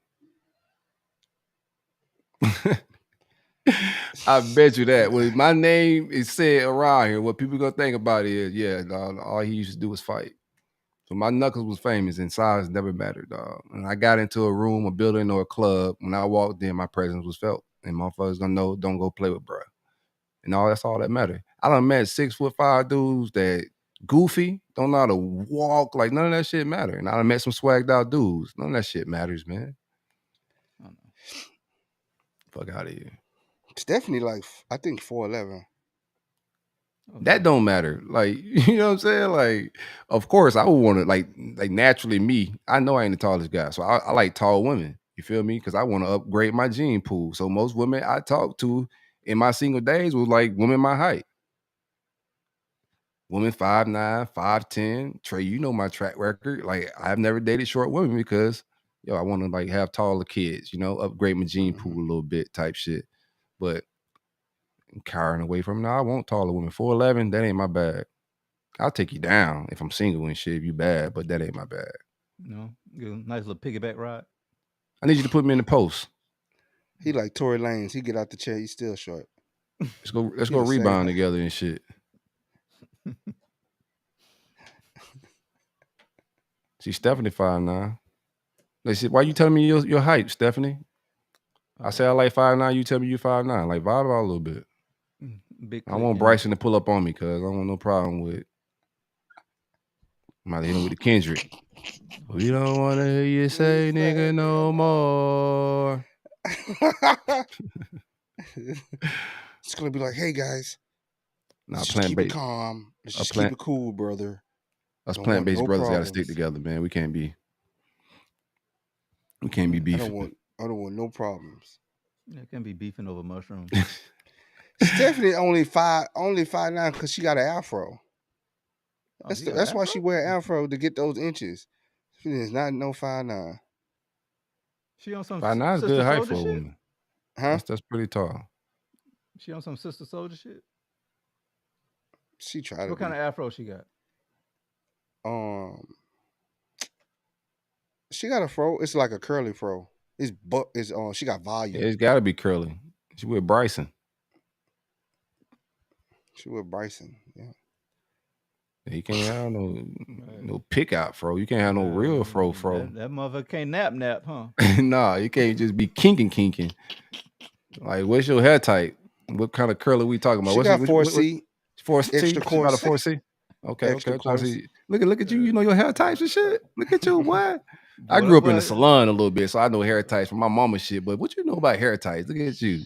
I bet you that. When my name is said around here, what people gonna think about is, yeah, dog, all he used to do was fight. So my knuckles was famous and size never mattered, dog. And I got into a room, a building, or a club. When I walked in, my presence was felt. And motherfuckers gonna know, don't go play with bruh. And that's all that mattered. I done met 6'5" dudes that goofy, don't know how to walk, like none of that shit matter. And I done met some swagged out dudes. None of that shit matters, man. I don't know. Fuck out of here. Stephanie, like, I think 4'11". That don't matter. Like, you know what I'm saying? Like, of course, I would want to, like naturally me, I know I ain't the tallest guy. So I like tall women. You feel me? Because I want to upgrade my gene pool. So most women I talk to in my single days was like women my height. Women 5'9", 5'10". Trey, you know my track record. Like, I've never dated short women because, I want to like have taller kids, upgrade my gene pool a little bit type shit. But cowering away from. No, I want taller women. 4'11", that ain't my bag. I'll take you down if I'm single and shit. If you bad, but that ain't my bag. Get a nice little piggyback ride. I need you to put me in the post. He like Tory Lanez. He get out the chair. He's still short. Let's go He the rebound same. together and shit. See, Stephanie 5'9". They said, why you telling me your height, Stephanie? I say I like 5'9". You tell me you 5'9". Like, vibe out a little bit. Big. I want Bryson to pull up on me because I don't want no problem with. I'm out hitting with the Kendrick. We don't want to hear you say nigga no more. It's gonna be like, hey guys, Nah, let's just keep it calm. Let's just keep it cool, brother. Us plant-based brothers got to stick together, man. We can't be beefing. I don't want no problems. Yeah, can't be beefing over mushrooms. Stephanie only 5'9" because she got an afro. That's why she wear afro to get those inches. She is not no 5'9". She on some 5'9" is good height for a shit? woman. Huh? That's pretty tall. She on some Sister Soldier shit? She tried. What kind of afro she got? She got a fro. It's like a curly fro. She got volume. Yeah, it's got to be curly. She with Bryson. Yeah. You can't have no pick out fro. You can't have no real fro. That mother can't nap, huh? Nah, you can't just be kinking. Like, what's your hair type? What kind of curl are we talking about? She got 4C. 4C? Extra coarse. About a 4C? Okay. Extra coarse. Look at you. You know your hair types and shit. Look at you, boy. I grew up in the salon a little bit, so I know hair types from my mama shit. But what you know about hair types? Look at you.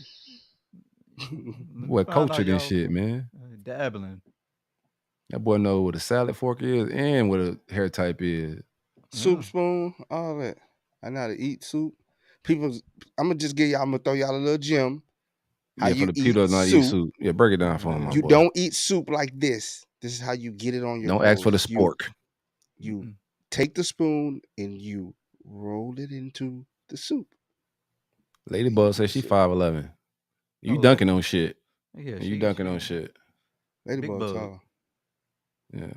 Boy, cultured and shit, man. Dabbling. That boy know what a salad fork is and what a hair type is. Soup spoon, all that. I know how to eat soup. I'm gonna throw y'all a little gem. For the people that not eat soup. Yeah, break it down for them, my You boy. don't eat soup like this. This is how you get it on your Don't ask for the spork. You take the spoon and you roll it into the soup. Ladybug says she 5'11". You dunking on shit. Yeah, you dunking on shit. Ladybug tall. Yeah.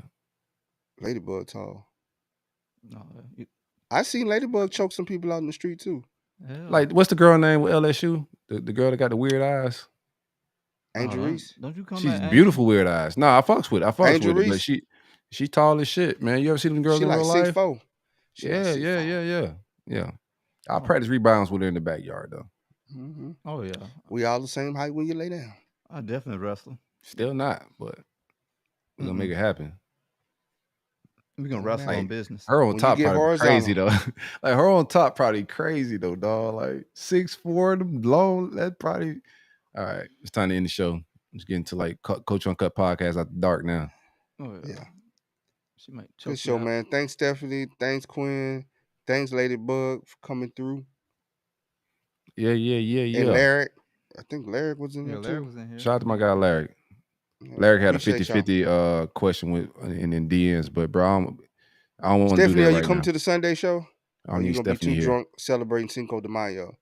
Ladybug tall. No, I seen Ladybug choke some people out in the street too. Hell. Like, what's the girl name with LSU? The girl that got the weird eyes? Angel Reese. Don't you come? She's beautiful weird eyes. Nah, I fucks with it. But she tall as shit, man. You ever see them girls in real life? 6'4". Yeah. I practice rebounds with her in the backyard though. Mm-hmm. Oh yeah. We all the same height when you lay down. I definitely wrestle. Still not, but we're gonna make it happen. We're gonna wrestle on business. Her on top probably crazy though. Like her on top probably crazy though, dog. Like 6'4", them long. That probably. All right, it's time to end the show. Let's get into like Culture Uncut Podcast after dark now. Oh yeah. She might. Good show, man. Thanks, Stephanie. Thanks, Quinn. Thanks, Ladybug, for coming through. Yeah. And Larry. I think Larry was in here too. Larry was in here. Shout out to my guy Larry. Larry had a 50-50 question in DMs, but bro, I don't want to do that right now. Stephanie, are you coming to the Sunday show? I don't need Stephanie be too here. Drunk celebrating Cinco de Mayo?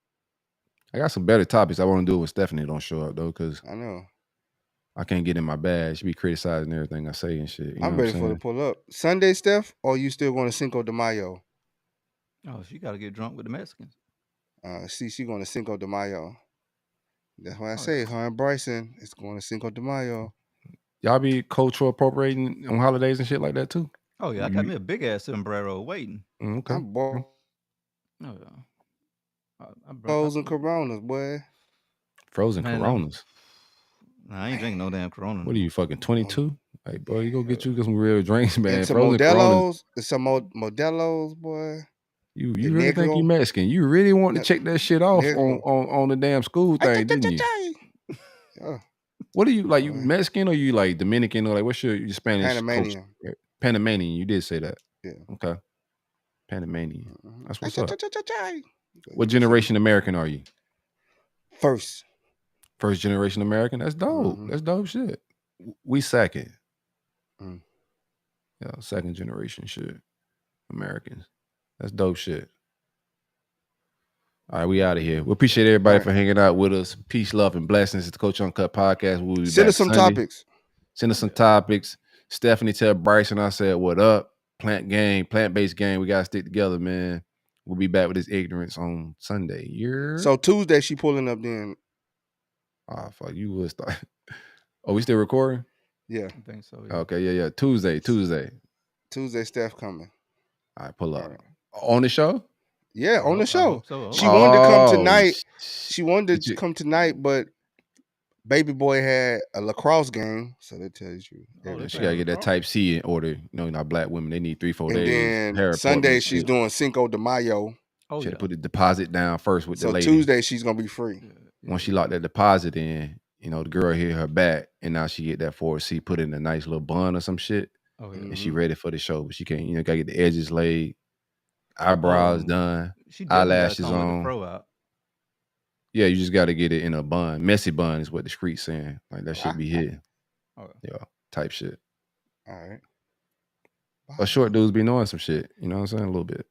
I got some better topics I want to do when Stephanie don't show up though, because I know I can't get in my bag. She be criticizing everything I say and shit. I'm ready for her to pull up. Sunday, Steph, or you still going to Cinco de Mayo? Oh, she got to get drunk with the Mexicans. She going to Cinco de Mayo. That's why I say her and Bryson is going to Cinco de Mayo. Y'all be cultural appropriating on holidays and shit like that too? Oh yeah, I got me a big ass sombrero waiting. Okay. I'm bored. Oh yeah. Frozen Coronas, boy. Frozen Coronas. Nah, I ain't drinking no damn Corona. What are you, fucking 22? Hey, bro, you go get you some real drinks, man. And some Modelo's. Some Modelo's, boy. You really think you Mexican? You really want to check that shit off on the damn school thing, didn't you? Yeah. What are you, like, you Mexican or you like Dominican or like what's your Spanish Panamanian. culture? Panamanian, you did say that. Yeah. Okay. Panamanian. That's what's up. What What generation American are you? First generation American? That's dope. That's dope shit. We second. Yeah, second generation shit. Americans. That's dope shit. All right, we out of here. We appreciate everybody All right. for hanging out with us. Peace, love, and blessings. It's the Culture Uncut Podcast. We'll be Send back us some Sunday. topics. Send us some topics. Stephanie, tell Bryson I said, what up? Plant-based gang. We got to stick together, man. We'll be back with this ignorance on Sunday. So Tuesday, she pulling up then. Fuck, you would start. Oh, we still recording? Yeah. I think so. Yeah. Okay, yeah. Tuesday. Tuesday, Steph coming. All right, pull up. All right. On the show? Yeah, on the I show. hope so. She wanted to come tonight. sh- She wanted to come tonight, but baby boy had a lacrosse game, so that tells you. Oh, everything. She gotta get that type C in order. You know, not black women. They need 3-4 And days. then hair Sunday appointments, she's shit. doing Cinco de Mayo. Oh, She yeah. had to put the deposit down first with the So lady. Tuesday she's gonna be free. Once she locked that deposit in, you know, the girl hit her back, and now she get that 4C put in a nice little bun or some shit, Oh, yeah. and she ready for the show. But she can't, you know, gotta get the edges laid, eyebrows done, She definitely gotta eyelashes come with the on. fro out. Yeah, you just gotta get it in a bun. Messy bun is what the street's saying. Like that shit be hitting. Oh, Yeah, type shit. All right. But short dudes be knowing some shit. You know what I'm saying? A little bit.